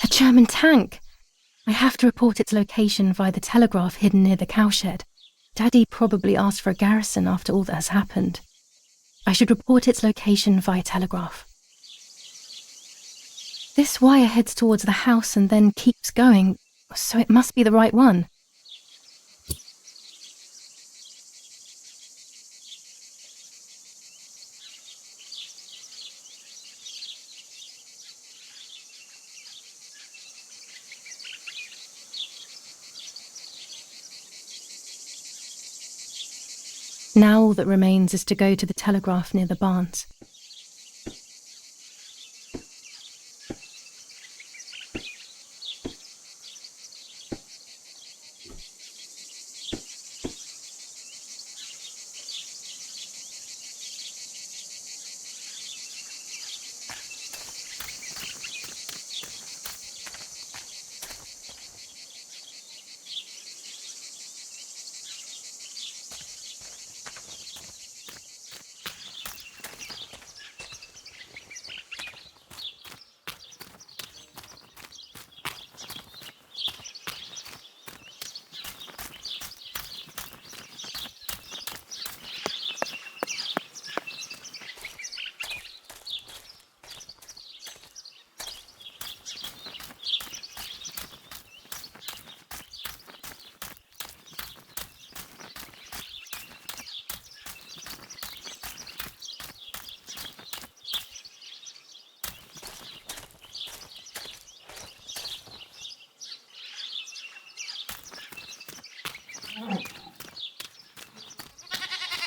A German tank! I have to report its location via the telegraph hidden near the cowshed. Daddy probably asked for a garrison after all that has happened. I should report its location via telegraph. This wire heads towards the house and then keeps going, so it must be the right one. Now all that remains is to go to the telegraph near the barns.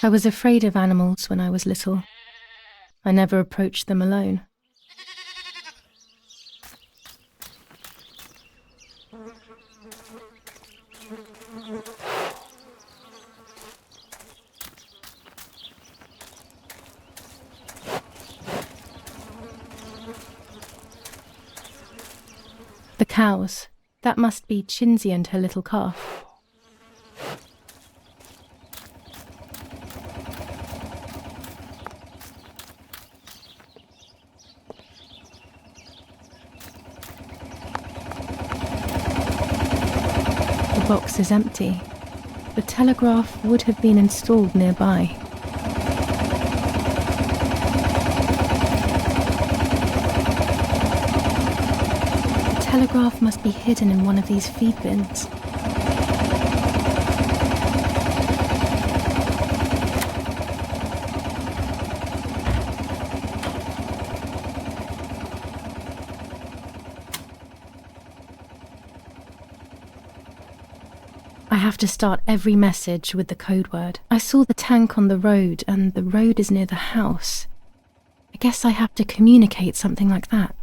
I was afraid of animals when I was little. I never approached them alone. The cows. That must be Chinsey and her little calf. The box is empty. The telegraph would have been installed nearby. The telegraph must be hidden in one of these feed bins. I have to start every message with the code word. I saw the tank on the road, and the road is near the house. I guess I have to communicate something like that.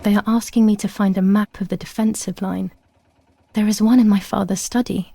They are asking me to find a map of the defensive line. There is one in my father's study.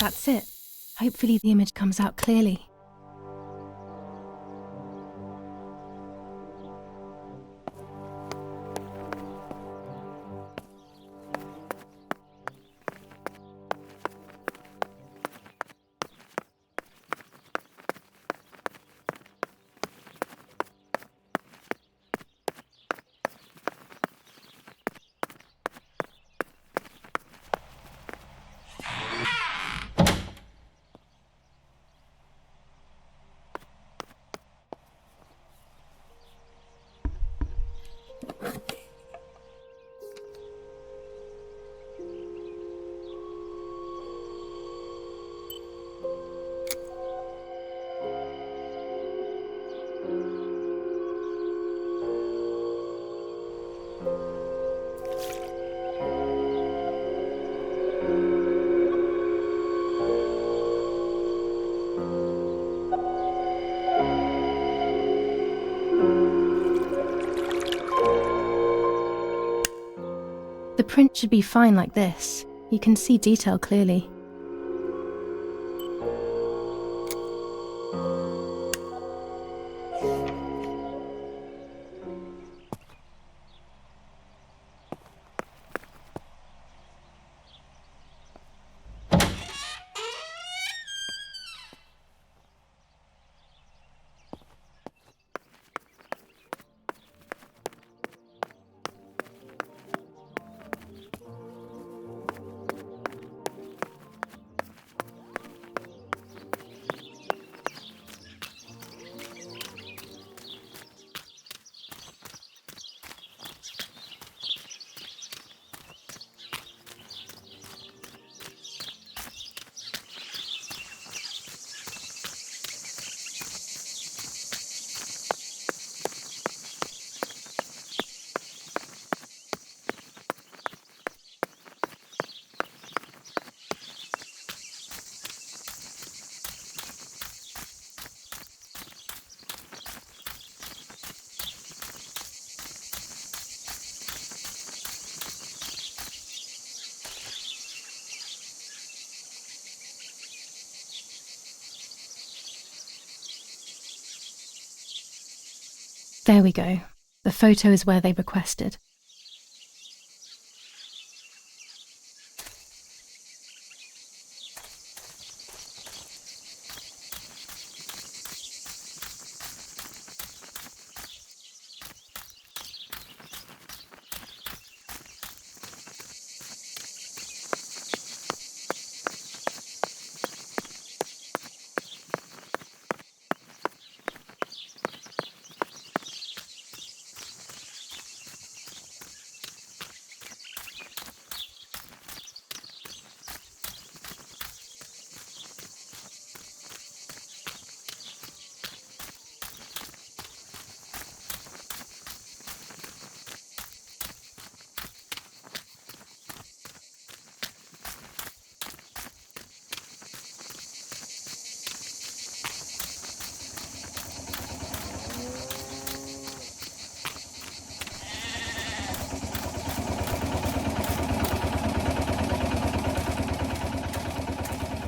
That's it. Hopefully the image comes out clearly. The print should be fine like this. You can see detail clearly. There we go. The photo is where they requested.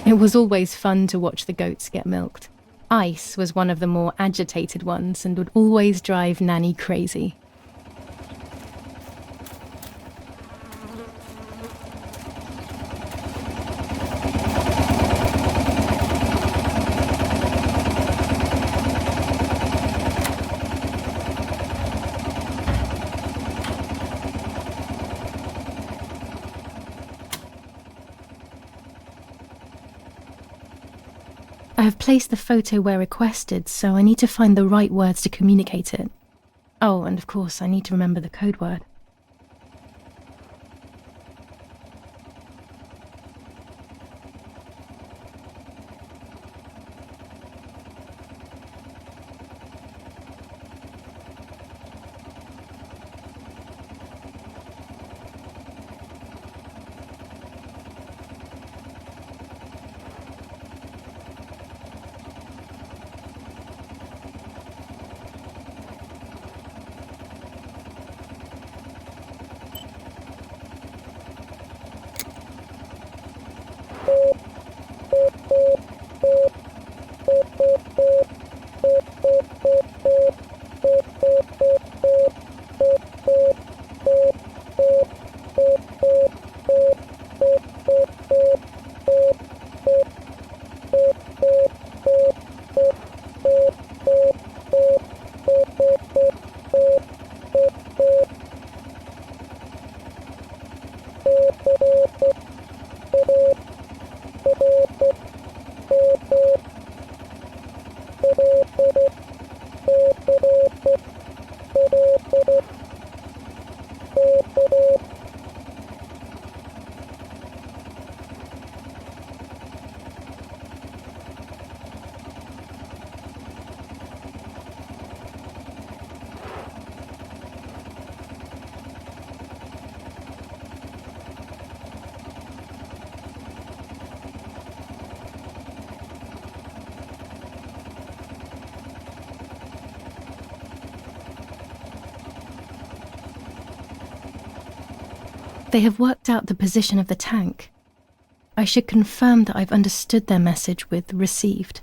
It was always fun to watch the goats get milked. Ice was one of the more agitated ones and would always drive Nanny crazy. I have placed the photo where requested, so I need to find the right words to communicate it. Oh, and of course I need to remember the code word. They have worked out the position of the tank. I should confirm that I've understood their message with received.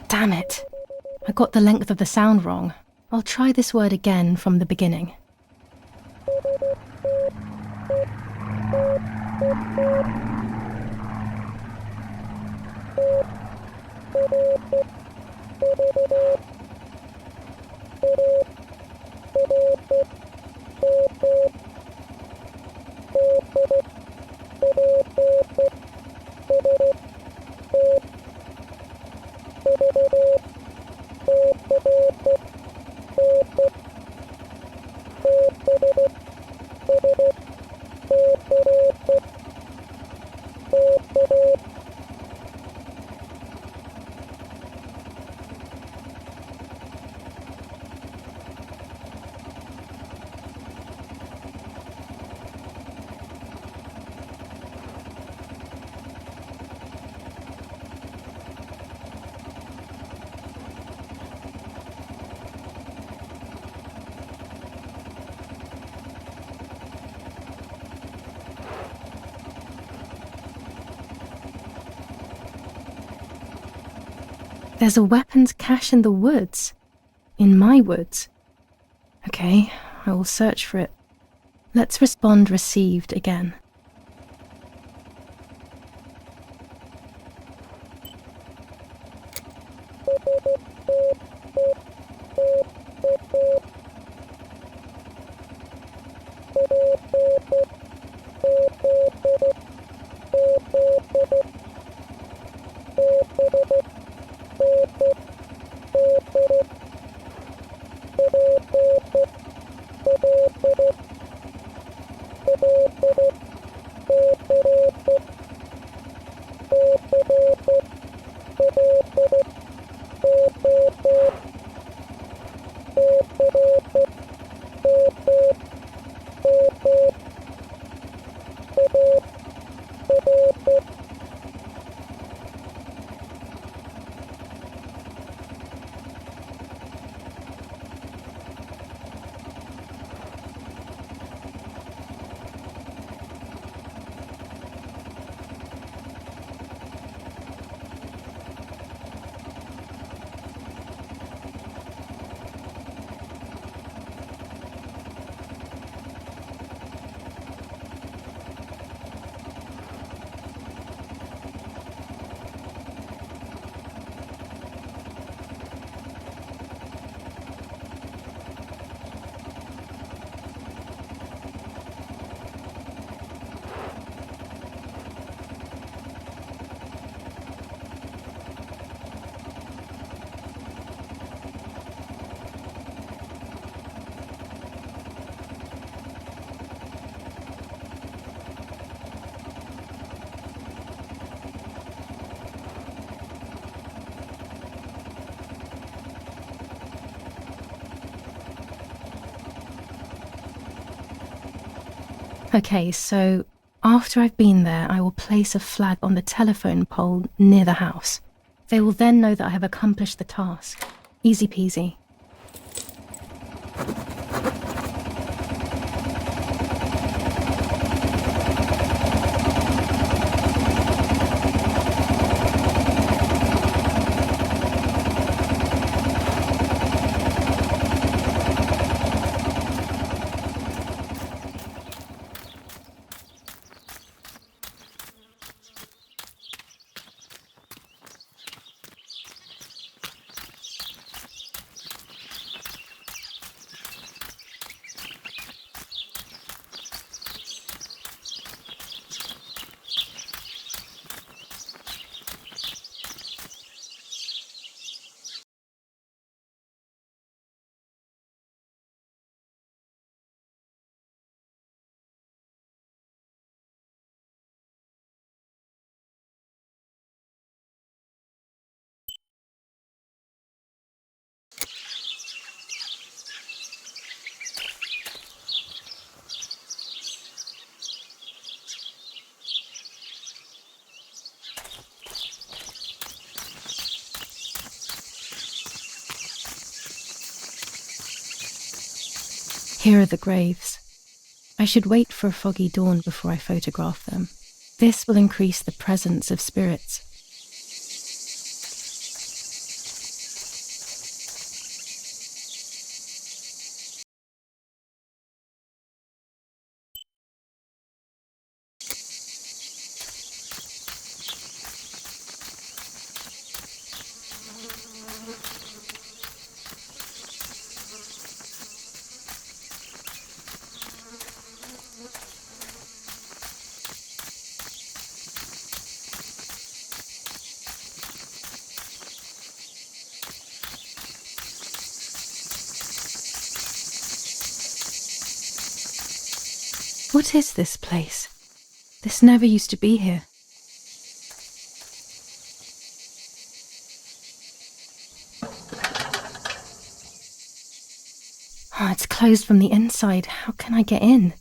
Damn it. I got the length of the sound wrong. I'll try this word again from the beginning. There's a weapons cache in the woods. In my woods. Okay, I will search for it. Let's respond received again. Okay, so after I've been there, I will place a flag on the telephone pole near the house. They will then know that I have accomplished the task. Easy peasy. Here are the graves. I should wait for a foggy dawn before I photograph them. This will increase the presence of spirits. What is this place? This never used to be here. Oh, it's closed from the inside. How can I get in?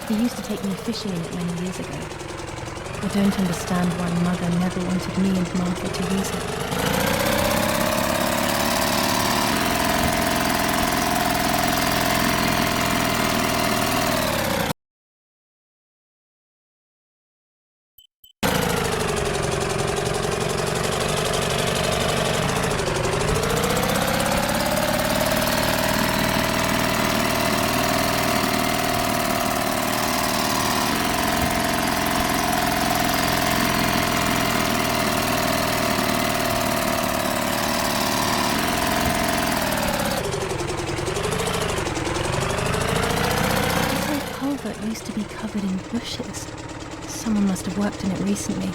He used to take me fishing in it many years ago. I don't understand why Mother never wanted me and Martha to use it. It used to be covered in bushes. Someone must have worked in it recently.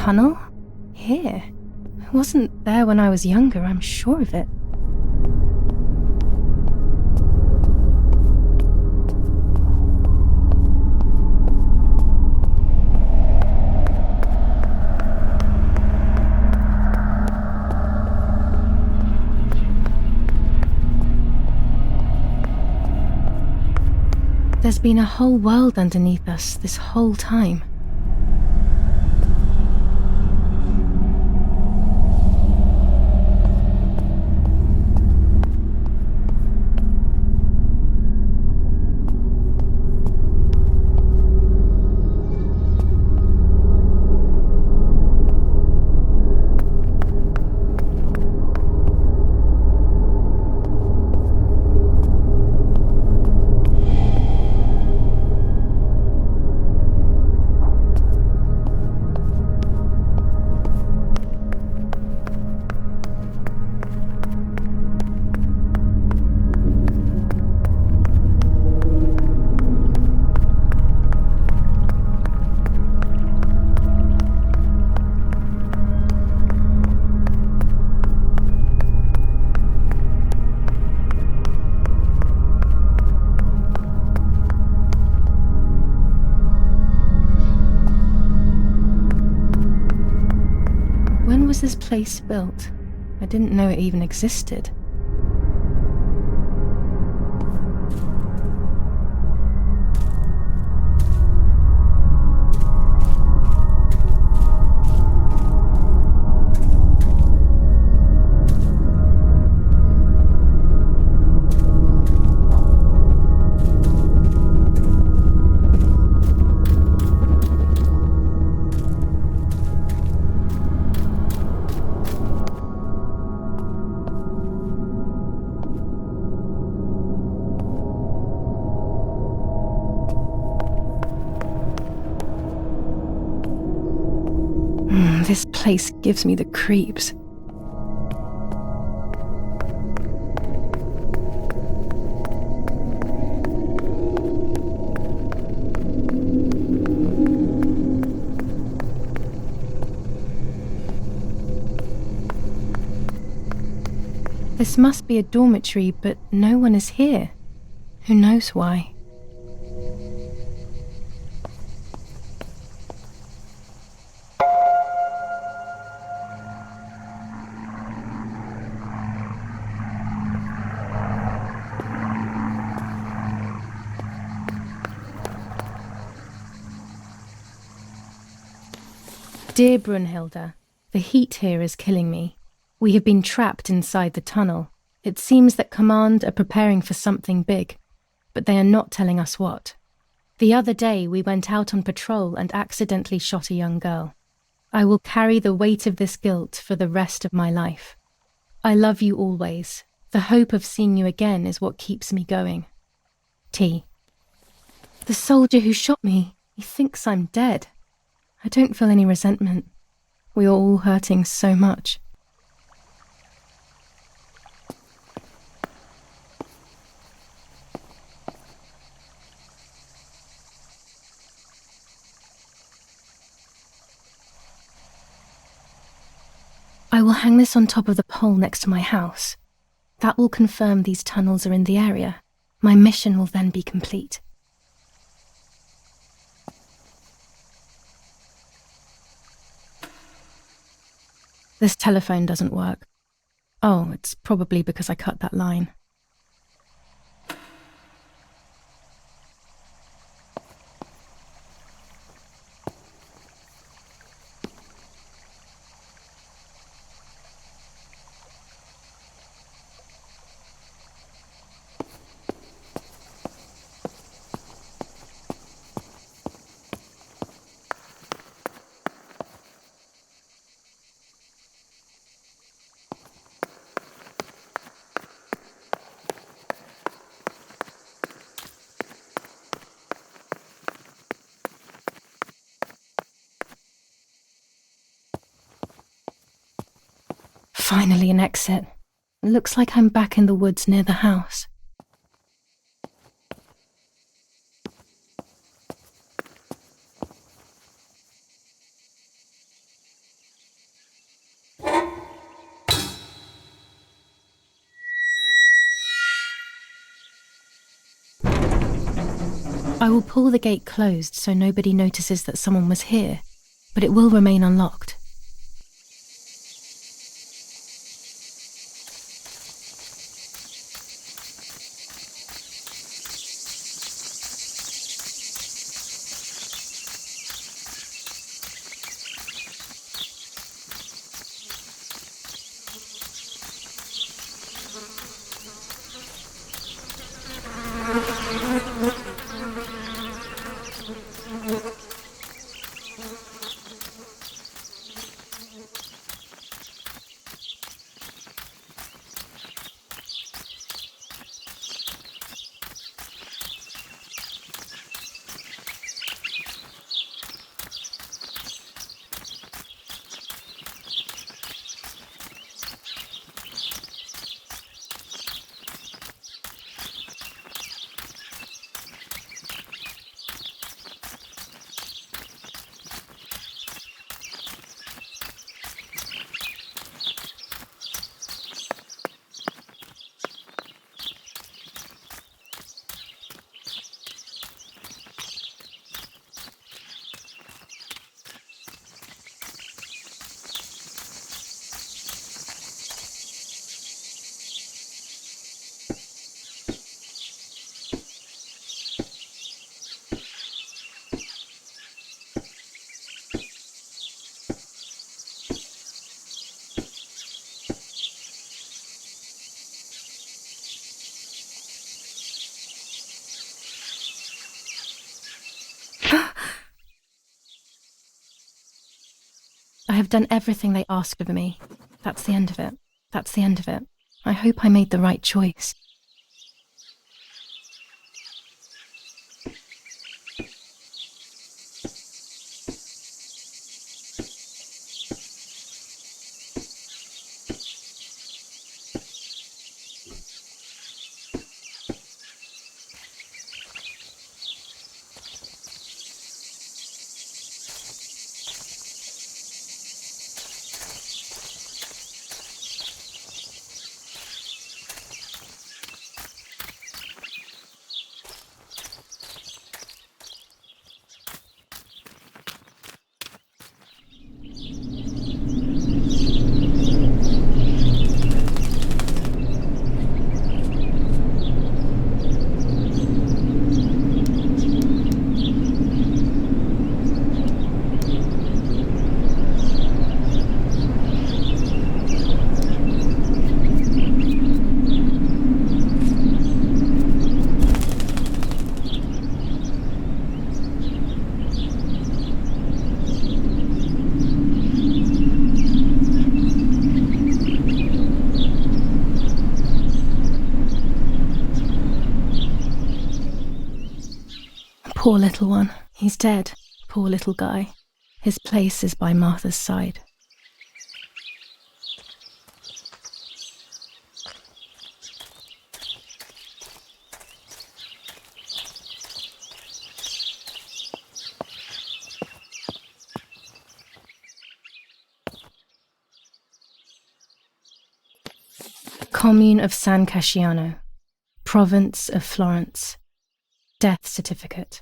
tunnel? Here? It wasn't there when I was younger, I'm sure of it. There's been a whole world underneath us this whole time. When was this place built? I didn't know it even existed. This place gives me the creeps. This must be a dormitory, but no one is here. Who knows why? Dear Brunhilde, the heat here is killing me. We have been trapped inside the tunnel. It seems that Command are preparing for something big, but they are not telling us what. The other day we went out on patrol and accidentally shot a young girl. I will carry the weight of this guilt for the rest of my life. I love you always. The hope of seeing you again is what keeps me going. T. The soldier who shot me, he thinks I'm dead. I don't feel any resentment. We are all hurting so much. I will hang this on top of the pole next to my house. That will confirm these tunnels are in the area. My mission will then be complete. This telephone doesn't work. Oh, it's probably because I cut that line. Finally an exit. It looks like I'm back in the woods near the house. I will pull the gate closed so nobody notices that someone was here, but it will remain unlocked. I have done everything they asked of me. That's the end of it. That's the end of it. I hope I made the right choice. Poor little one. He's dead. Poor little guy. His place is by Martha's side. Commune of San Casciano, Province of Florence. Death certificate.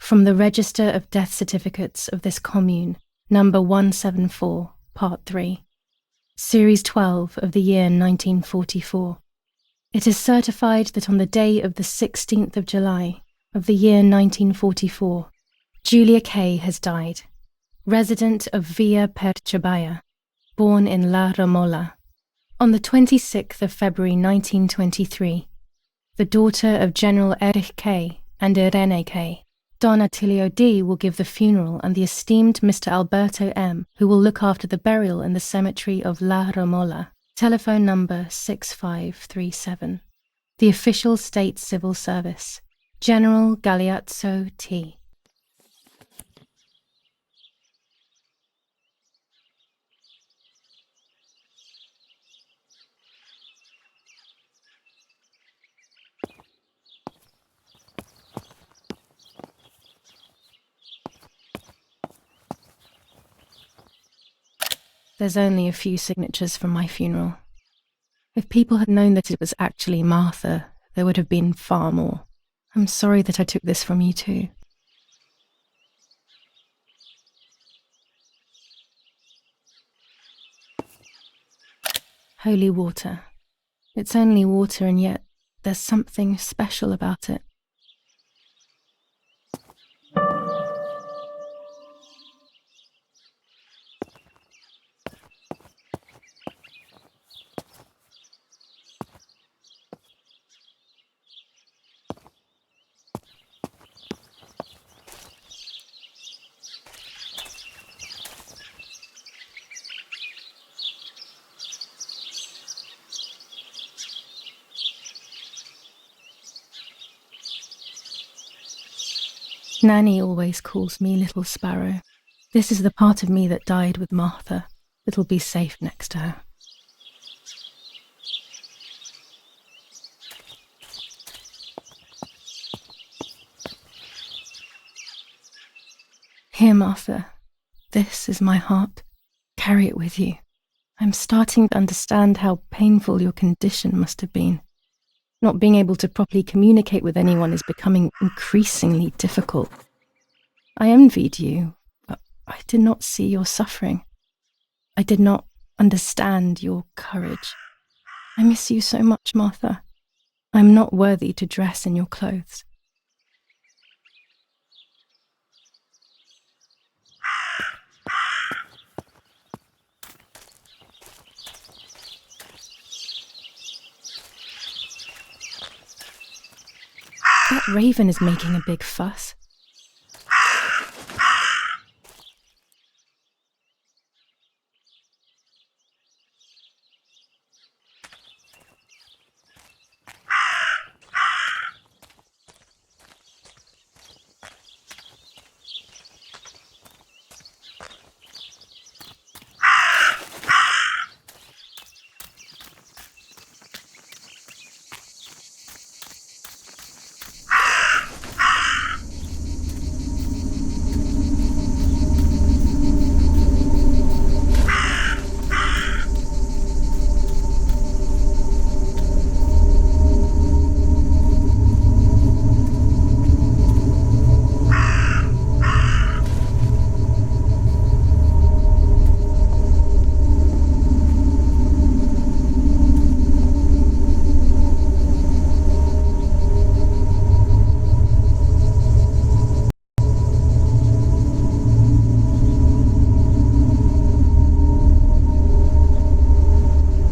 From the Register of Death Certificates of this commune, number 174, part 3, series 12 of the year 1944. It is certified that on the day of the 16th of July of the year 1944, Julia K. has died, resident of Villa Perchabaya, born in La Romola. On the 26th of February 1923, the daughter of General Erich K. and Irene K. Don Attilio D. will give the funeral, and the esteemed Mr. Alberto M., who will look after the burial in the cemetery of La Romola. Telephone number 6537. The official state civil service. General Galeazzo T. There's only a few signatures from my funeral. If people had known that it was actually Martha, there would have been far more. I'm sorry that I took this from you too. Holy water. It's only water, and yet there's something special about it. Nanny always calls me Little Sparrow. This is the part of me that died with Martha, that'll be safe next to her. Here, Martha, this is my heart. Carry it with you. I'm starting to understand how painful your condition must have been. Not being able to properly communicate with anyone is becoming increasingly difficult. I envied you, but I did not see your suffering. I did not understand your courage. I miss you so much, Martha. I'm not worthy to dress in your clothes. That raven is making a big fuss.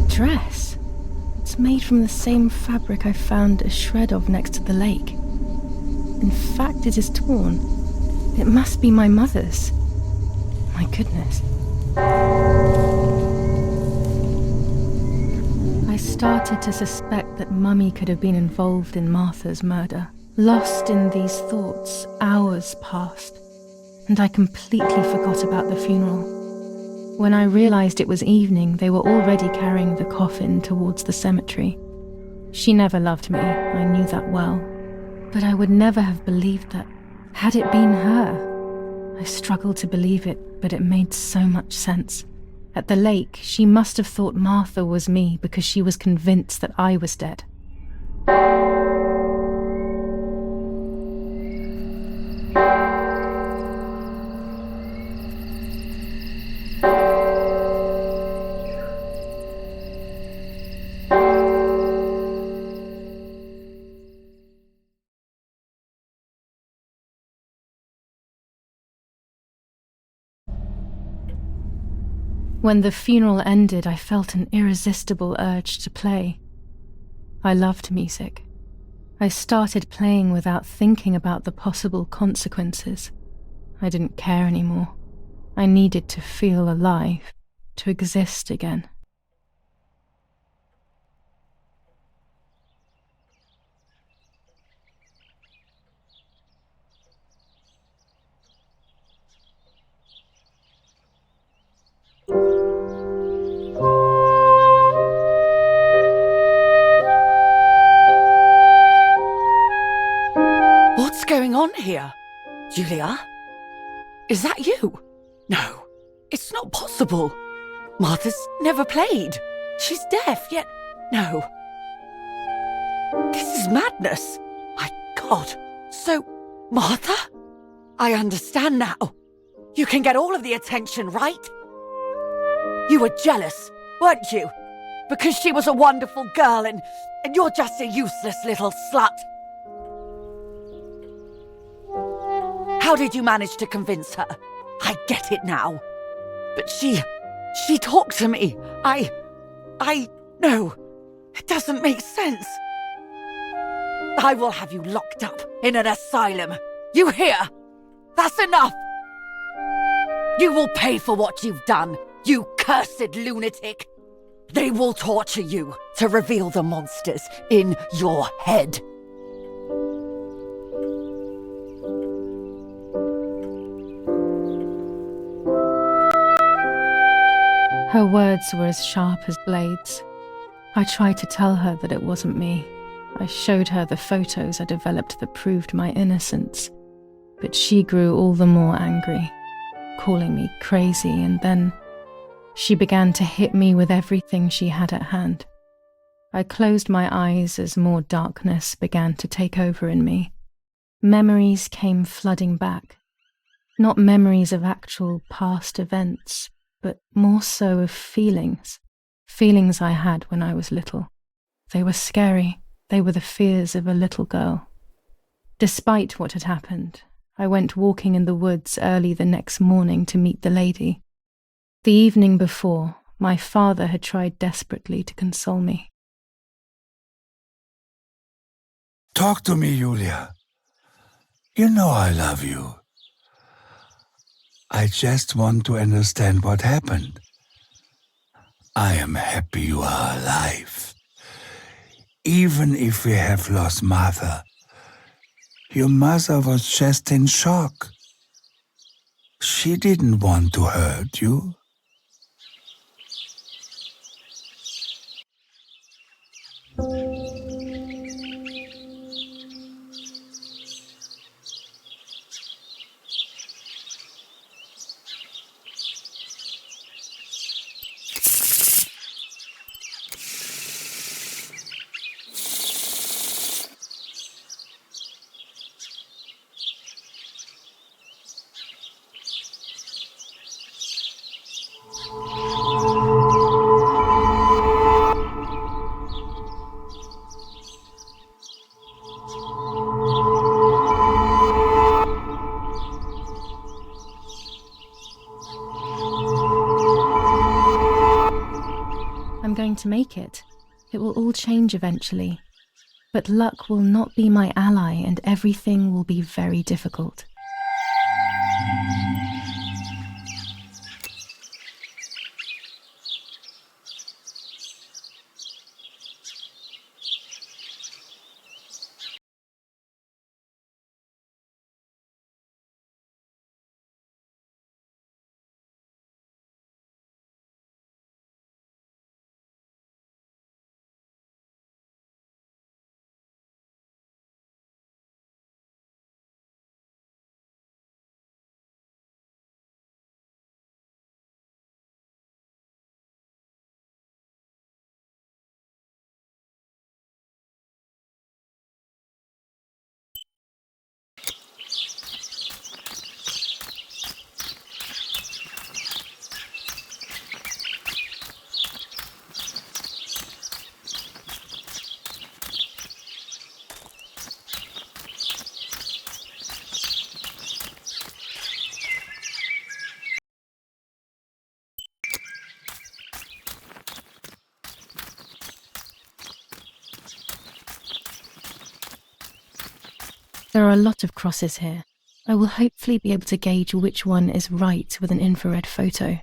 Dress. It's made from the same fabric I found a shred of next to the lake. In fact, it is torn. It must be my mother's. My goodness. I started to suspect that Mummy could have been involved in Martha's murder. Lost in these thoughts, hours passed, and I completely forgot about the funeral. When I realized it was evening, they were already carrying the coffin towards the cemetery. She never loved me, I knew that well. But I would never have believed that, had it been her. I struggled to believe it, but it made so much sense. At the lake, she must have thought Martha was me because she was convinced that I was dead. When the funeral ended, I felt an irresistible urge to play. I loved music. I started playing without thinking about the possible consequences. I didn't care anymore. I needed to feel alive, to exist again. What's going on here? Julia? Is that you? No, it's not possible. Martha's never played. She's deaf, yet no. This is madness. I God. So, Martha? I understand now. You can get all of the attention, right? You were jealous, weren't you? Because she was a wonderful girl and you're just a useless little slut. How did you manage to convince her? I get it now. But she talked to me. No, it doesn't make sense. I will have you locked up in an asylum. You hear? That's enough. You will pay for what you've done, you cursed lunatic. They will torture you to reveal the monsters in your head. Her words were as sharp as blades. I tried to tell her that it wasn't me. I showed her the photos I developed that proved my innocence. But she grew all the more angry, calling me crazy, and then she began to hit me with everything she had at hand. I closed my eyes as more darkness began to take over in me. Memories came flooding back. Not memories of actual past events, but more so of feelings. Feelings I had when I was little. They were scary. They were the fears of a little girl. Despite what had happened, I went walking in the woods early the next morning to meet the lady. The evening before, my father had tried desperately to console me. Talk to me, Julia. You know I love you. I just want to understand what happened. I am happy you are alive. Even if we have lost Martha, your mother was just in shock. She didn't want to hurt you. I'm going to make it. It will all change eventually. But luck will not be my ally and everything will be very difficult. There are a lot of crosses here. I will hopefully be able to gauge which one is right with an infrared photo.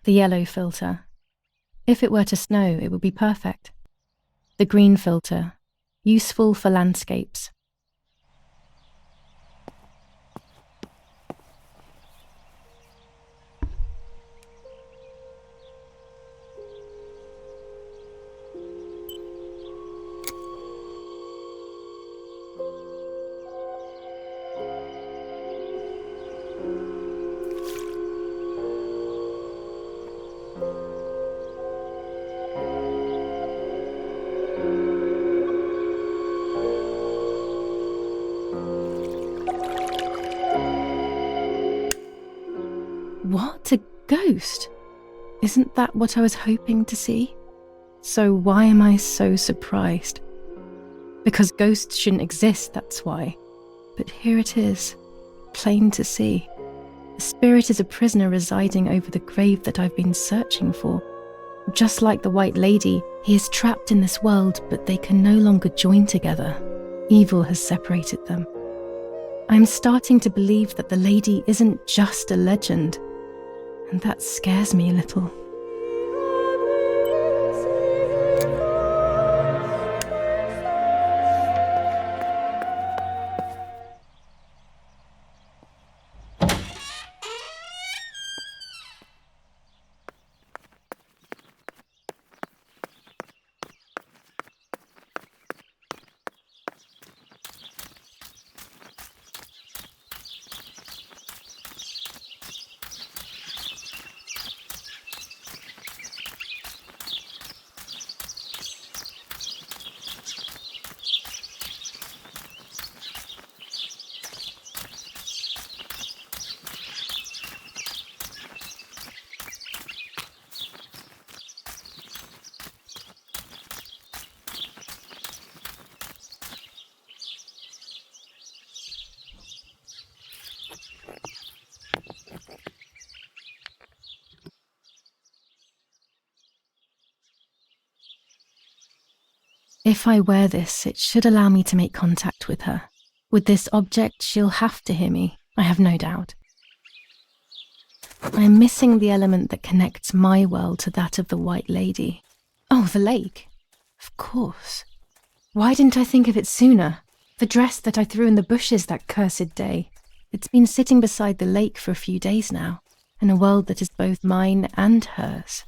The yellow filter. If it were to snow, it would be perfect. The green filter. Useful for landscapes. What? A ghost? Isn't that what I was hoping to see? So why am I so surprised? Because ghosts shouldn't exist, that's why. But here it is, plain to see. The spirit is a prisoner residing over the grave that I've been searching for. Just like the White Lady, he is trapped in this world, but they can no longer join together. Evil has separated them. I'm starting to believe that the lady isn't just a legend, and that scares me a little. If I wear this, it should allow me to make contact with her. With this object, she'll have to hear me, I have no doubt. I'm missing the element that connects my world to that of the White Lady. Oh, the lake. Of course. Why didn't I think of it sooner? The dress that I threw in the bushes that cursed day. It's been sitting beside the lake for a few days now, in a world that is both mine and hers.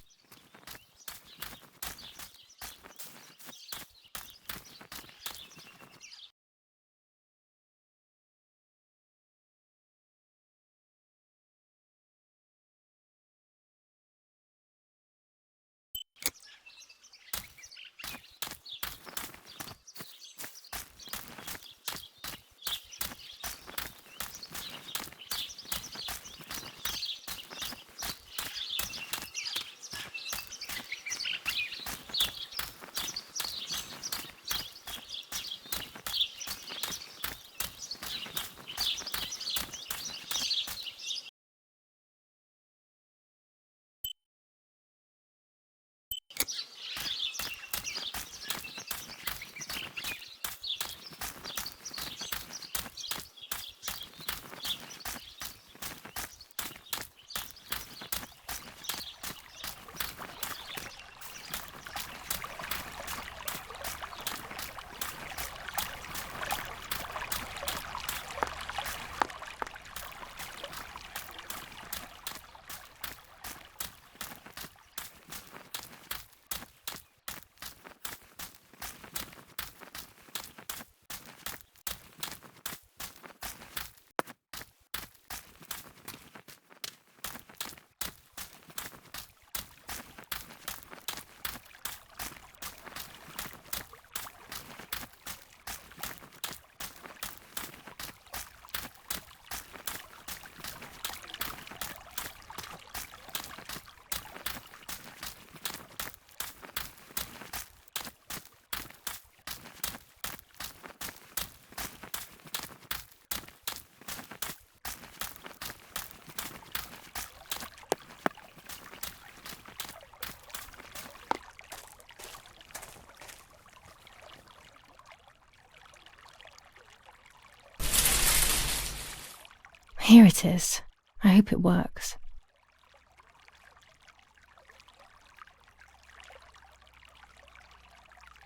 Here it is. I hope it works.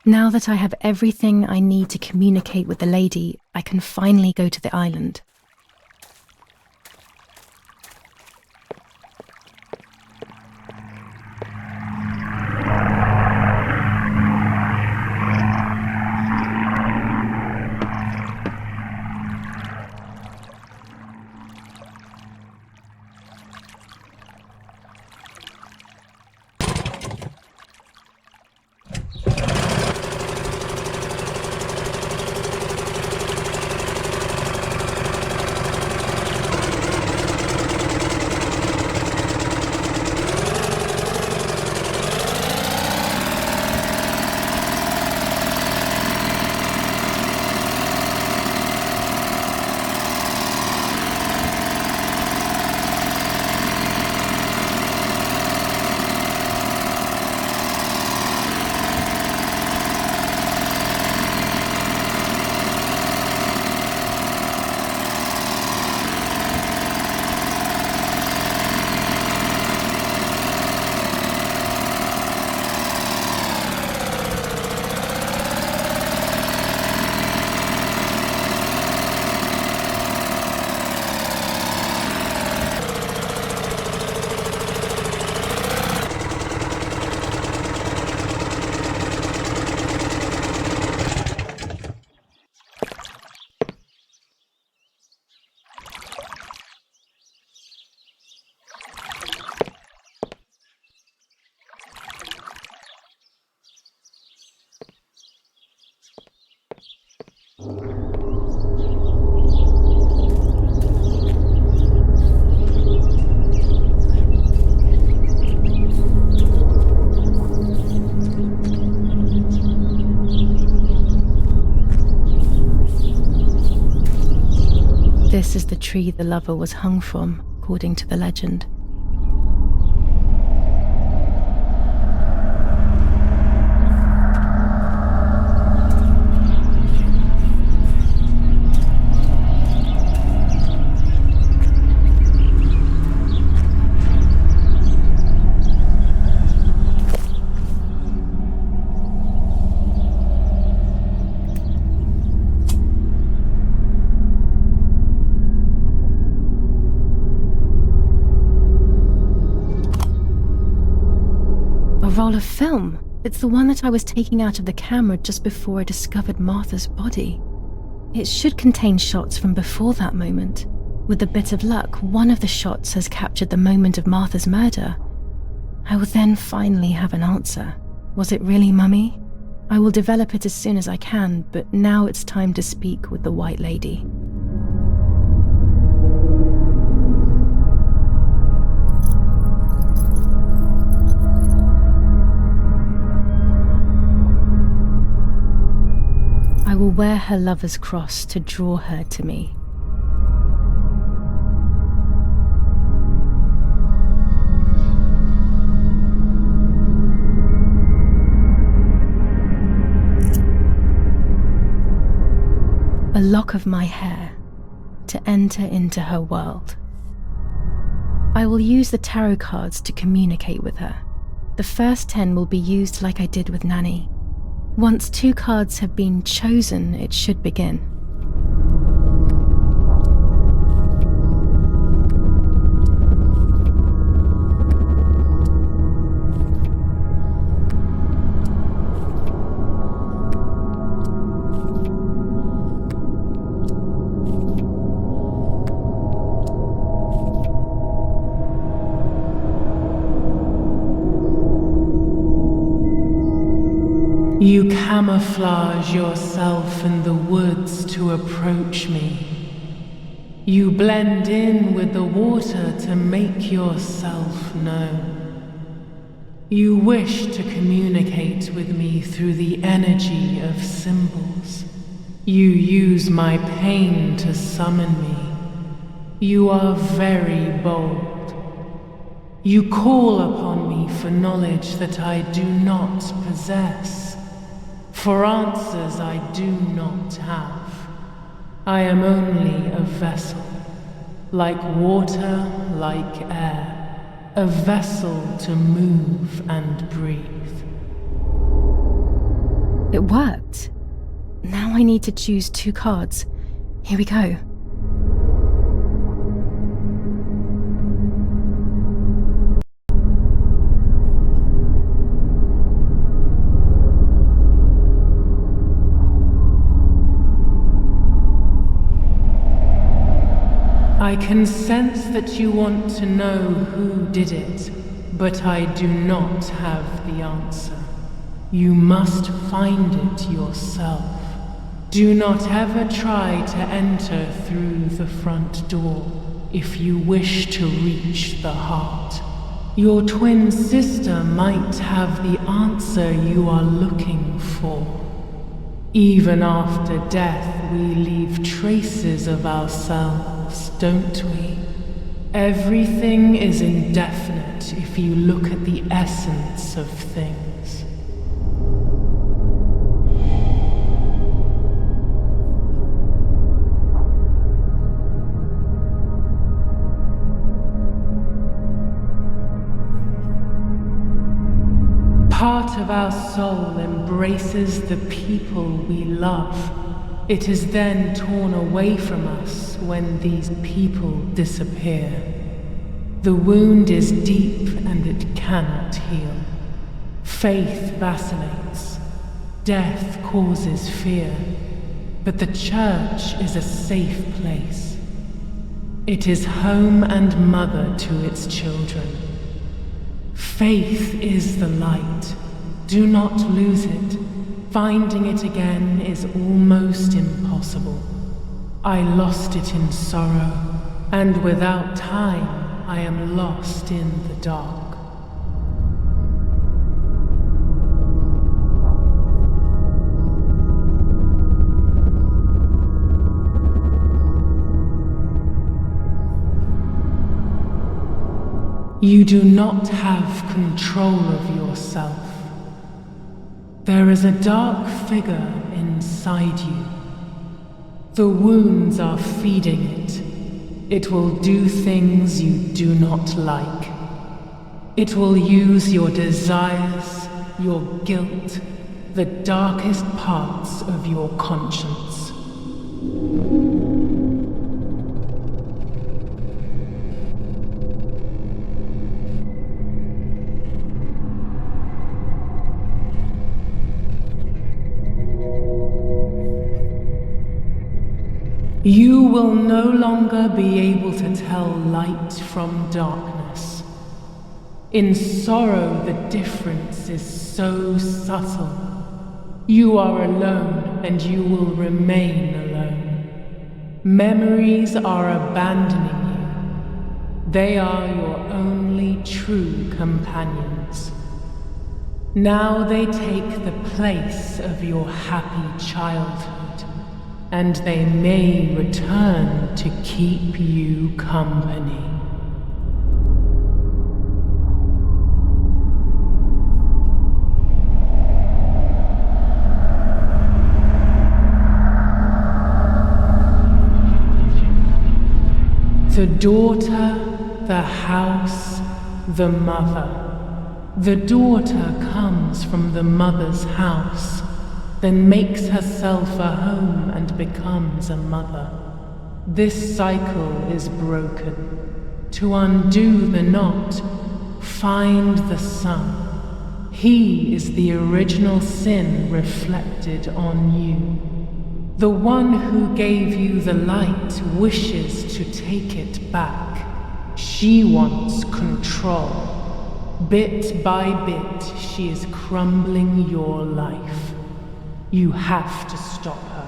Now that I have everything I need to communicate with the lady, I can finally go to the island. This is the tree the lover was hung from, according to the legend. A roll of film. It's the one that I was taking out of the camera just before I discovered Martha's body. It should contain shots from before that moment. With a bit of luck, one of the shots has captured the moment of Martha's murder. I will then finally have an answer. Was it really Mummy? I will develop it as soon as I can, but now it's time to speak with the White Lady. I will wear her lover's cross to draw her to me. A lock of my hair to enter into her world. I will use the tarot cards to communicate with her. The first 10 will be used like I did with Nanny. Once 2 cards have been chosen, it should begin. You camouflage yourself in the woods to approach me. You blend in with the water to make yourself known. You wish to communicate with me through the energy of symbols. You use my pain to summon me. You are very bold. You call upon me for knowledge that I do not possess. For answers I do not have. I am only a vessel, like water, like air, a vessel to move and breathe. It worked. Now I need to choose 2 cards. Here we go. I can sense that you want to know who did it, but I do not have the answer. You must find it yourself. Do not ever try to enter through the front door if you wish to reach the heart. Your twin sister might have the answer you are looking for. Even after death, we leave traces of ourselves, don't we? Everything is indefinite if you look at the essence of things. Part of our soul embraces the people we love. It is then torn away from us when these people disappear. The wound is deep and it cannot heal. Faith vacillates. Death causes fear. But the church is a safe place. It is home and mother to its children. Faith is the light. Do not lose it. Finding it again is almost impossible. I lost it in sorrow, and without time, I am lost in the dark. You do not have control of yourself. There is a dark figure inside you. The wounds are feeding it. It will do things you do not like. It will use your desires, your guilt, the darkest parts of your conscience. You will no longer be able to tell light from darkness. In sorrow, the difference is so subtle. You are alone, and you will remain alone. Memories are abandoning you. They are your only true companions. Now they take the place of your happy childhood. And they may return to keep you company. The daughter, the house, the mother. The daughter comes from the mother's house, then makes herself a home and becomes a mother. This cycle is broken. To undo the knot, find the sun. He is the original sin reflected on you. The one who gave you the light wishes to take it back. She wants control. Bit by bit, she is crumbling your life. You have to stop her.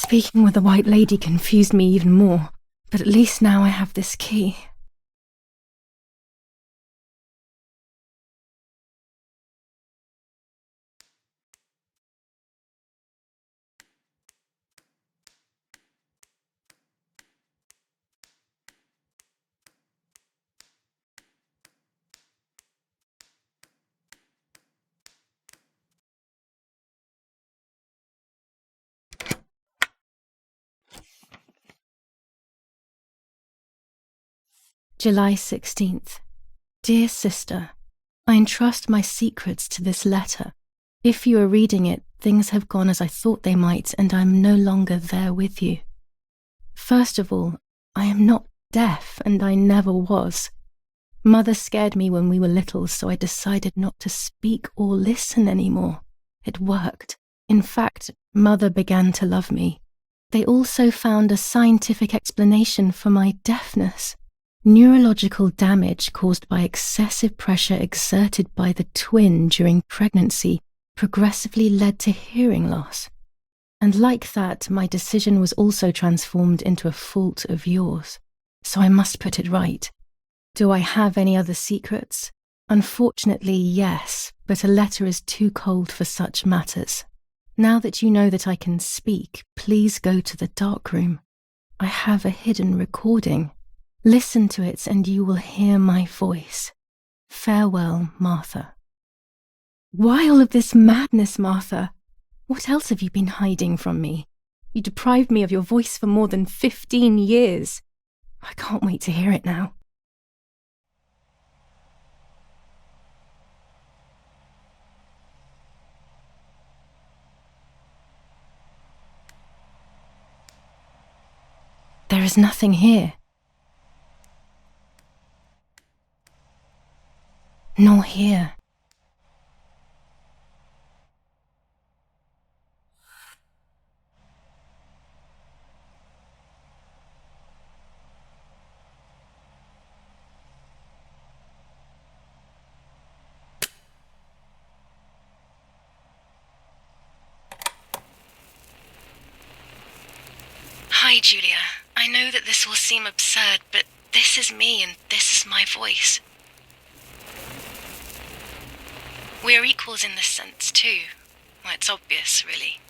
Speaking with the White Lady confused me even more, but at least now I have this key. July 16th. Dear Sister, I entrust my secrets to this letter. If you are reading it, things have gone as I thought they might, and I am no longer there with you. First of all, I am not deaf, and I never was. Mother scared me when we were little, so I decided not to speak or listen anymore. It worked. In fact, Mother began to love me. They also found a scientific explanation for my deafness. Neurological damage caused by excessive pressure exerted by the twin during pregnancy progressively led to hearing loss. And like that, my decision was also transformed into a fault of yours. So I must put it right. Do I have any other secrets? Unfortunately, yes, but a letter is too cold for such matters. Now that you know that I can speak, please go to the dark room. I have a hidden recording. Listen to it and you will hear my voice. Farewell, Martha. Why all of this madness, Martha? What else have you been hiding from me? You deprived me of your voice for more than 15 years. I can't wait to hear it now. There is nothing here. Nor here. Hi, Julia. I know that this will seem absurd, but this is me and this is my voice. We are equals in this sense, too. Well, it's obvious, really.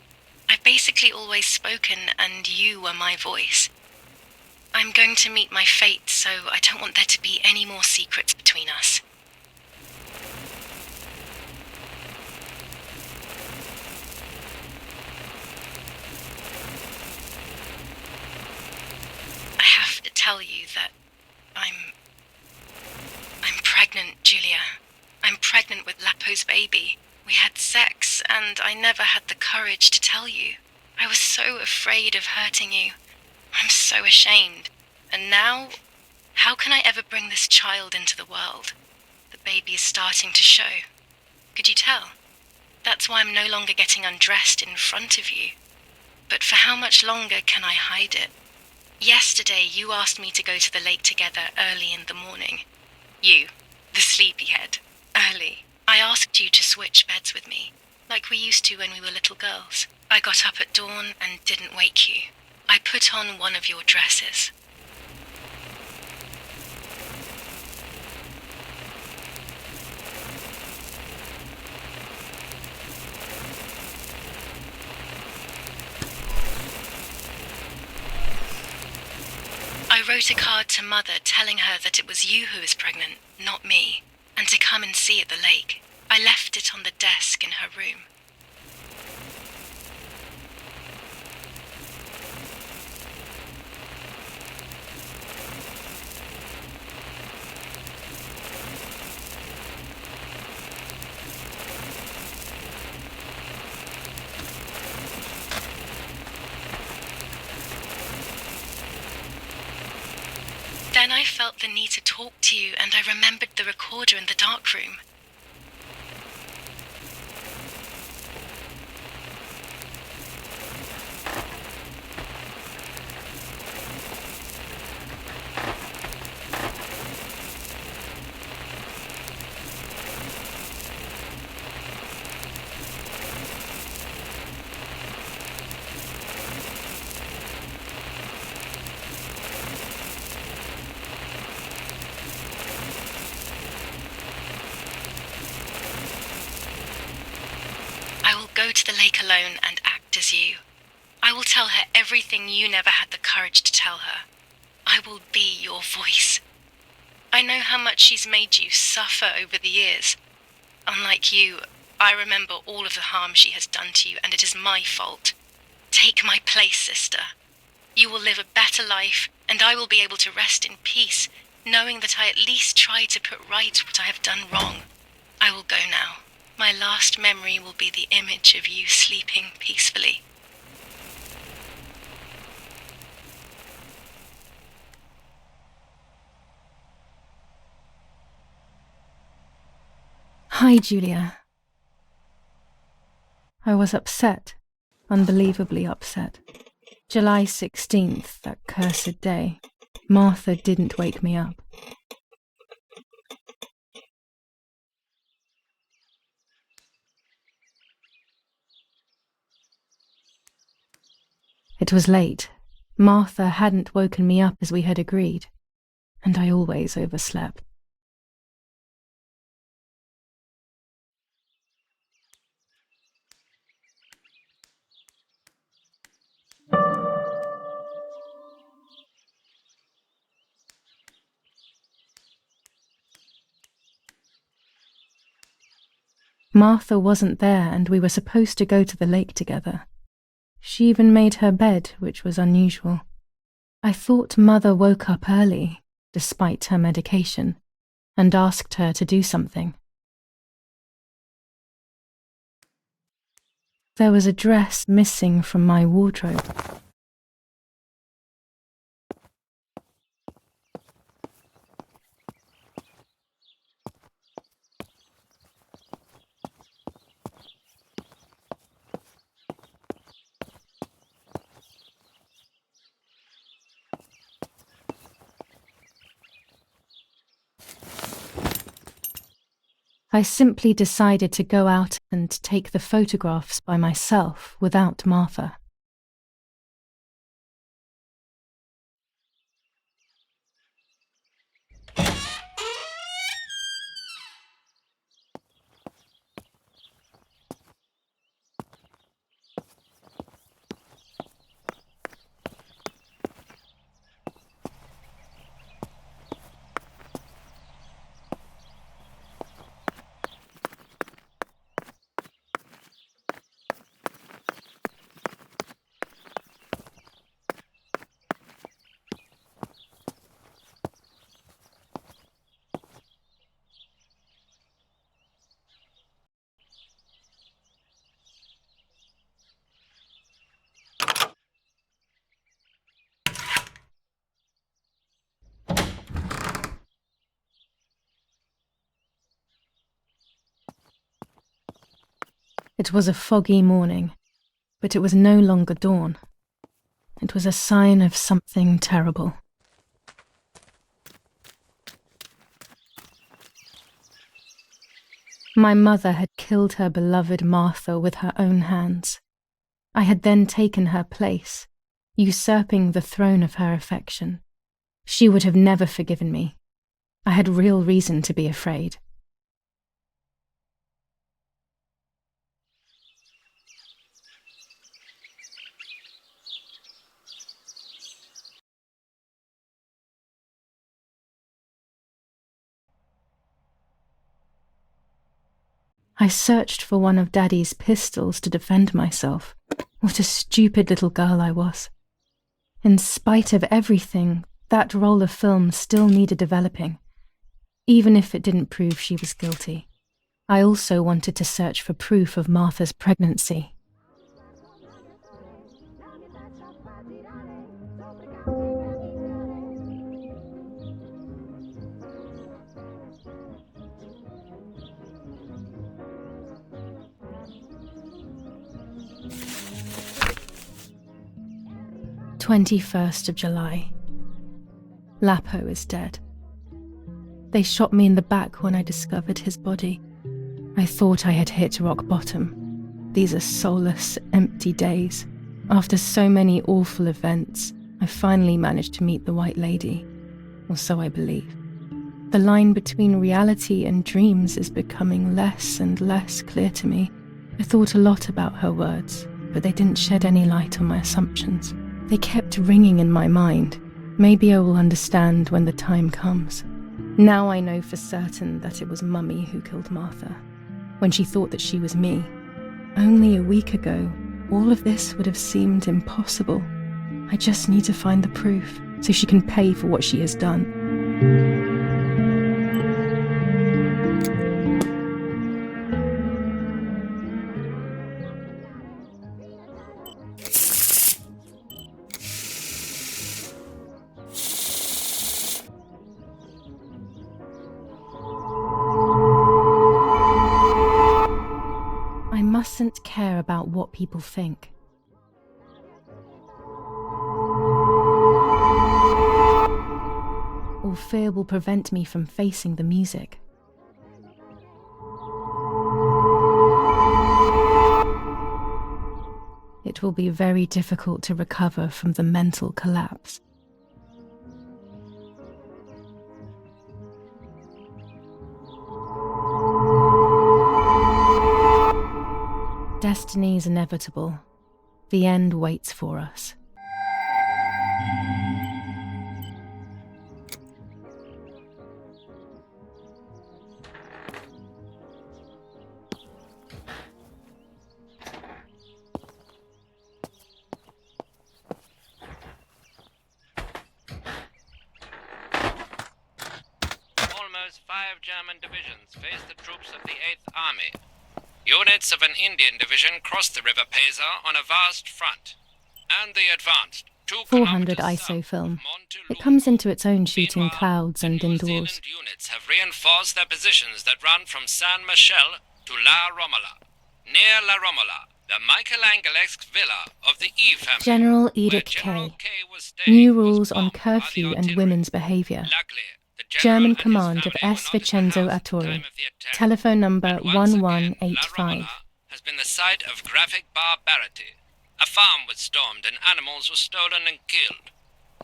I've basically always spoken, and you were my voice. I'm going to meet my fate, so I don't want there to be any more secrets between us. I have to tell you that I'm pregnant, Julia. I'm pregnant with Lapo's baby. We had sex, and I never had the courage to tell you. I was so afraid of hurting you. I'm so ashamed. And now, how can I ever bring this child into the world? The baby is starting to show. Could you tell? That's why I'm no longer getting undressed in front of you. But for how much longer can I hide it? Yesterday, you asked me to go to the lake together early in the morning. You, the sleepyhead. Early. I asked you to switch beds with me, like we used to when we were little girls. I got up at dawn and didn't wake you. I put on one of your dresses. I wrote a card to Mother telling her that it was you who was pregnant, not me, and to come and see at the lake. I left it on the desk in her room. Then I felt the need to talk to you, and I remembered the recorder in the dark room. go to the lake alone and act as you. I will tell her everything you never had the courage to tell her. I will be your voice. I know how much she's made you suffer over the years. Unlike you, I remember all of the harm she has done to you, and it is my fault. Take my place, sister. You will live a better life, and I will be able to rest in peace, knowing that I at least tried to put right what I have done wrong. I will go now. My last memory will be the image of you sleeping peacefully. Hi, Julia. I was upset, unbelievably upset. July 16th, that cursed day. Martha didn't wake me up. It was late. Martha hadn't woken me up as we had agreed, and I always overslept. Martha wasn't there, and we were supposed to go to the lake together. She even made her bed, which was unusual. I thought Mother woke up early, despite her medication, and asked her to do something. There was a dress missing from my wardrobe. I simply decided to go out and take the photographs by myself without Martha. It was a foggy morning, but it was no longer dawn. It was a sign of something terrible. My mother had killed her beloved Martha with her own hands. I had then taken her place, usurping the throne of her affection. She would have never forgiven me. I had real reason to be afraid. I searched for one of Daddy's pistols to defend myself. What a stupid little girl I was. In spite of everything, that roll of film still needed developing, even if it didn't prove she was guilty. I also wanted to search for proof of Martha's pregnancy. July 21st. Lapo is dead. They shot me in the back when I discovered his body. I thought I had hit rock bottom. These are soulless, empty days. After so many awful events, I finally managed to meet the White Lady, or so I believe. The line between reality and dreams is becoming less and less clear to me, I thought a lot about her words, but they didn't shed any light on my assumptions. They kept ringing in my mind. Maybe I will understand when the time comes. Now I know for certain that it was Mummy who killed Martha, when she thought that she was me. Only a week ago, all of this would have seemed impossible. I just need to find the proof, so she can pay for what she has done. I mustn't care about what people think. Or fear will prevent me from facing the music. It will be very difficult to recover from the mental collapse. Destiny is inevitable. The end waits for us. Almost 5 German divisions face the troops of the 8th Army. Units of an Indian division crossed the River Pesa on a vast front, and they advanced 2 400 ISO film. It comes into its own shooting clouds and indoors. units have reinforced their positions that run from San Michel to La Romola. Near La Romola, the Michelangelesque villa of the E family. General Edict K. New rules on curfew and women's behaviour. German command of S. Vincenzo Arturi. Telephone number 1185. Has been the site of graphic barbarity. A farm was stormed and animals were stolen and killed.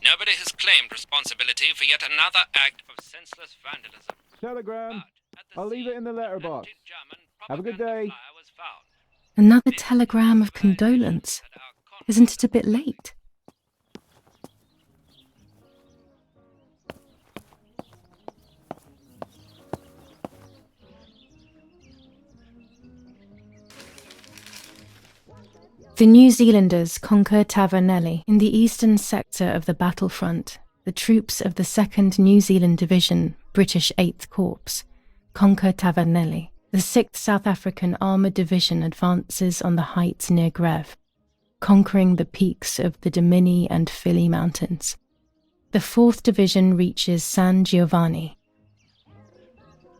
Nobody has claimed responsibility for yet another act of senseless vandalism. Telegram. I'll leave it in the letterbox. Have a good day. Another telegram of condolence. Isn't it a bit late? The New Zealanders conquer Tavernelli. In the eastern sector of the battlefront, the troops of the 2nd New Zealand Division, British 8th Corps, conquer Tavernelli. The 6th South African Armoured Division advances on the heights near Greve, conquering the peaks of the Dimini and Fili Mountains. The 4th Division reaches San Giovanni.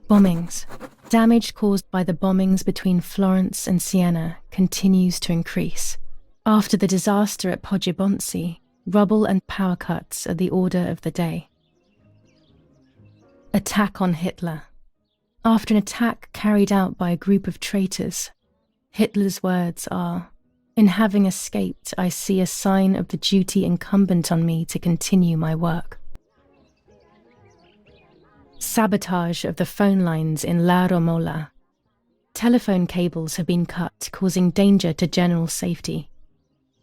Bombings. Damage caused by the bombings between Florence and Siena continues to increase. After the disaster at Poggibonsi, rubble and power cuts are the order of the day. Attack on Hitler. After an attack carried out by a group of traitors, Hitler's words are, "In having escaped, I see a sign of the duty incumbent on me to continue my work." Sabotage of the phone lines in La Romola. Telephone cables have been cut, causing danger to general safety.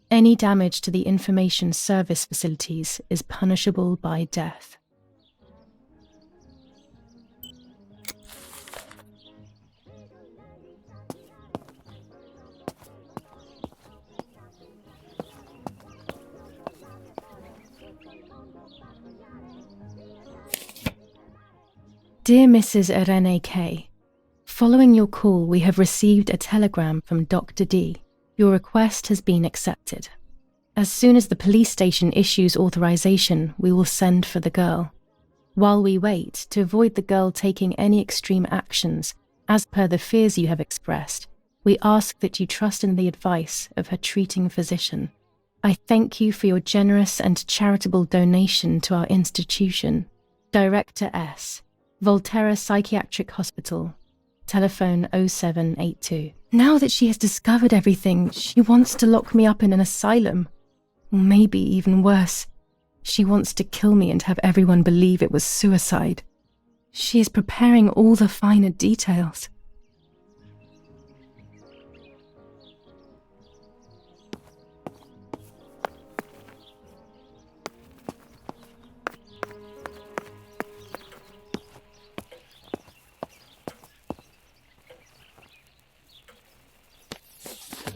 Any damage to the information service facilities is punishable by death. Dear Mrs. Irene K., following your call, we have received a telegram from Dr. D. Your request has been accepted. As soon as the police station issues authorization, we will send for the girl. While we wait, to avoid the girl taking any extreme actions, as per the fears you have expressed, we ask that you trust in the advice of her treating physician. I thank you for your generous and charitable donation to our institution. Director S. Volterra Psychiatric Hospital. Telephone 0782. Now that she has discovered everything, she wants to lock me up in an asylum. Or maybe even worse, she wants to kill me and have everyone believe it was suicide. She is preparing all the finer details.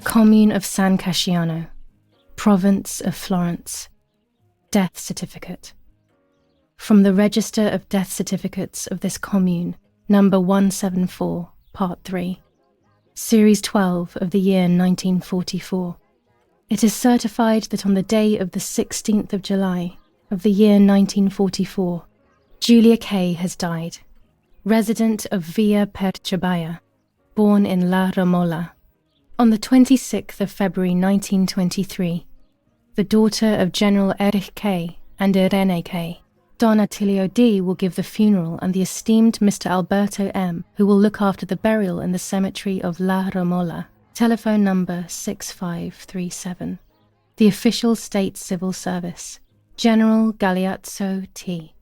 Commune of San Casciano, Province of Florence. Death certificate. From the Register of Death Certificates of this commune, number 174, part 3, series 12 of the year 1944. It is certified that on the day of the 16th of July of the year 1944, Julia K. has died, resident of Villa Perchabaya, born in La Ramola. On the 26th of February 1923, the daughter of General Erich K. and Irene K. Don Attilio D. will give the funeral, and the esteemed Mr. Alberto M., who will look after the burial in the cemetery of La Ramola. Telephone number 6537. The official state civil service. General Galeazzo T.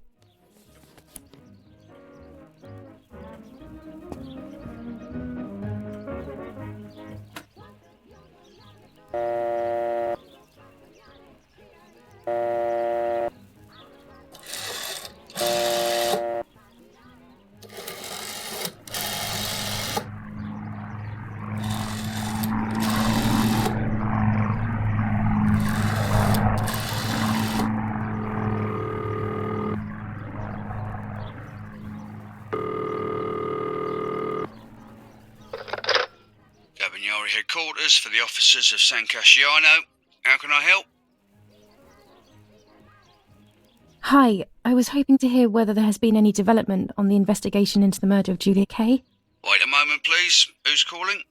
Cabagnari headquarters for the officers of San Casciano. How can I help? Hi, I was hoping to hear whether there has been any development on the investigation into the murder of Julia K. Wait a moment, please. Who's calling?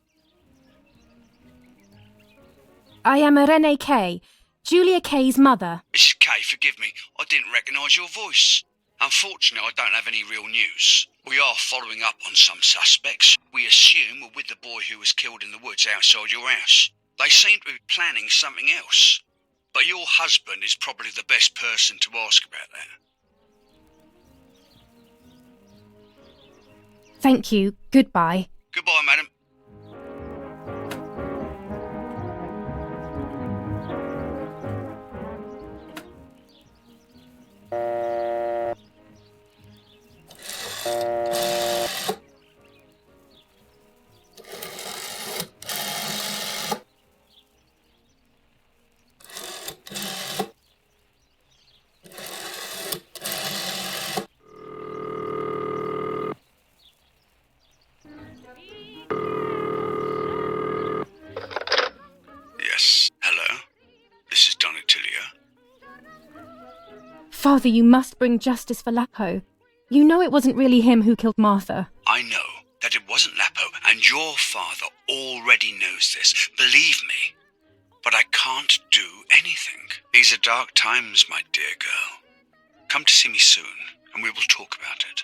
I am Irene K., Julia K.'s mother. Mrs. K, forgive me. I didn't recognise your voice. Unfortunately, I don't have any real news. We are following up on some suspects. We assume we're with the boy who was killed in the woods outside your house. They seem to be planning something else. But your husband is probably the best person to ask about that. Thank you. Goodbye. Goodbye, madam. Yes, hello. This is Don Attilio. Father, you must bring justice for Lapo. You know it wasn't really him who killed Martha. I know that it wasn't Lapo, and your father already knows this. Believe me. But I can't do anything. These are dark times, my dear girl. Come to see me soon, and we will talk about it.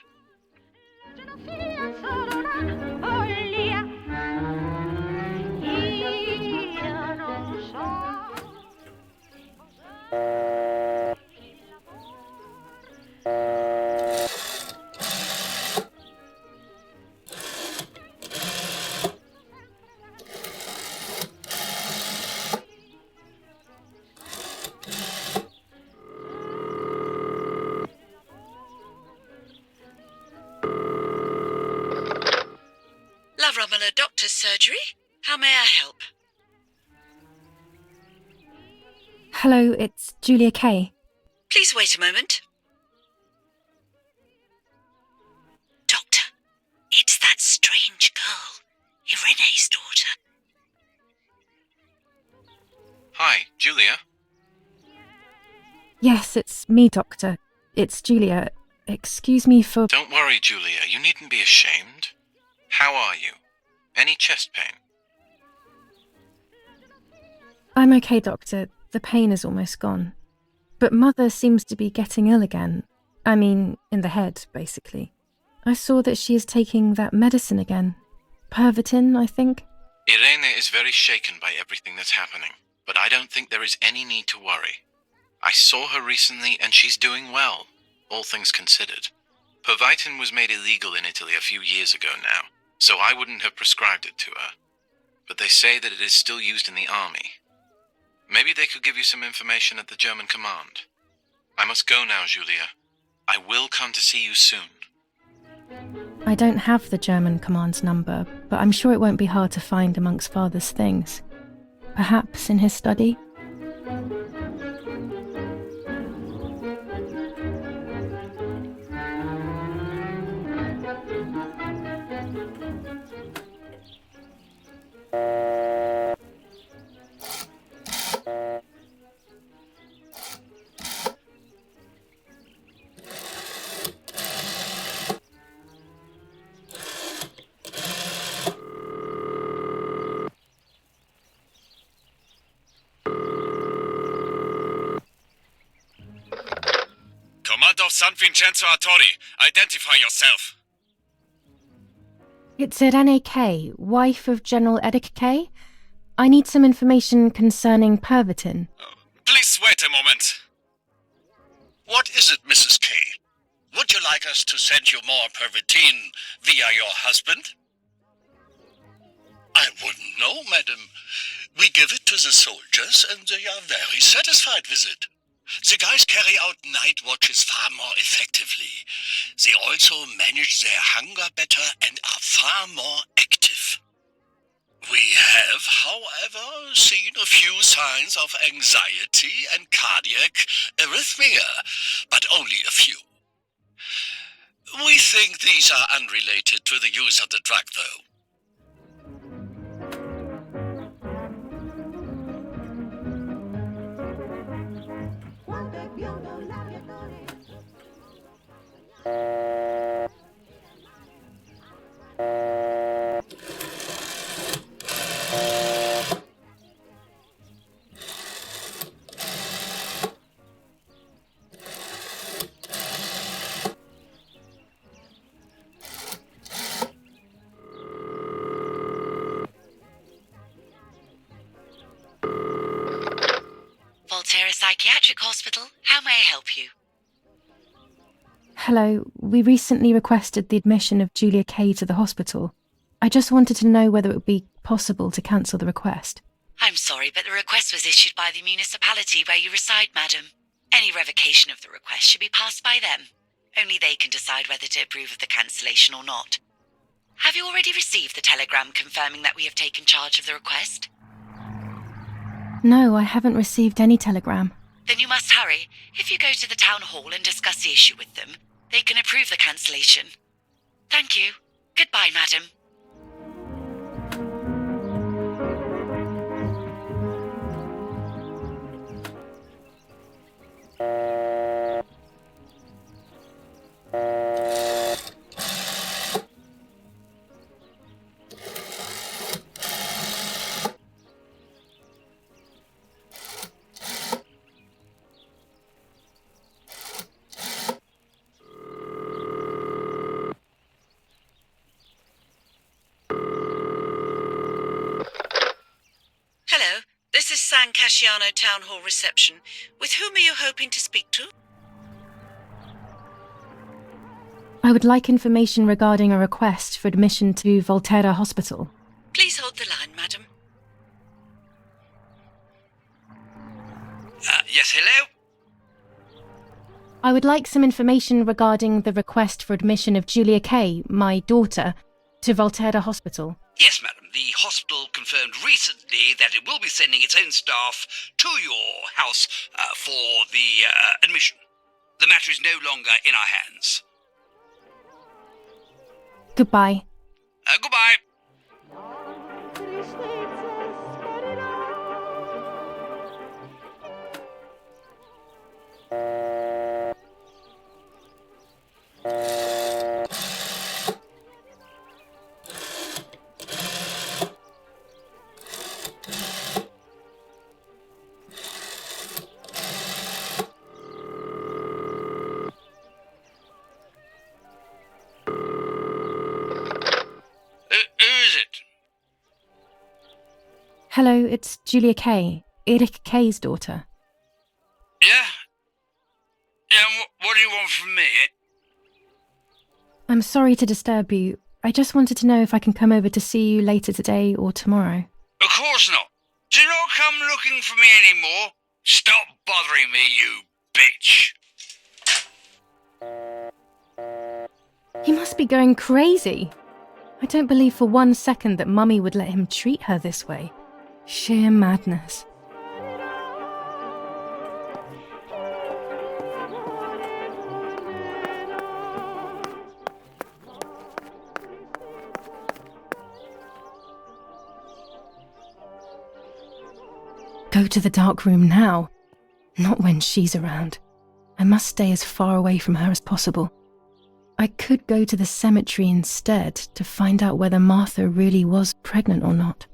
La Romola Doctor's Surgery. How may I help? Hello, it's Julia K. Please wait a moment. Doctor, it's that strange girl, Irene's daughter. Hi, Julia. Yes, it's me, Doctor. It's Julia. Excuse me for... Don't worry, Julia. You needn't be ashamed. How are you? Any chest pain? I'm okay, Doctor. The pain is almost gone. But Mother seems to be getting ill again. I mean, in the head, basically. I saw that she is taking that medicine again. Pervitin, I think. Irene is very shaken by everything that's happening, but I don't think there is any need to worry. I saw her recently and she's doing well, all things considered. Pervitin was made illegal in Italy a few years ago now, so I wouldn't have prescribed it to her. But they say that it is still used in the army. Maybe they could give you some information at the German command. I must go now, Julia. I will come to see you soon. I don't have the German command's number, but I'm sure it won't be hard to find amongst Father's things. Perhaps in his study? Command of San Vincenzo Artori, identify yourself. It's Irene K., wife of General Eric K. I need some information concerning Pervitin. Please wait a moment. What is it, Mrs. K? Would you like us to send you more Pervitin via your husband? I wouldn't know, madam. We give it to the soldiers and they are very satisfied with it. The guys carry out night watches far more effectively. They also manage their hunger better and are far more active. We have, however, seen a few signs of anxiety and cardiac arrhythmia, but only a few. We think these are unrelated to the use of the drug, though. Volterra Psychiatric Hospital, how may I help you? Hello, we recently requested the admission of Julia K. to the hospital. I just wanted to know whether it would be possible to cancel the request. I'm sorry, but the request was issued by the municipality where you reside, madam. Any revocation of the request should be passed by them. Only they can decide whether to approve of the cancellation or not. Have you already received the telegram confirming that we have taken charge of the request? No, I haven't received any telegram. Then you must hurry. If you go to the town hall and discuss the issue with them, they can approve the cancellation. Thank you. Goodbye, madam. Hello, this is San Casciano Town Hall reception. With whom are you hoping to speak to? I would like information regarding a request for admission to Volterra Hospital. Please hold the line, madam. Yes, hello? I would like some information regarding the request for admission of Julia K., my daughter, to Volterra Hospital. Yes, madam. The hospital confirmed recently that it will be sending its own staff to your house for the admission. The matter is no longer in our hands. Goodbye. Goodbye. Hello, it's Julia K., Eric K.'s daughter. Yeah? Yeah, what do you want from me? I'm sorry to disturb you. I just wanted to know if I can come over to see you later today or tomorrow. Of course not. Do not come looking for me anymore. Stop bothering me, you bitch. He must be going crazy. I don't believe for 1 second that Mummy would let him treat her this way. Sheer madness. Go to the dark room now. Not when she's around. I must stay as far away from her as possible. I could go to the cemetery instead to find out whether Martha really was pregnant or not.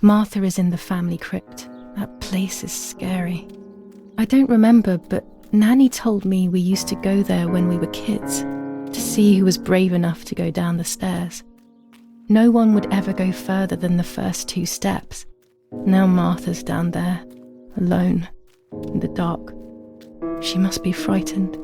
Martha is in the family crypt. That place is scary. I don't remember, but Nanny told me we used to go there when we were kids, to see who was brave enough to go down the stairs. No one would ever go further than the first 2 steps. Now Martha's down there, alone, in the dark. She must be frightened.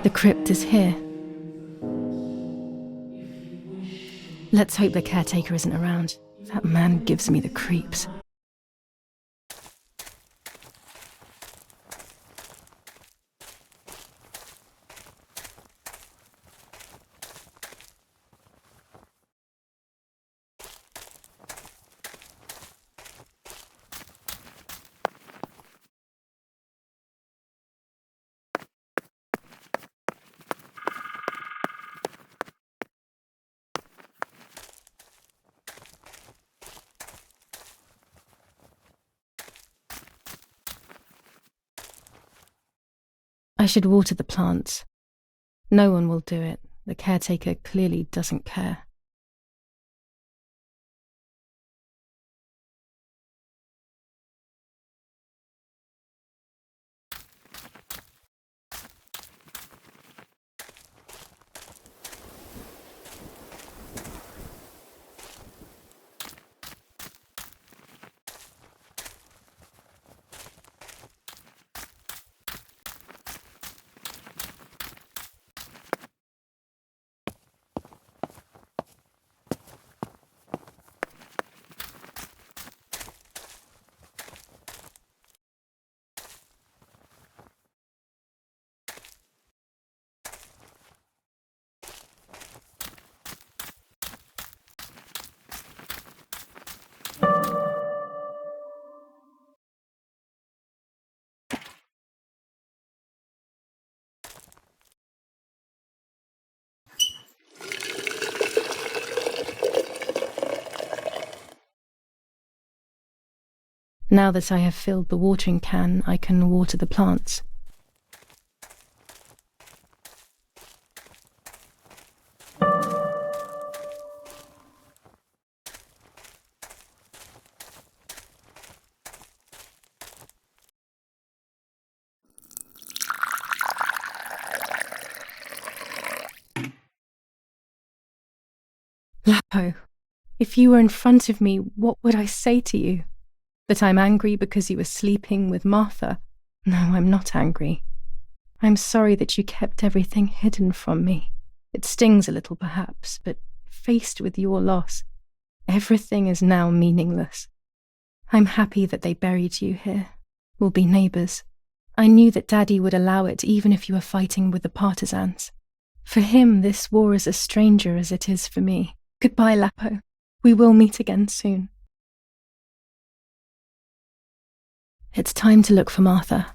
The crypt is here. Let's hope the caretaker isn't around. That man gives me the creeps. I should water the plants. No one will do it. The caretaker clearly doesn't care. Now that I have filled the watering can, I can water the plants. Lapo, if you were in front of me, what would I say to you? That I'm angry because you were sleeping with Martha? No, I'm not angry. I'm sorry that you kept everything hidden from me. It stings a little perhaps, but faced with your loss, everything is now meaningless. I'm happy that they buried you here. We'll be neighbours. I knew that Daddy would allow it even if you were fighting with the partisans. For him, this war is a stranger as it is for me. Goodbye, Lapo. We will meet again soon. It's time to look for Martha.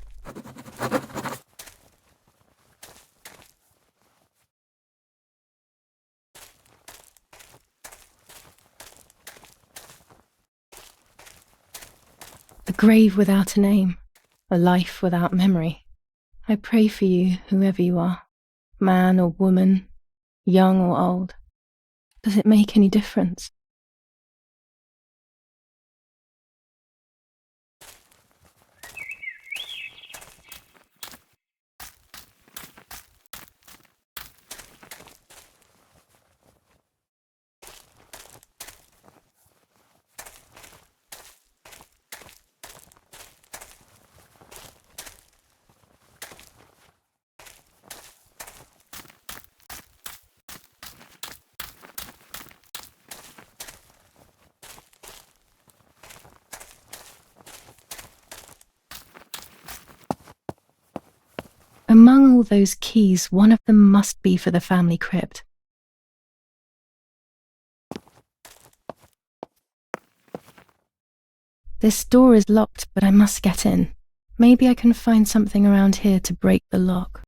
A grave without a name, a life without memory. I pray for you, whoever you are, man or woman, young or old. Does it make any difference? Among all those keys, one of them must be for the family crypt. This door is locked, but I must get in. Maybe I can find something around here to break the lock.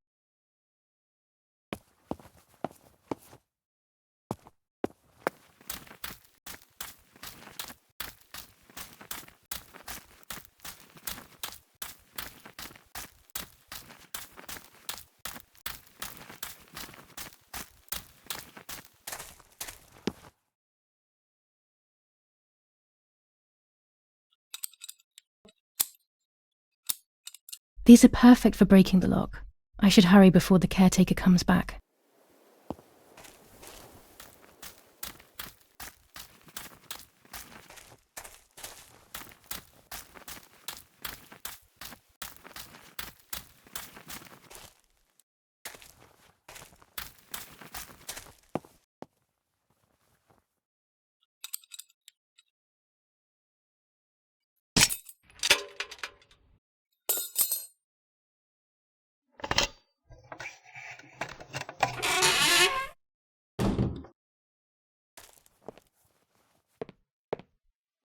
These are perfect for breaking the lock. I should hurry before the caretaker comes back.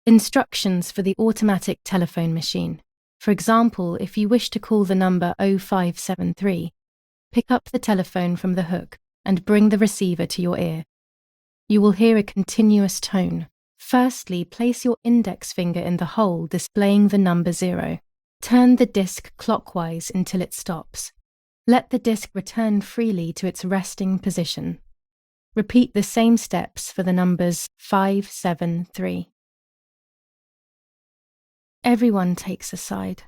Instructions for the automatic telephone machine. For example, if you wish to call the number 0573, pick up the telephone from the hook and bring the receiver to your ear. You will hear a continuous tone. Firstly, place your index finger in the hole displaying the number 0. Turn the disc clockwise until it stops. Let the disc return freely to its resting position. Repeat the same steps for the numbers 573. Everyone takes a side.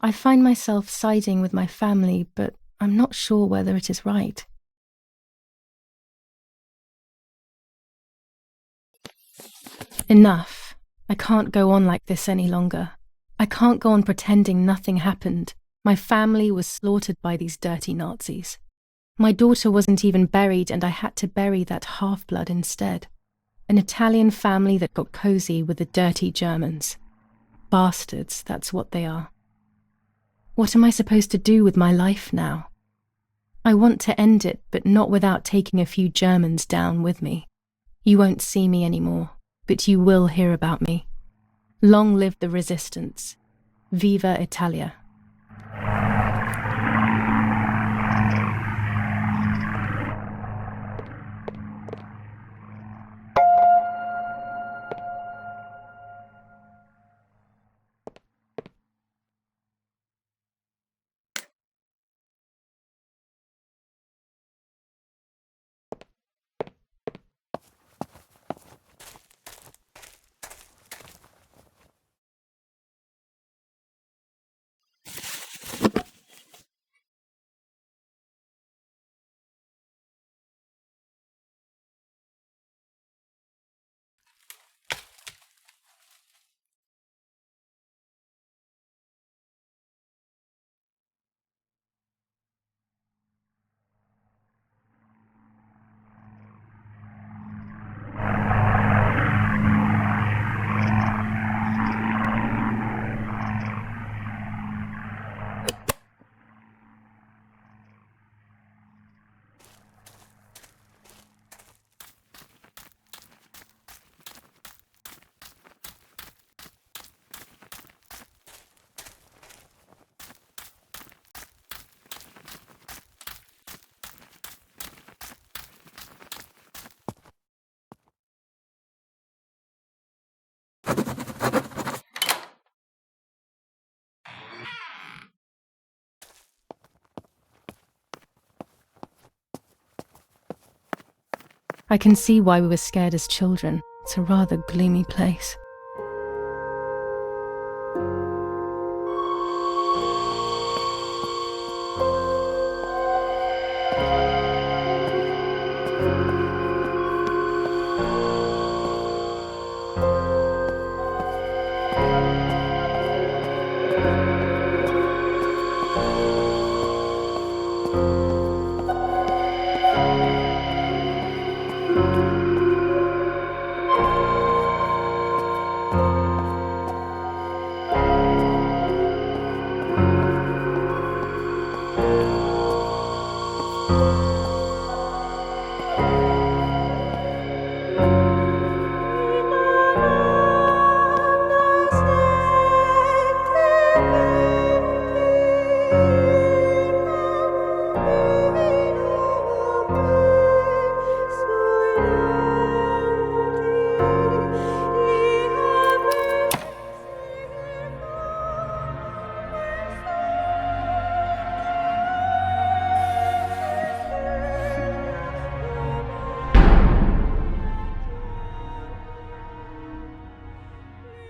I find myself siding with my family, but I'm not sure whether it is right. Enough. I can't go on like this any longer. I can't go on pretending nothing happened. My family was slaughtered by these dirty Nazis. My daughter wasn't even buried, and I had to bury that half-blood instead. An Italian family that got cozy with the dirty Germans. Bastards, that's what they are. What am I supposed to do with my life now? I want to end it, but not without taking a few Germans down with me. You won't see me anymore, but you will hear about me. Long live the resistance. Viva Italia. I can see why we were scared as children. It's a rather gloomy place.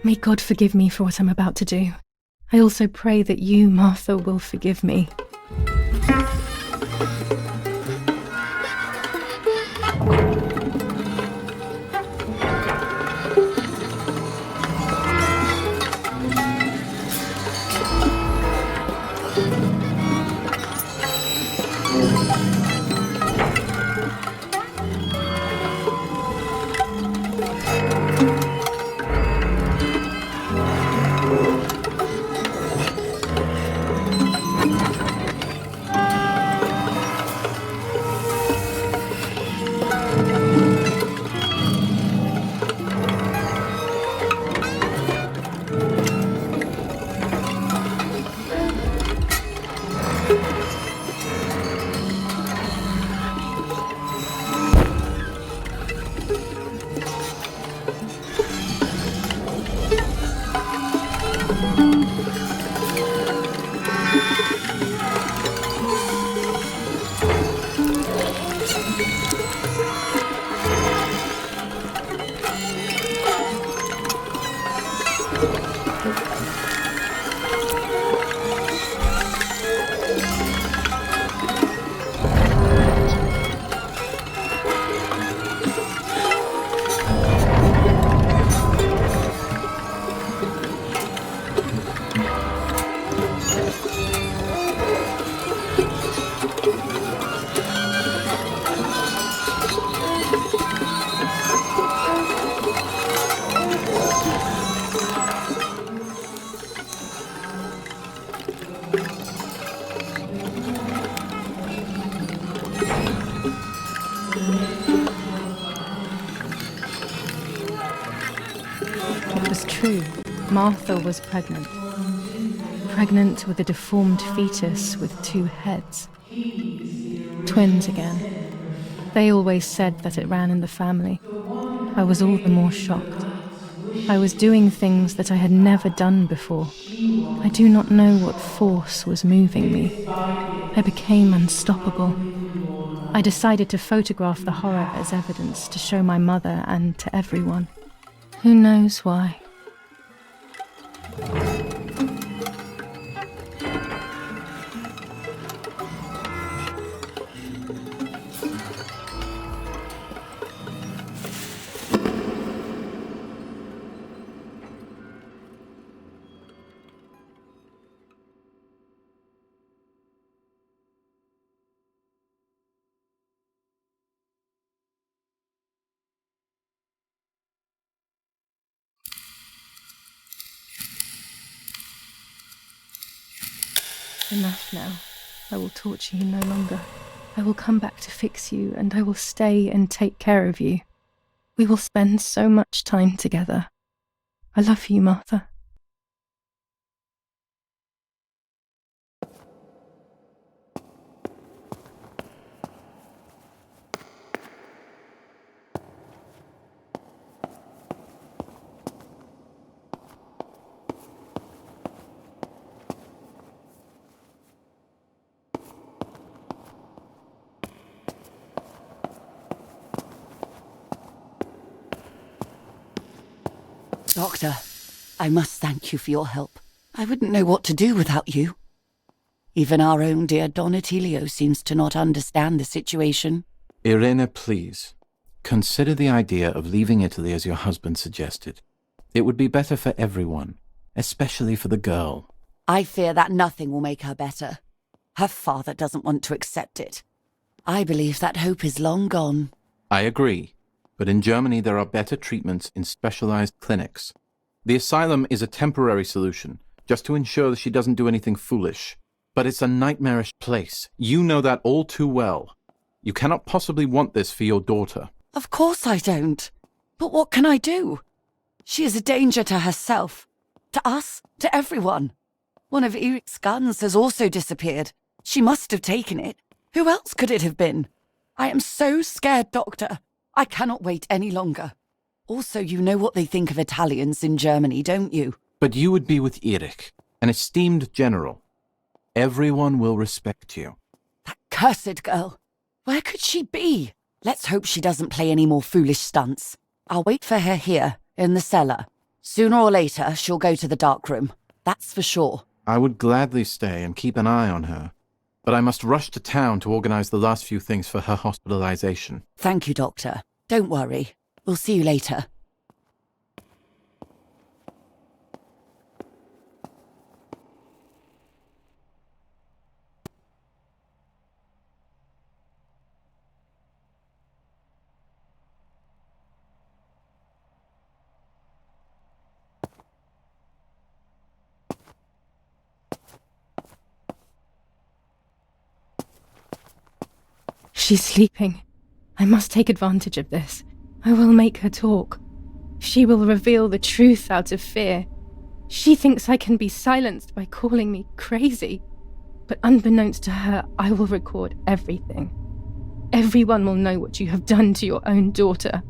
May God forgive me for what I'm about to do. I also pray that you, Martha, will forgive me. It was true. Martha was pregnant. Pregnant with a deformed fetus with 2 heads. Twins again. They always said that it ran in the family. I was all the more shocked. I was doing things that I had never done before. I do not know what force was moving me. I became unstoppable. I decided to photograph the horror as evidence to show my mother and to everyone. Who knows why? Enough now. I will torture you no longer. I will come back to fix you, and I will stay and take care of you. We will spend so much time together. I love you, Martha. Doctor, I must thank you for your help. I wouldn't know what to do without you. Even our own dear Don Attilio seems to not understand the situation. Irene, please. Consider the idea of leaving Italy as your husband suggested. It would be better for everyone, especially for the girl. I fear that nothing will make her better. Her father doesn't want to accept it. I believe that hope is long gone. I agree, but in Germany there are better treatments in specialized clinics. The asylum is a temporary solution, just to ensure that she doesn't do anything foolish. But it's a nightmarish place. You know that all too well. You cannot possibly want this for your daughter. Of course I don't. But what can I do? She is a danger to herself, to us, to everyone. One of Eric's guns has also disappeared. She must have taken it. Who else could it have been? I am so scared, Doctor. I cannot wait any longer. Also, you know what they think of Italians in Germany, don't you? But you would be with Eric, an esteemed general. Everyone will respect you. That cursed girl. Where could she be? Let's hope she doesn't play any more foolish stunts. I'll wait for her here, in the cellar. Sooner or later, she'll go to the dark room. That's for sure. I would gladly stay and keep an eye on her. But I must rush to town to organize the last few things for her hospitalization. Thank you, Doctor. Don't worry. We'll see you later. She's sleeping. I must take advantage of this. I will make her talk. She will reveal the truth out of fear. She thinks I can be silenced by calling me crazy. But unbeknownst to her, I will record everything. Everyone will know what you have done to your own daughter.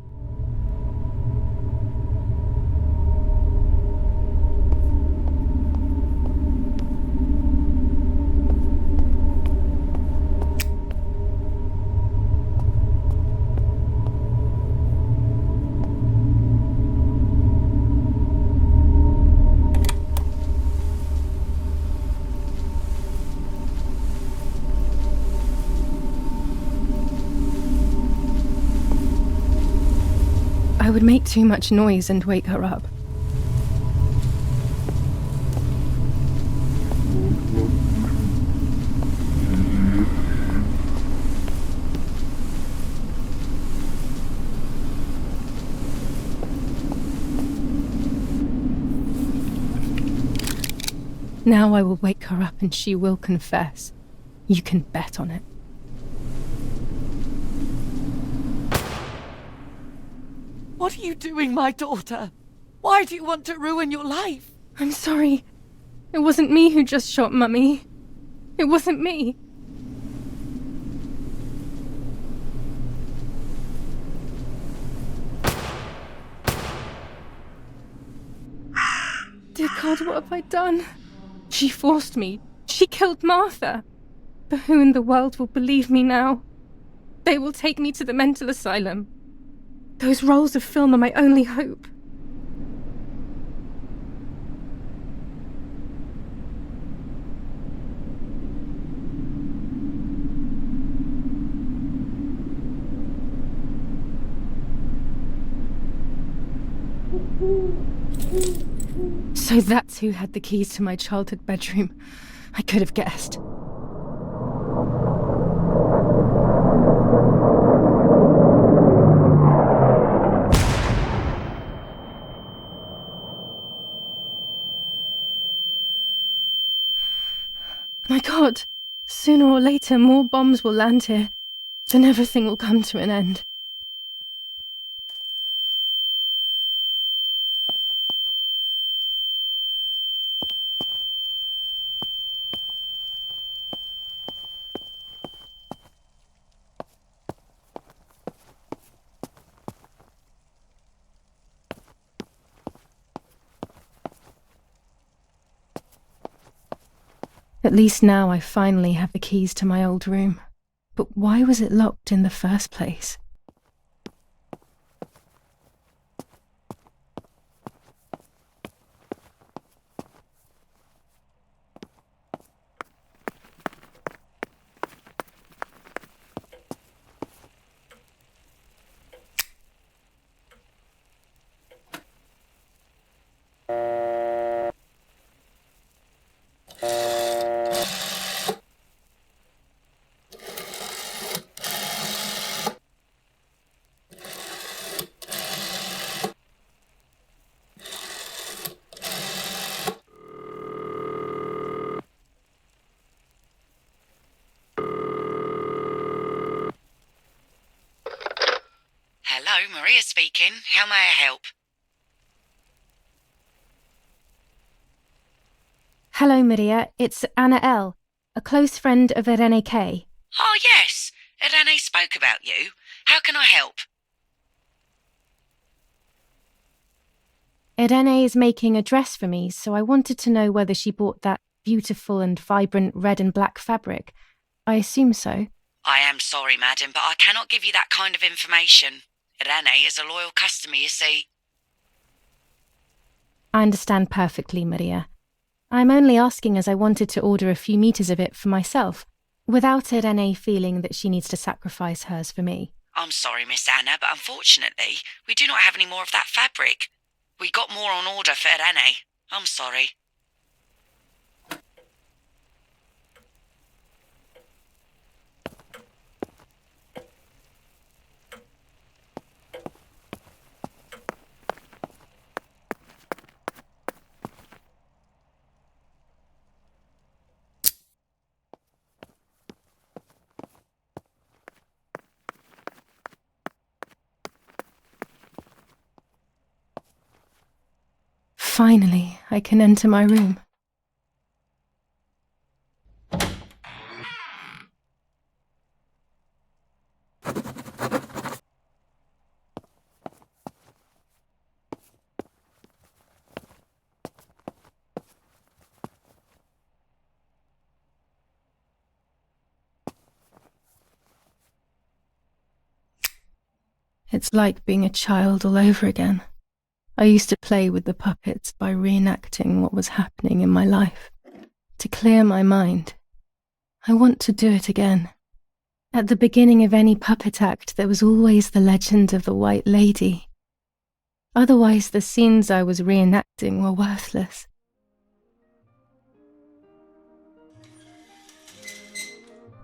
I would make too much noise and wake her up. Now I will wake her up and she will confess. You can bet on it. What are you doing, my daughter? Why do you want to ruin your life? I'm sorry. It wasn't me who just shot Mummy. It wasn't me. Dear God, what have I done? She forced me. She killed Martha. But who in the world will believe me now? They will take me to the mental asylum. Those rolls of film are my only hope. So that's who had the keys to my childhood bedroom. I could have guessed. My God, sooner or later more bombs will land here, then everything will come to an end. At least now I finally have the keys to my old room. But why was it locked in the first place? speaking. How may I help? Hello, Maria. It's Anna L., a close friend of Irene K. Oh, yes. Irene spoke about you. How can I help? Irene is making a dress for me, so I wanted to know whether she bought that beautiful and vibrant red and black fabric. I assume so. I am sorry, madam, but I cannot give you that kind of information. Irene is a loyal customer, you see. I understand perfectly, Maria. I'm only asking as I wanted to order a few meters of it for myself, without Irene feeling that she needs to sacrifice hers for me. I'm sorry, Miss Anna, but unfortunately, we do not have any more of that fabric. We got more on order for Irene. I'm sorry. Finally, I can enter my room. It's like being a child all over again. I used to play with the puppets by reenacting what was happening in my life, to clear my mind. I want to do it again. At the beginning of any puppet act, there was always the legend of the White Lady. Otherwise, the scenes I was reenacting were worthless.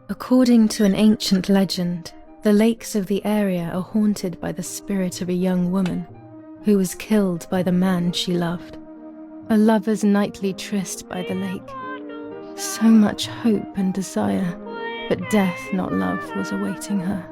According to an ancient legend, the lakes of the area are haunted by the spirit of a young woman who was killed by the man she loved. A lover's nightly tryst by the lake. So much hope and desire, but death, not love, was awaiting her.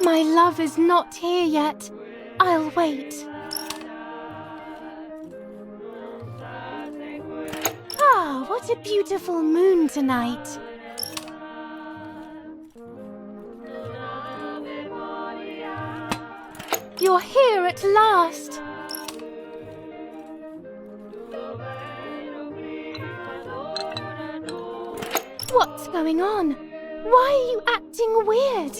My love is not here yet. I'll wait. Ah, what a beautiful moon tonight. You're here at last. What's going on? Why are you acting weird?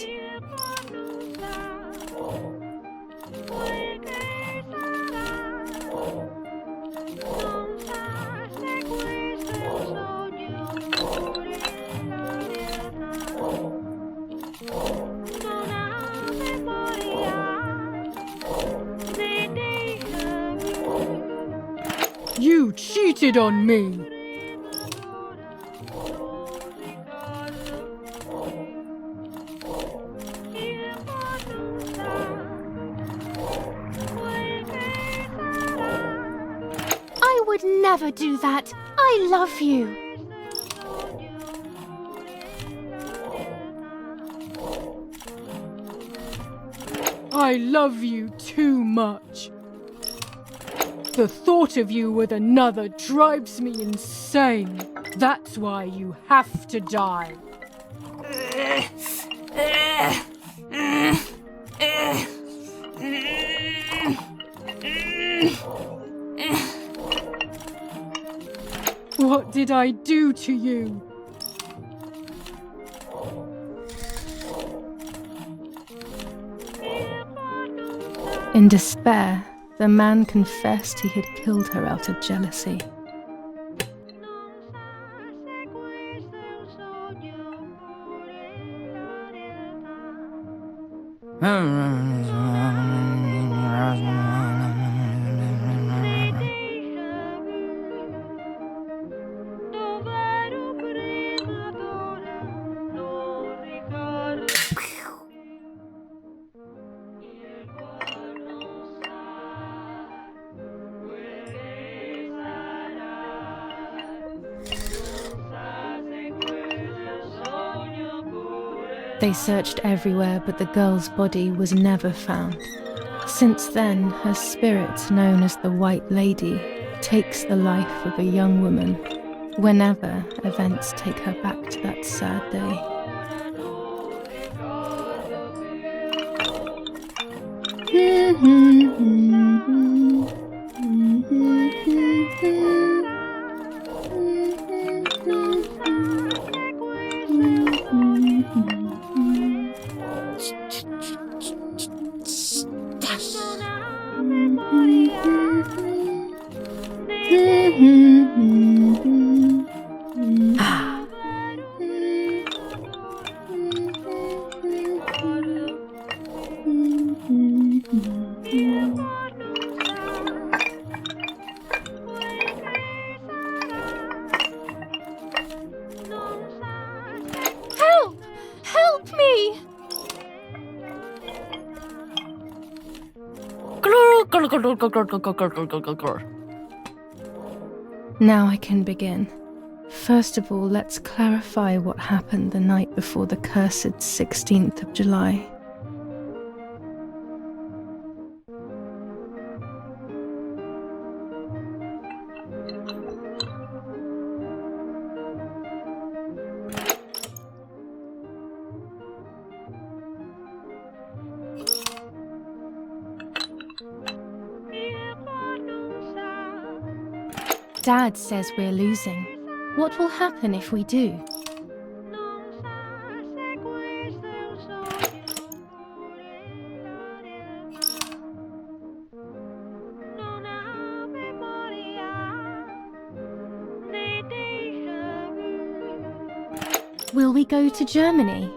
You cheated on me! I would never do that. I love you. I love you too much. The thought of you with another drives me insane. That's why you have to die. What did I do to you? In despair, the man confessed he had killed her out of jealousy. They searched everywhere, but the girl's body was never found. Since then, her spirit, known as the White Lady, takes the life of a young woman whenever events take her back to that sad day. Help! Help me! Now I can begin. First of all, let's clarify what happened the night before the cursed 16th of July. Dad says we're losing. What will happen if we do? Will we go to Germany?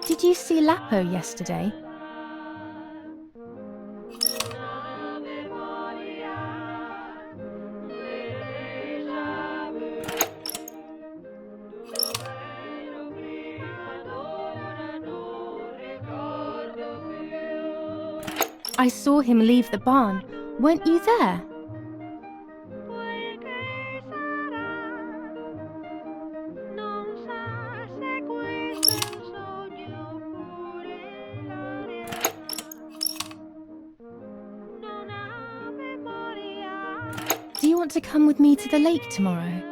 Did you see Lapo yesterday? I saw him leave the barn. Weren't you there? Do you want to come with me to the lake tomorrow?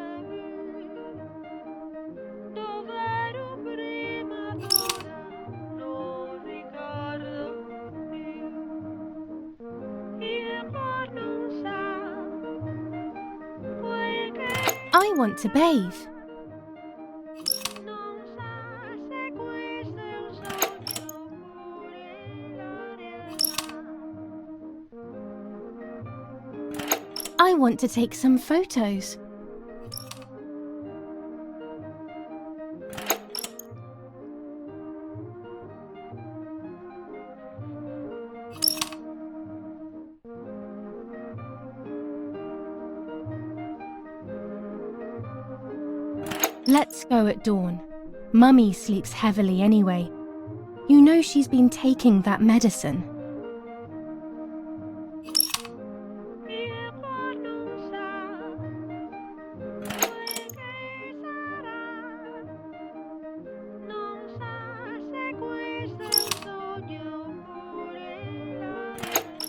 I want to bathe. I want to take some photos. Let's go at dawn. Mummy sleeps heavily anyway. You know she's been taking that medicine.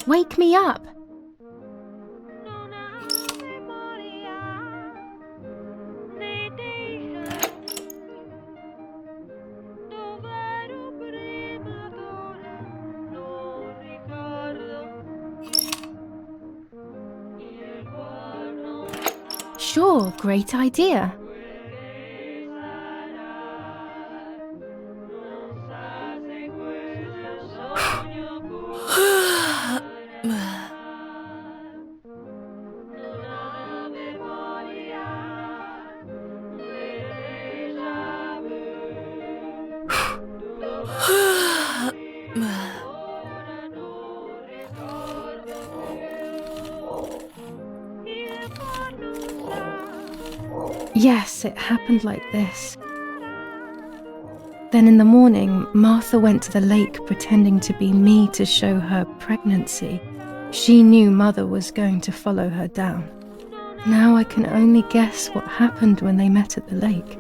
Wake me up! Sure, great idea. Yes, it happened like this. Then in the morning, Martha went to the lake pretending to be me to show her pregnancy. She knew Mother was going to follow her down. Now I can only guess what happened when they met at the lake.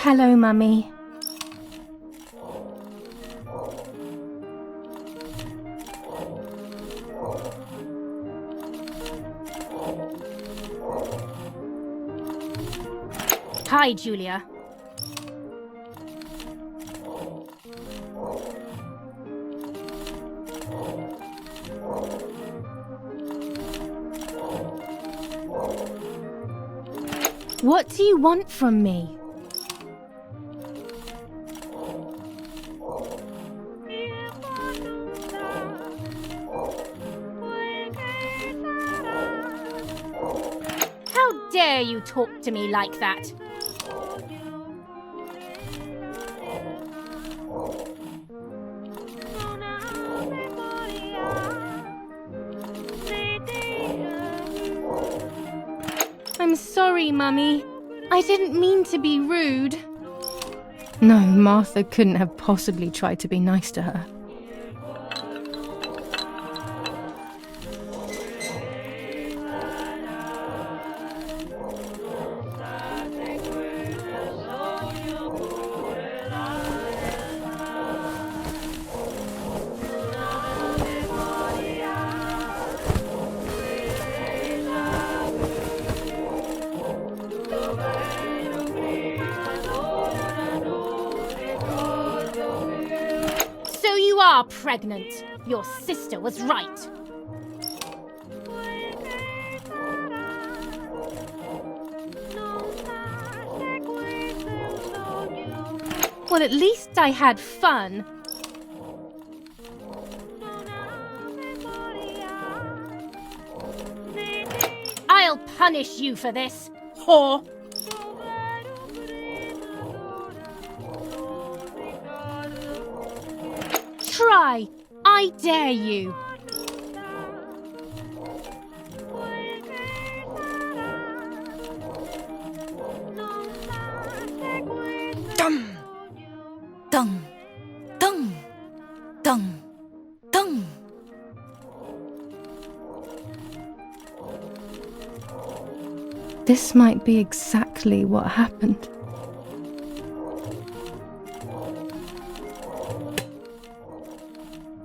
Hello, Mummy. Hi, Julia. What do you want from me? How dare you talk to me like that? I'm sorry, Mummy. I didn't mean to be rude. No, Martha couldn't have possibly tried to be nice to her. So you are pregnant. Your sister was right. Well, at least I had fun. I'll punish you for this, whore. Try. I dare you. Dum, dum, dum, dum, dum. This might be exactly what happened.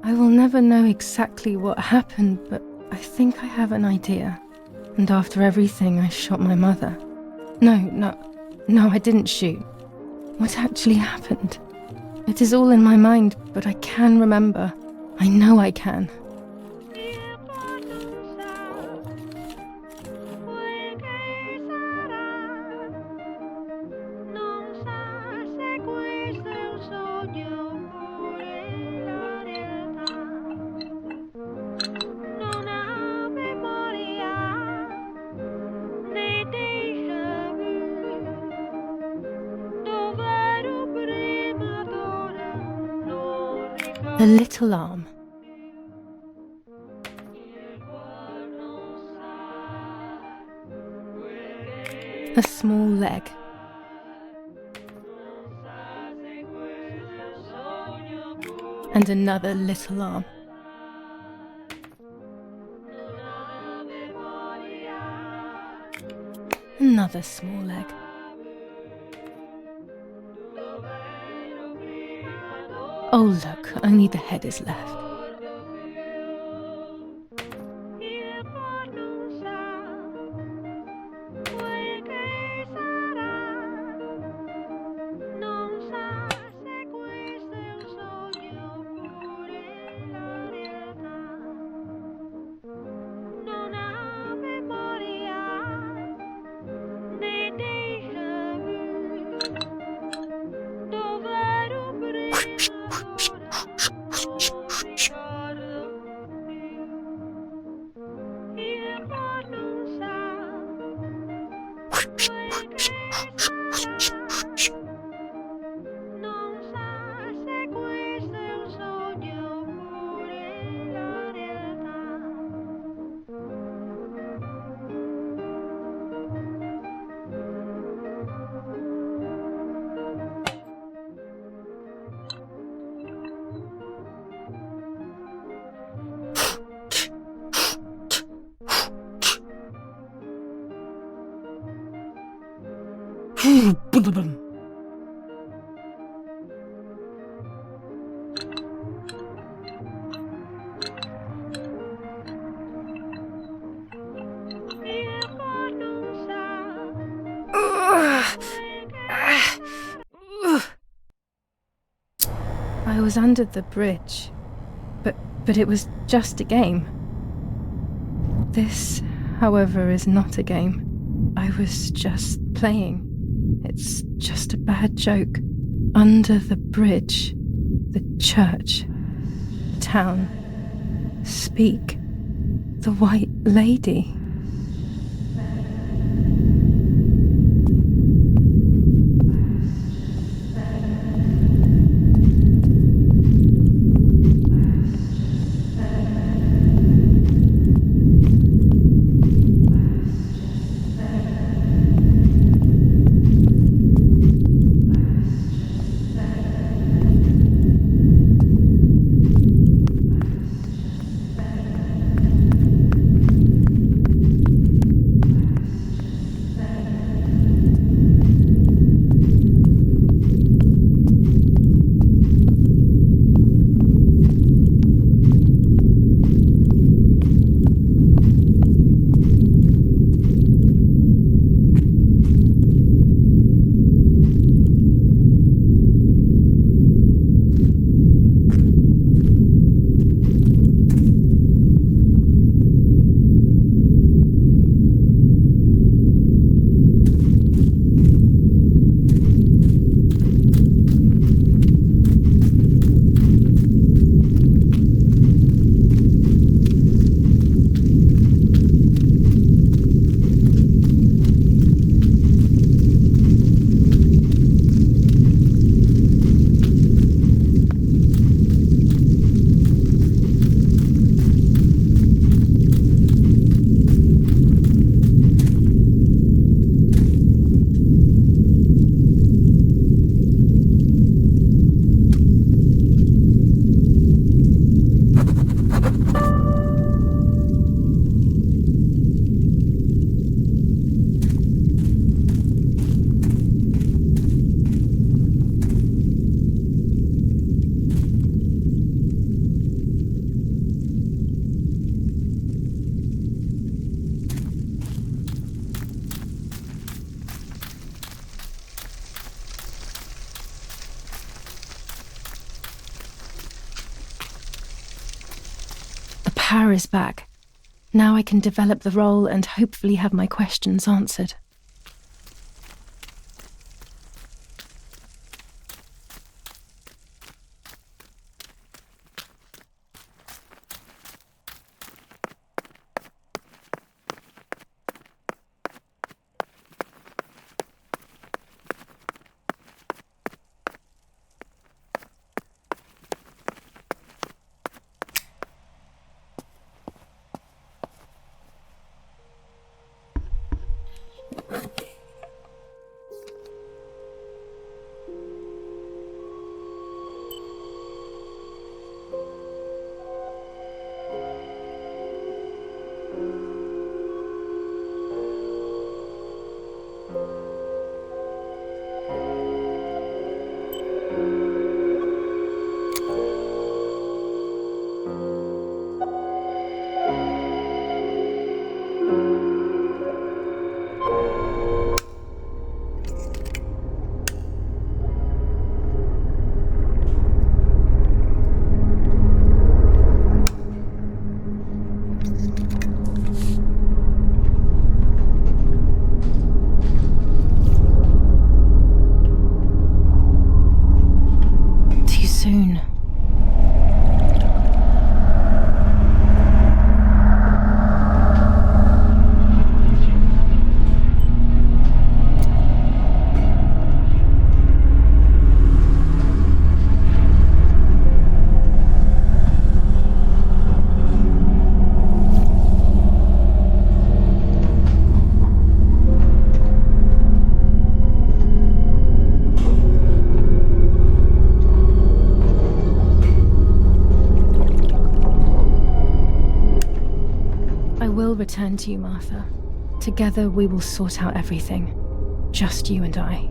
I will never know exactly what happened, but I think I have an idea. And after everything, I shot my mother. No, I didn't shoot. What actually happened? It is all in my mind, but I can remember. I know I can. The little arm. A small leg. And another little arm. Another small leg. Oh look, only the head is left. I was under the bridge, but it was just a game. This, however, is not a game. I was just playing. It's just a bad joke. Under the bridge, the church, town, speak, the White Lady. Power is back. Now I can develop the role and hopefully have my questions answered. I will return to you, Martha. Together we will sort out everything. Just you and I.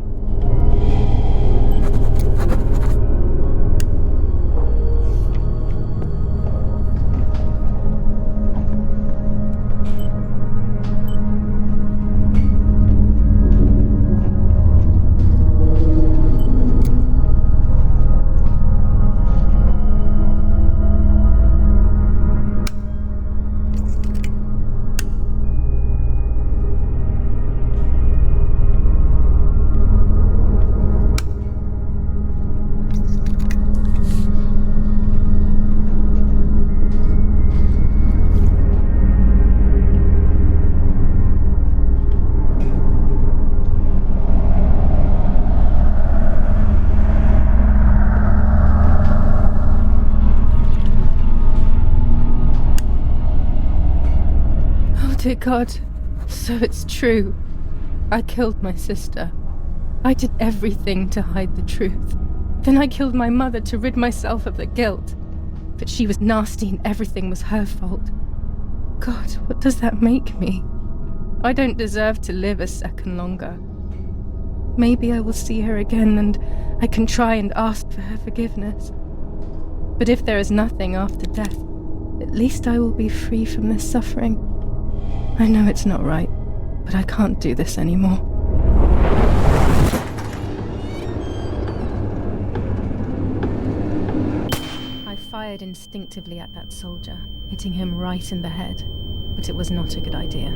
Dear God, so it's true. I killed my sister. I did everything to hide the truth. Then I killed my mother to rid myself of the guilt. But she was nasty and everything was her fault. God, what does that make me? I don't deserve to live a second longer. Maybe I will see her again and I can try and ask for her forgiveness. But if there is nothing after death, at least I will be free from this suffering. I know it's not right, but I can't do this anymore. I fired instinctively at that soldier, hitting him right in the head, but it was not a good idea.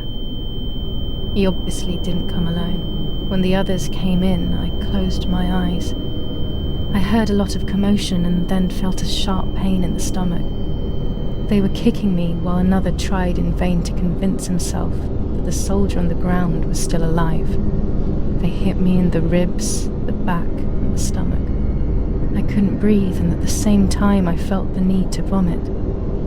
He obviously didn't come alone. When the others came in, I closed my eyes. I heard a lot of commotion and then felt a sharp pain in the stomach. They were kicking me while another tried in vain to convince himself that the soldier on the ground was still alive. They hit me in the ribs, the back, and the stomach. I couldn't breathe, and at the same time I felt the need to vomit.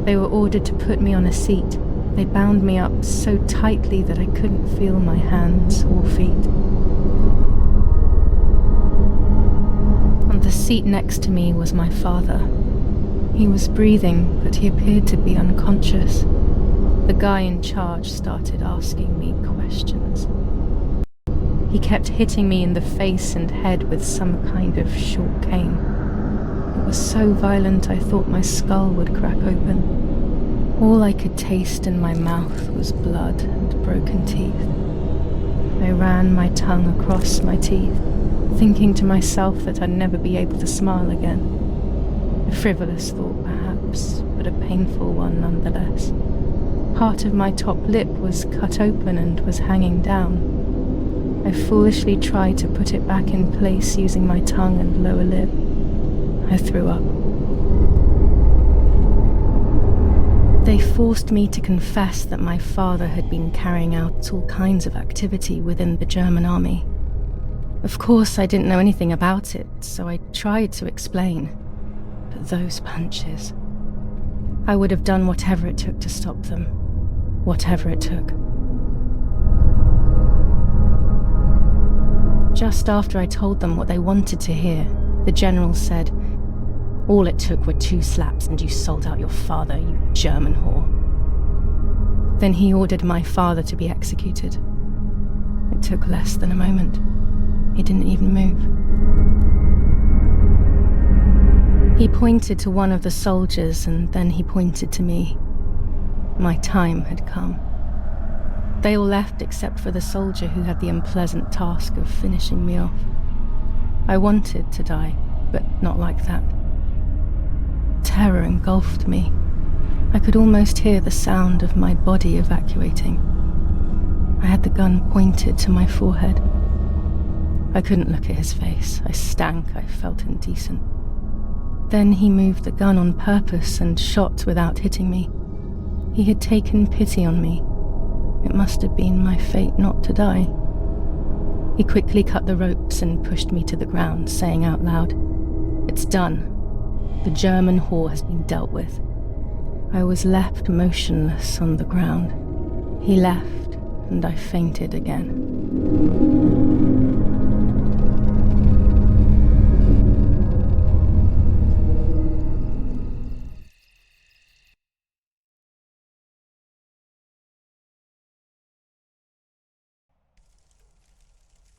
They were ordered to put me on a seat. They bound me up so tightly that I couldn't feel my hands or feet. On the seat next to me was my father. He was breathing, but he appeared to be unconscious. The guy in charge started asking me questions. He kept hitting me in the face and head with some kind of short cane. It was so violent I thought my skull would crack open. All I could taste in my mouth was blood and broken teeth. I ran my tongue across my teeth, thinking to myself that I'd never be able to smile again. A frivolous thought, perhaps, but a painful one nonetheless. Part of my top lip was cut open and was hanging down. I foolishly tried to put it back in place using my tongue and lower lip. I threw up. They forced me to confess that my father had been carrying out all kinds of activity within the German army. Of course, I didn't know anything about it, so I tried to explain. But those punches... I would have done whatever it took to stop them. Whatever it took. Just after I told them what they wanted to hear, the general said, "All it took were 2 slaps and you sold out your father, you German whore." Then he ordered my father to be executed. It took less than a moment. He didn't even move. He pointed to one of the soldiers and then he pointed to me. My time had come. They all left except for the soldier who had the unpleasant task of finishing me off. I wanted to die, but not like that. Terror engulfed me. I could almost hear the sound of my body evacuating. I had the gun pointed to my forehead. I couldn't look at his face. I stank. I felt indecent. Then he moved the gun on purpose and shot without hitting me. He had taken pity on me. It must have been my fate not to die. He quickly cut the ropes and pushed me to the ground, saying out loud, "It's done. The German whore has been dealt with." I was left motionless on the ground. He left, and I fainted again.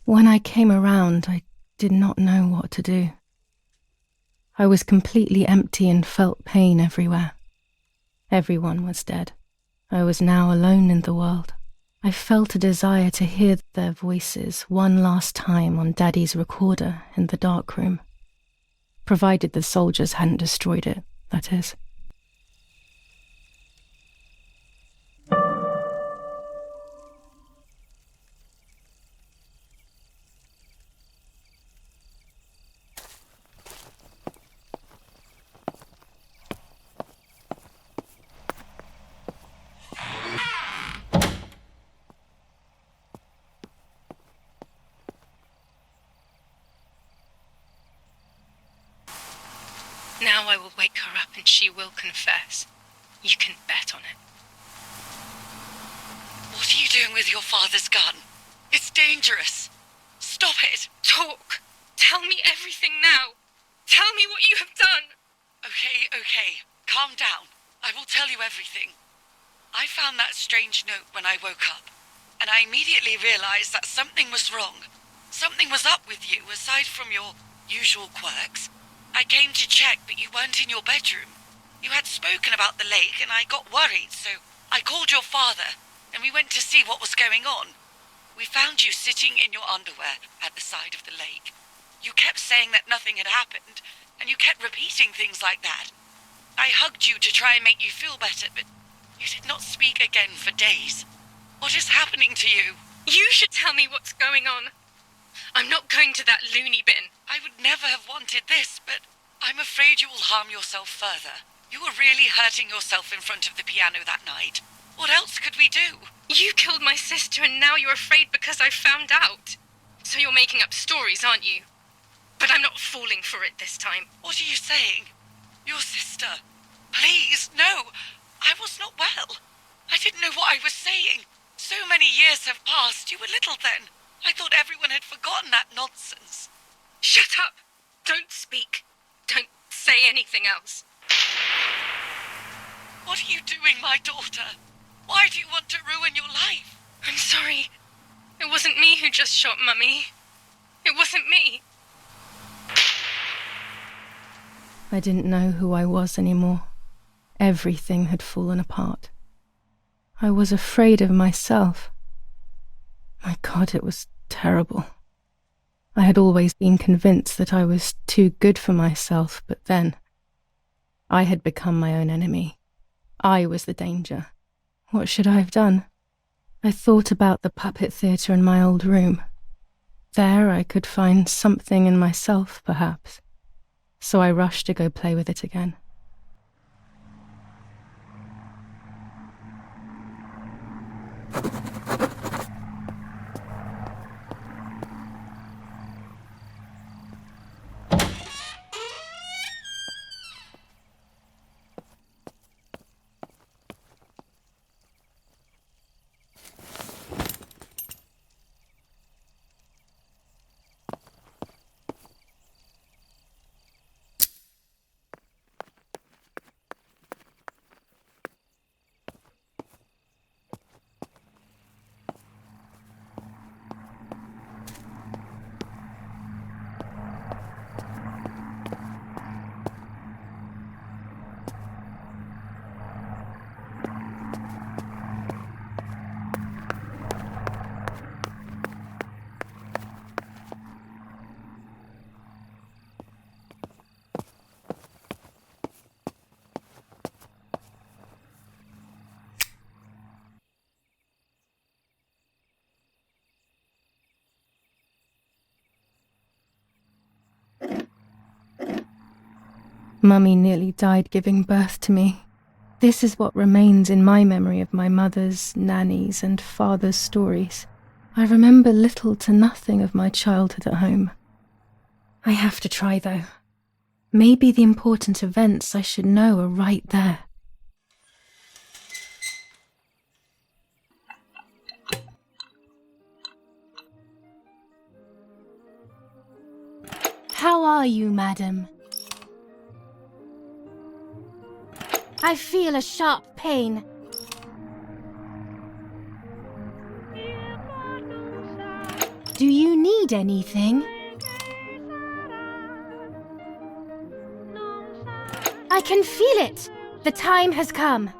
When I came around, I did not know what to do. I was completely empty and felt pain everywhere. Everyone was dead. I was now alone in the world. I felt a desire to hear their voices one last time on Daddy's recorder in the dark room. Provided the soldiers hadn't destroyed it, that is. Now I will wake her up and she will confess. You can bet on it. What are you doing with your father's gun? It's dangerous. Stop it. Talk. Tell me everything now. Tell me what you have done. Okay. Calm down. I will tell you everything. I found that strange note when I woke up, and I immediately realized that something was wrong. Something was up with you, aside from your usual quirks. I came to check, but you weren't in your bedroom. You had spoken about the lake, and I got worried, so I called your father, and we went to see what was going on. We found you sitting in your underwear at the side of the lake. You kept saying that nothing had happened, and you kept repeating things like that. I hugged you to try and make you feel better, but you did not speak again for days. What is happening to you? You should tell me what's going on. I'm not going to that loony bin. I would never have wanted this, but I'm afraid you will harm yourself further. You were really hurting yourself in front of the piano that night. What else could we do? You killed my sister and now you're afraid because I found out. So you're making up stories, aren't you? But I'm not falling for it this time. What are you saying? Your sister? Please, no. I was not well. I didn't know what I was saying. So many years have passed. You were little then. I thought everyone had forgotten that nonsense. Shut up! Don't speak. Don't say anything else. What are you doing, my daughter? Why do you want to ruin your life? I'm sorry. It wasn't me who just shot Mummy. It wasn't me. I didn't know who I was anymore. Everything had fallen apart. I was afraid of myself. My God, it was terrible. I had always been convinced that I was too good for myself, but then I had become my own enemy. I was the danger. What should I have done? I thought about the puppet theatre in my old room. There I could find something in myself, perhaps. So I rushed to go play with it again. Mummy nearly died giving birth to me. This is what remains in my memory of my mother's, nanny's, and father's stories. I remember little to nothing of my childhood at home. I have to try, though. Maybe the important events I should know are right there. How are you, madam? I feel a sharp pain. Do you need need anything. I can feel it. The time has come.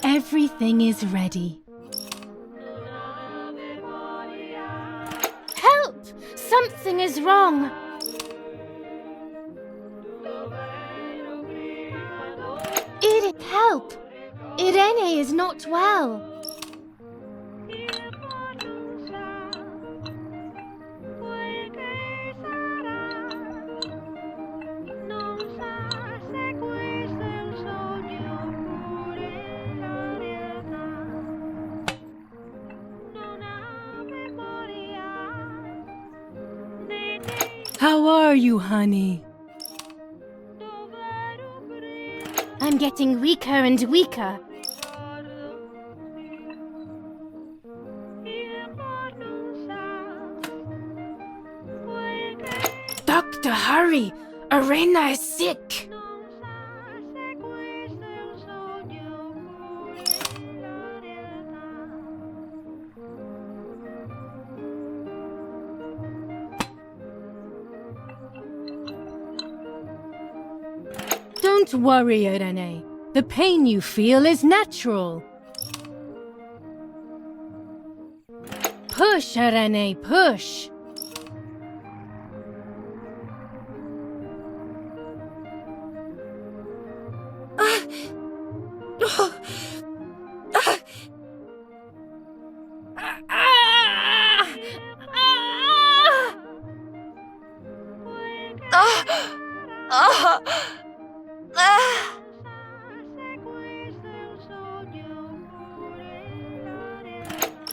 Everything is ready. Help! Something is wrong. Help! Irene is not well. How are you, honey? I'm getting weaker and weaker. Doctor, hurry! Irene is sick! Don't worry, Irene. The pain you feel is natural. Push, Irene, push.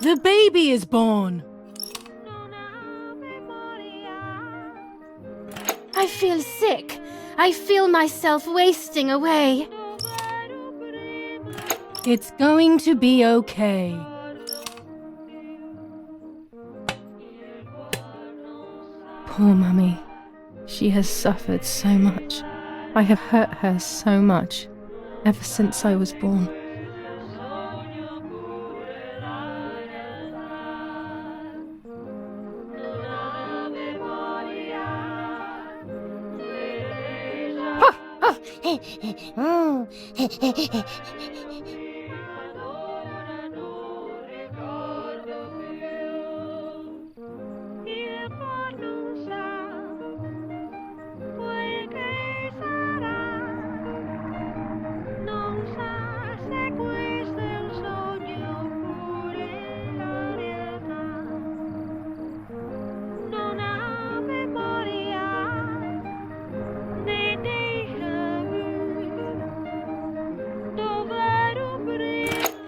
The baby is born. I feel sick. I feel myself wasting away. It's going to be okay. Poor Mummy. She has suffered so much. I have hurt her so much, ever since I was born.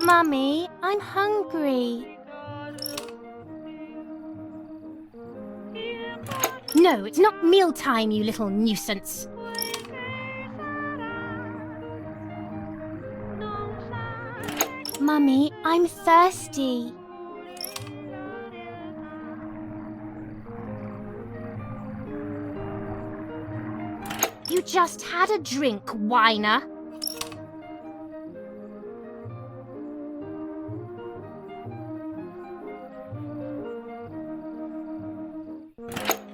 Mummy, I'm hungry. No, it's not mealtime, you little nuisance. Mummy, I'm thirsty. You just had a drink, whiner.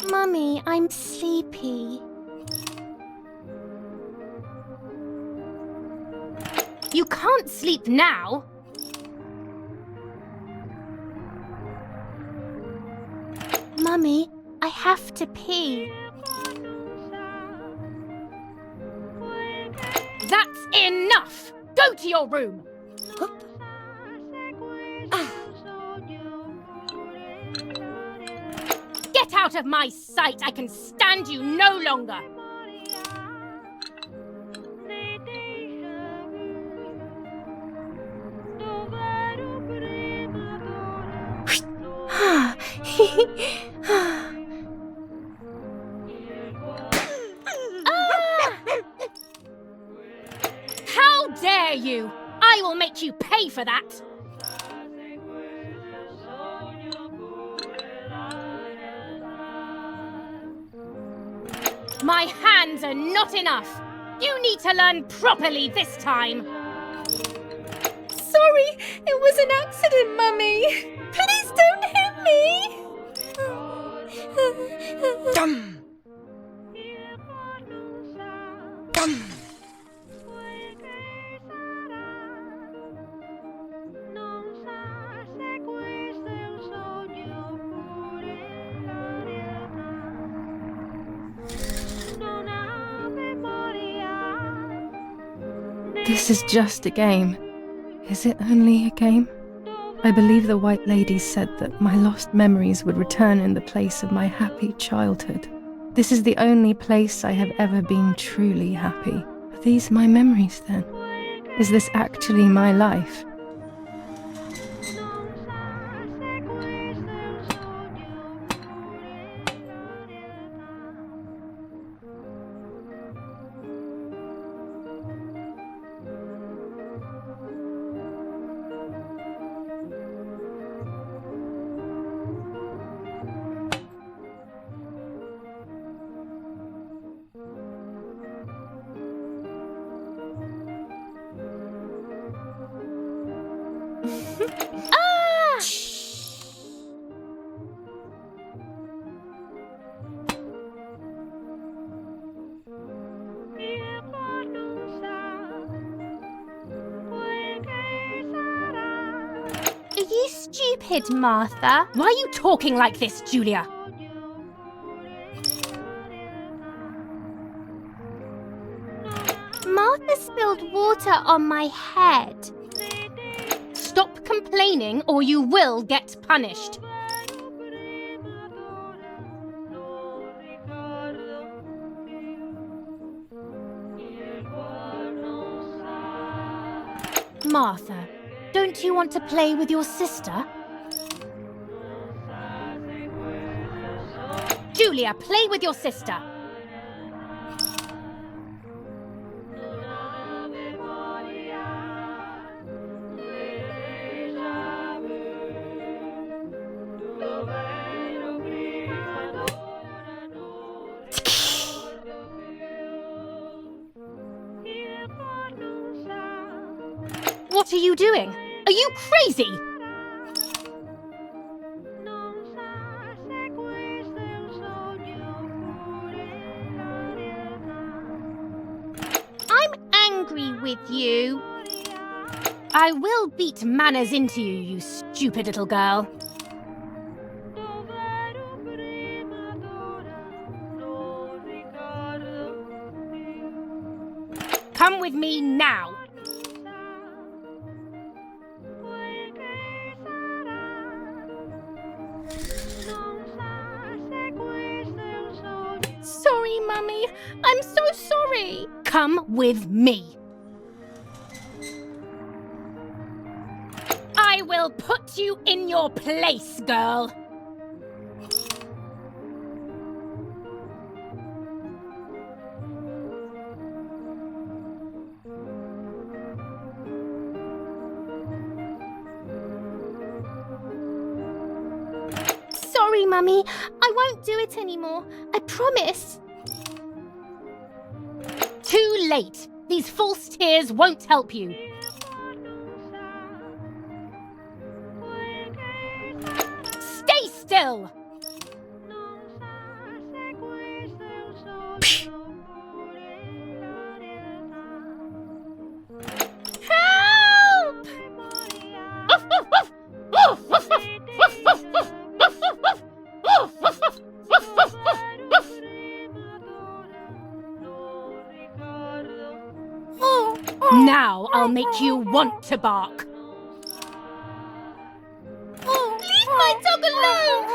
Mummy, I'm sleepy. You can't sleep now. Mummy, I have to pee. That's enough! Go to your room! Get out of my sight! I can stand you no longer! How dare you! I will make you pay for that! My hands are not enough! You need to learn properly this time! Sorry, it was an accident, Mummy. Please don't hit me. Dum! Dum! This is just a game. Is it only a game? I believe the White Lady said that my lost memories would return in the place of my happy childhood. This is the only place I have ever been truly happy. Are these my memories then? Is this actually my life? Are you stupid, Martha? Why are you talking like this, Julia? Martha spilled water on my head. Stop complaining or you will get punished. Martha, don't you want to play with your sister? Julia, play with your sister. What are you doing? Are you crazy? I'm angry with you. I will beat manners into you, you stupid little girl. Come with me now. Sorry, Mummy. I'm so sorry. Come with me. I will put you in your place, girl. Sorry, Mummy. I won't do it anymore. I promise. Too late. These false tears won't help you. Stay still. Help! Now I'll make you want to bark. Leave my dog alone!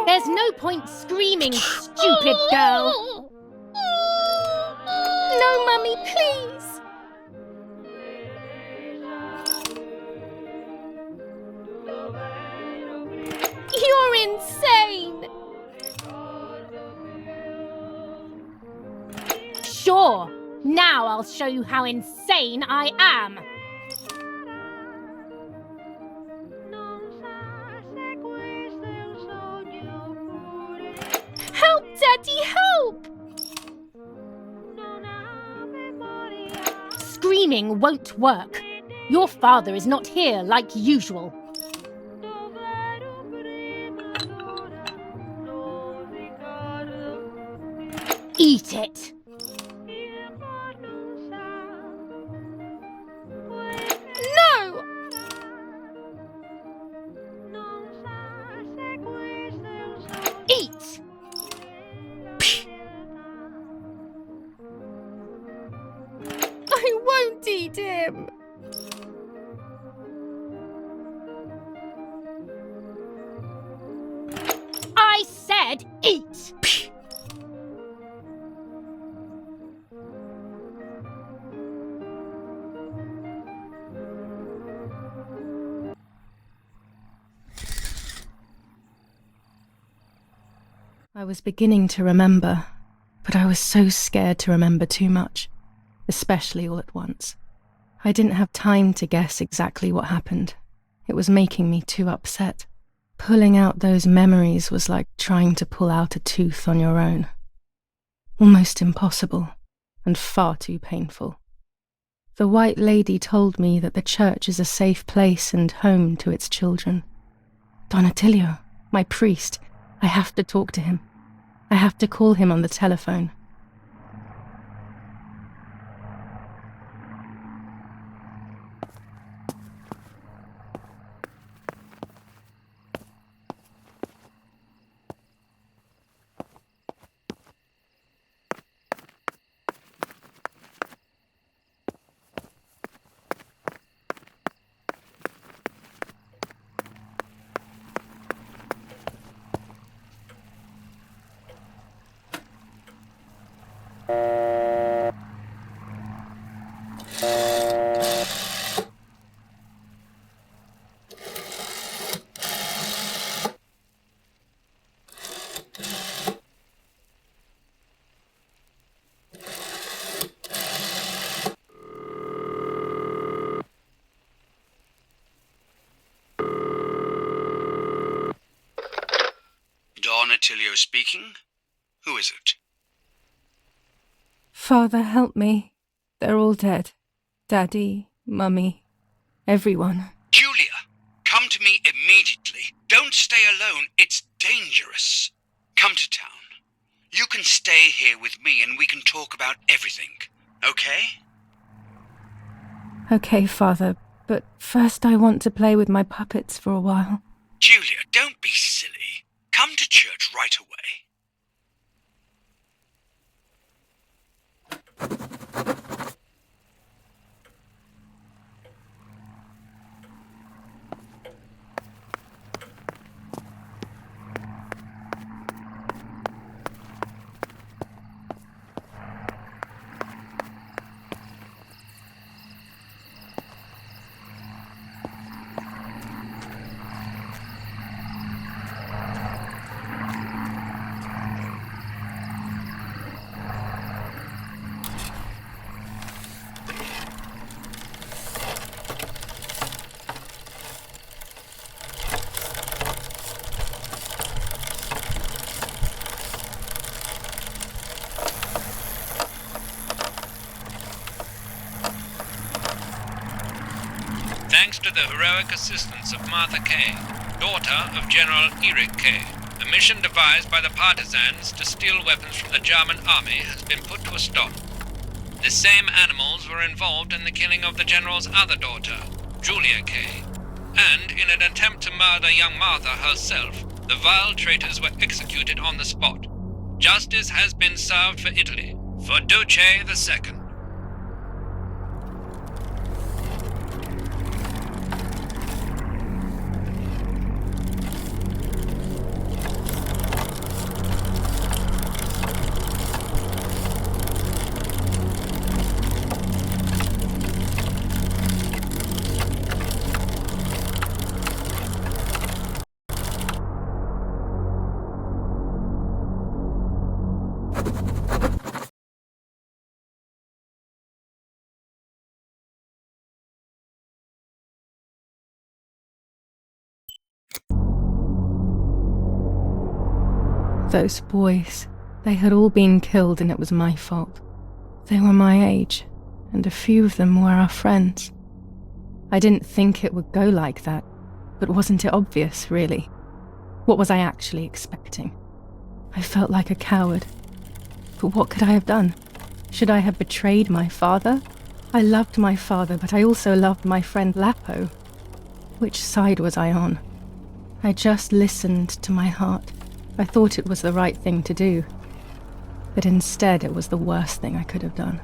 There's no point screaming, stupid girl. No, Mummy, please. Sure. Now I'll show you how insane I am. Help, Daddy, help! Screaming won't work. Your father is not here like usual. Eat it. No! Eat! I won't eat him. I said eat! I was beginning to remember, but I was so scared to remember too much, especially all at once. I didn't have time to guess exactly what happened. It was making me too upset. Pulling out those memories was like trying to pull out a tooth on your own. Almost impossible, and far too painful. The White Lady told me that the church is a safe place and home to its children. Don Attilio, my priest, I have to talk to him. I have to call him on the telephone. Don Attilio speaking. Who is it? Father, help me. They're all dead. Daddy, Mummy, everyone. Julia, come to me immediately. Don't stay alone. It's dangerous. Come to town. You can stay here with me and we can talk about everything. Okay? Okay, Father, but first I want to play with my puppets for a while. Julia, don't be silly. Come to church right away. Thanks to the heroic assistance of Martha Kay, daughter of General Eric Kay, a mission devised by the partisans to steal weapons from the German army has been put to a stop. The same animals were involved in the killing of the general's other daughter, Julia Kay, and in an attempt to murder young Martha herself, the vile traitors were executed on the spot. Justice has been served for Italy, for Duce II. Those boys, they had all been killed and it was my fault. They were my age, and a few of them were our friends. I didn't think it would go like that, but wasn't it obvious, really? What was I actually expecting? I felt like a coward. But what could I have done? Should I have betrayed my father? I loved my father, but I also loved my friend Lapo. Which side was I on? I just listened to my heart. I thought it was the right thing to do. But instead it was the worst thing I could have done.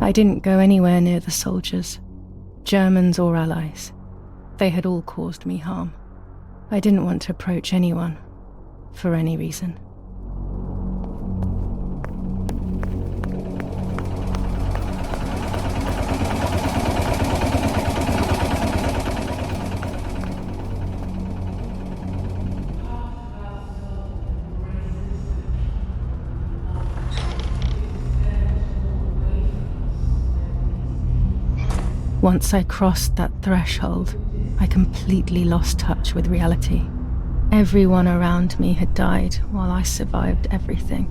I didn't go anywhere near the soldiers, Germans or allies. They had all caused me harm. I didn't want to approach anyone, for any reason. Once I crossed that threshold, I completely lost touch with reality. Everyone around me had died while I survived everything.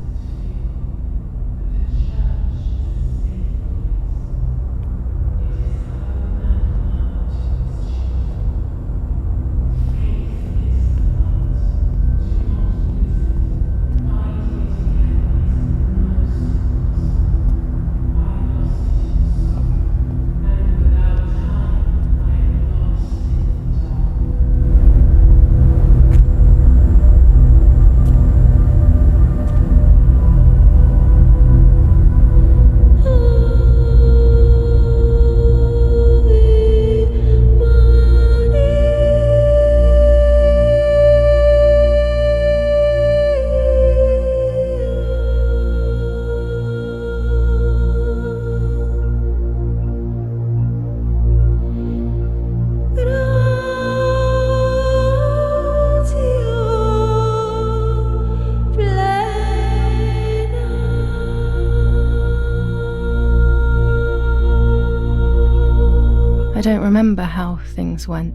I don't remember how things went.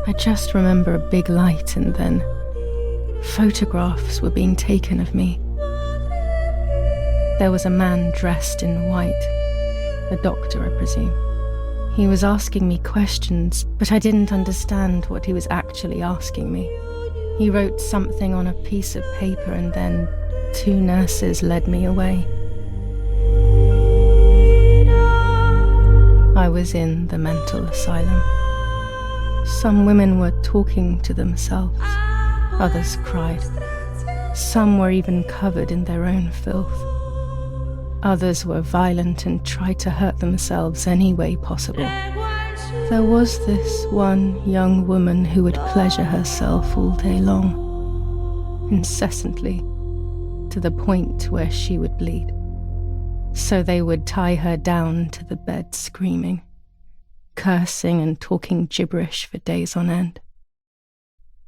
I just remember a big light and then photographs were being taken of me. There was a man dressed in white, a doctor, I presume. He was asking me questions, but I didn't understand what he was actually asking me. He wrote something on a piece of paper and then 2 nurses led me away. I was in the mental asylum. Some women were talking to themselves, others cried. Some were even covered in their own filth. Others were violent and tried to hurt themselves any way possible. There was this one young woman who would pleasure herself all day long, incessantly, to the point where she would bleed. So they would tie her down to the bed screaming, cursing and talking gibberish for days on end.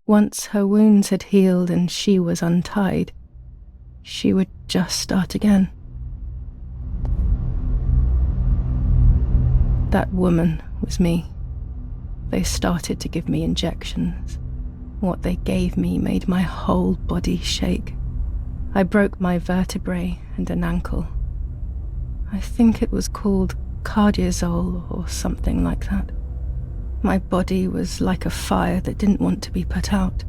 Once her wounds had healed and she was untied, she would just start again. That woman was me. They started to give me injections. What they gave me made my whole body shake. I broke my vertebrae and an ankle. I think it was called cardiazole or something like that. My body was like a fire that didn't want to be put out.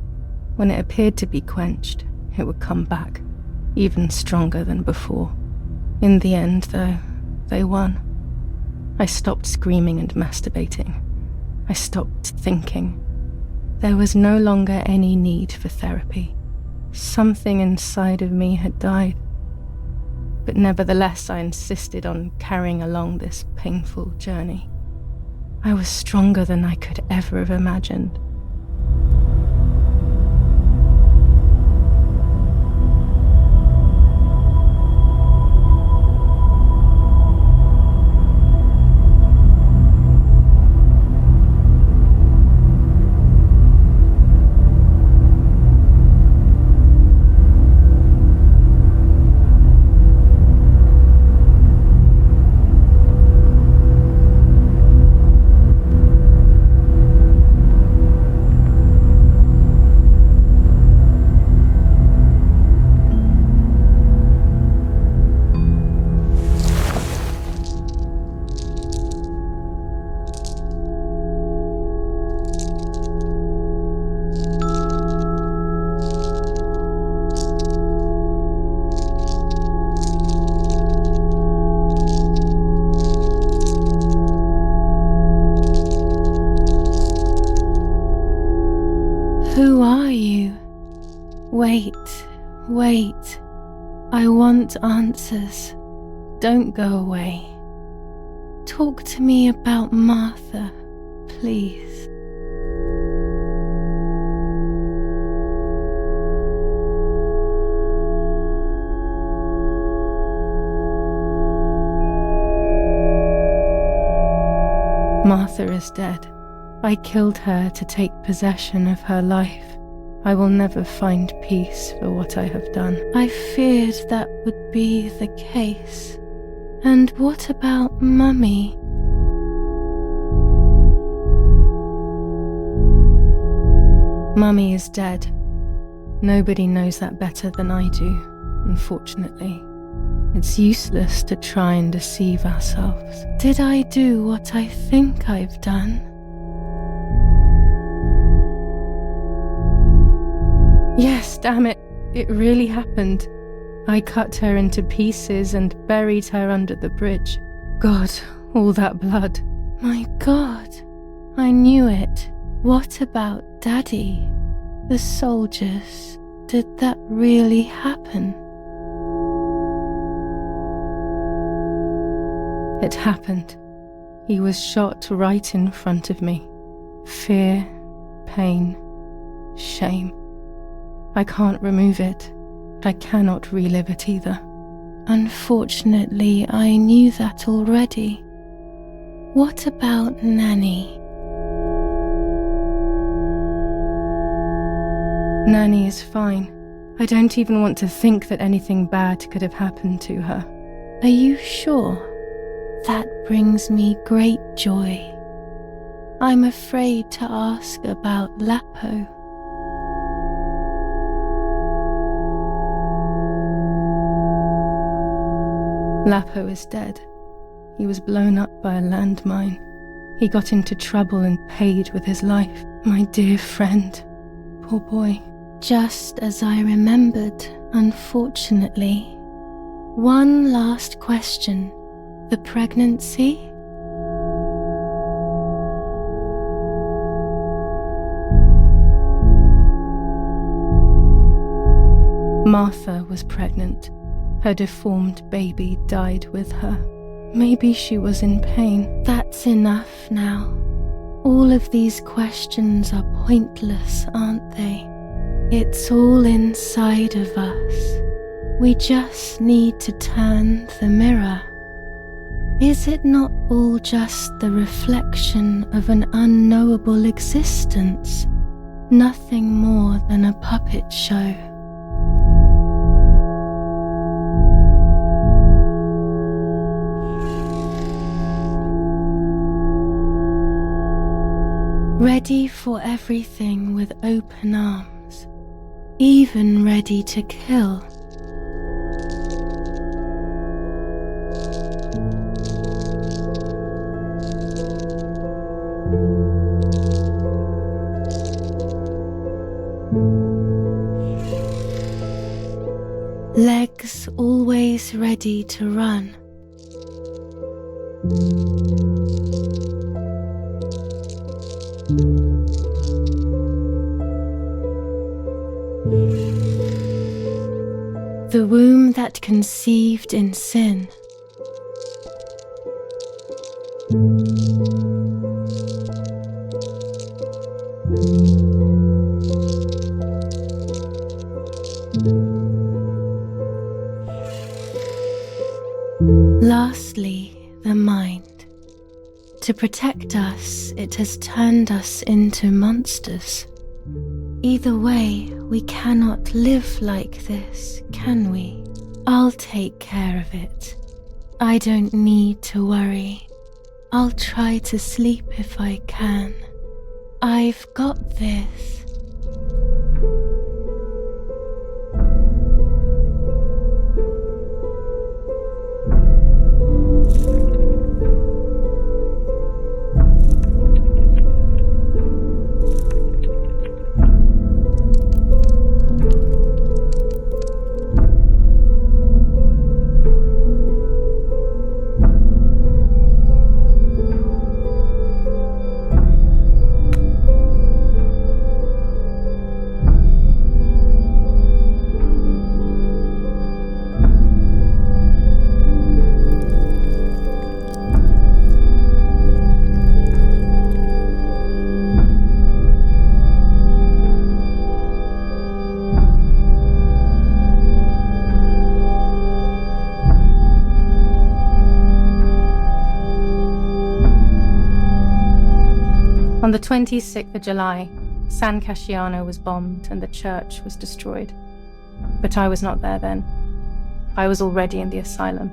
When it appeared to be quenched, it would come back, even stronger than before. In the end, though, they won. I stopped screaming and masturbating. I stopped thinking. There was no longer any need for therapy. Something inside of me had died. But nevertheless, I insisted on carrying along this painful journey. I was stronger than I could ever have imagined. Who are you? Wait. I want answers. Don't go away. Talk to me about Martha, please. Martha is dead. I killed her to take possession of her life. I will never find peace for what I have done. I feared that would be the case. And what about Mummy? Mummy is dead. Nobody knows that better than I do, unfortunately. It's useless to try and deceive ourselves. Did I do what I think I've done? Yes, damn it, it really happened. I cut her into pieces and buried her under the bridge. God, all that blood. My God, I knew it. What about Daddy? The soldiers? Did that really happen? It happened. He was shot right in front of me. Fear, pain, shame. I can't remove it, but I cannot relive it either. Unfortunately, I knew that already. What about Nanny? Nanny is fine. I don't even want to think that anything bad could have happened to her. Are you sure? That brings me great joy. I'm afraid to ask about Lapo. Lapo is dead. He was blown up by a landmine. He got into trouble and paid with his life. My dear friend. Poor boy. Just as I remembered, unfortunately. One last question. The pregnancy? Martha was pregnant. Her deformed baby died with her. Maybe she was in pain. That's enough now. All of these questions are pointless, aren't they? It's all inside of us. We just need to turn the mirror. Is it not all just the reflection of an unknowable existence? Nothing more than a puppet show. Ready for everything with open arms, even ready to kill. Legs always ready to run. The womb that conceived in sin. Lastly, the mind. To protect us, it has turned us into monsters. Either way, we cannot live like this, can we? I'll take care of it. I don't need to worry. I'll try to sleep if I can. I've got this. On the 26th of July, San Casciano was bombed and the church was destroyed. But I was not there then. I was already in the asylum.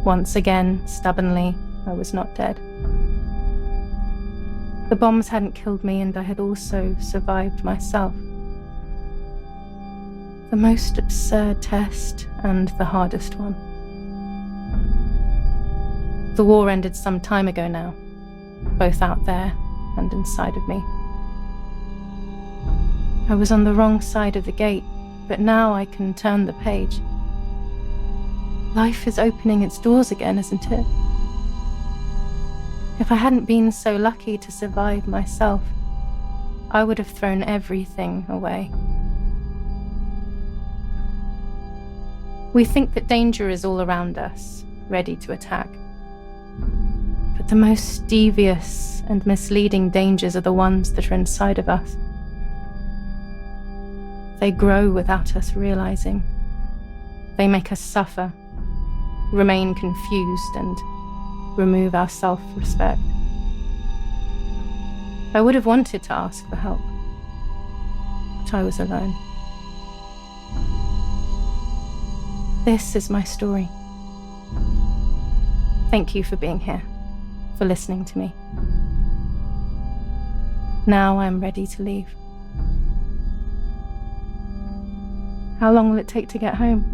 Once again, stubbornly, I was not dead. The bombs hadn't killed me, and I had also survived myself. The most absurd test and the hardest one. The war ended some time ago now, both out there and inside of me. I was on the wrong side of the gate, but now I can turn the page. Life is opening its doors again, isn't it? If I hadn't been so lucky to survive myself, I would have thrown everything away. We think that danger is all around us, ready to attack. But the most devious and misleading dangers are the ones that are inside of us. They grow without us realizing. They make us suffer, remain confused, and remove our self-respect. I would have wanted to ask for help, but I was alone. This is my story. Thank you for being here, for listening to me. Now I'm ready to leave. How long will it take to get home?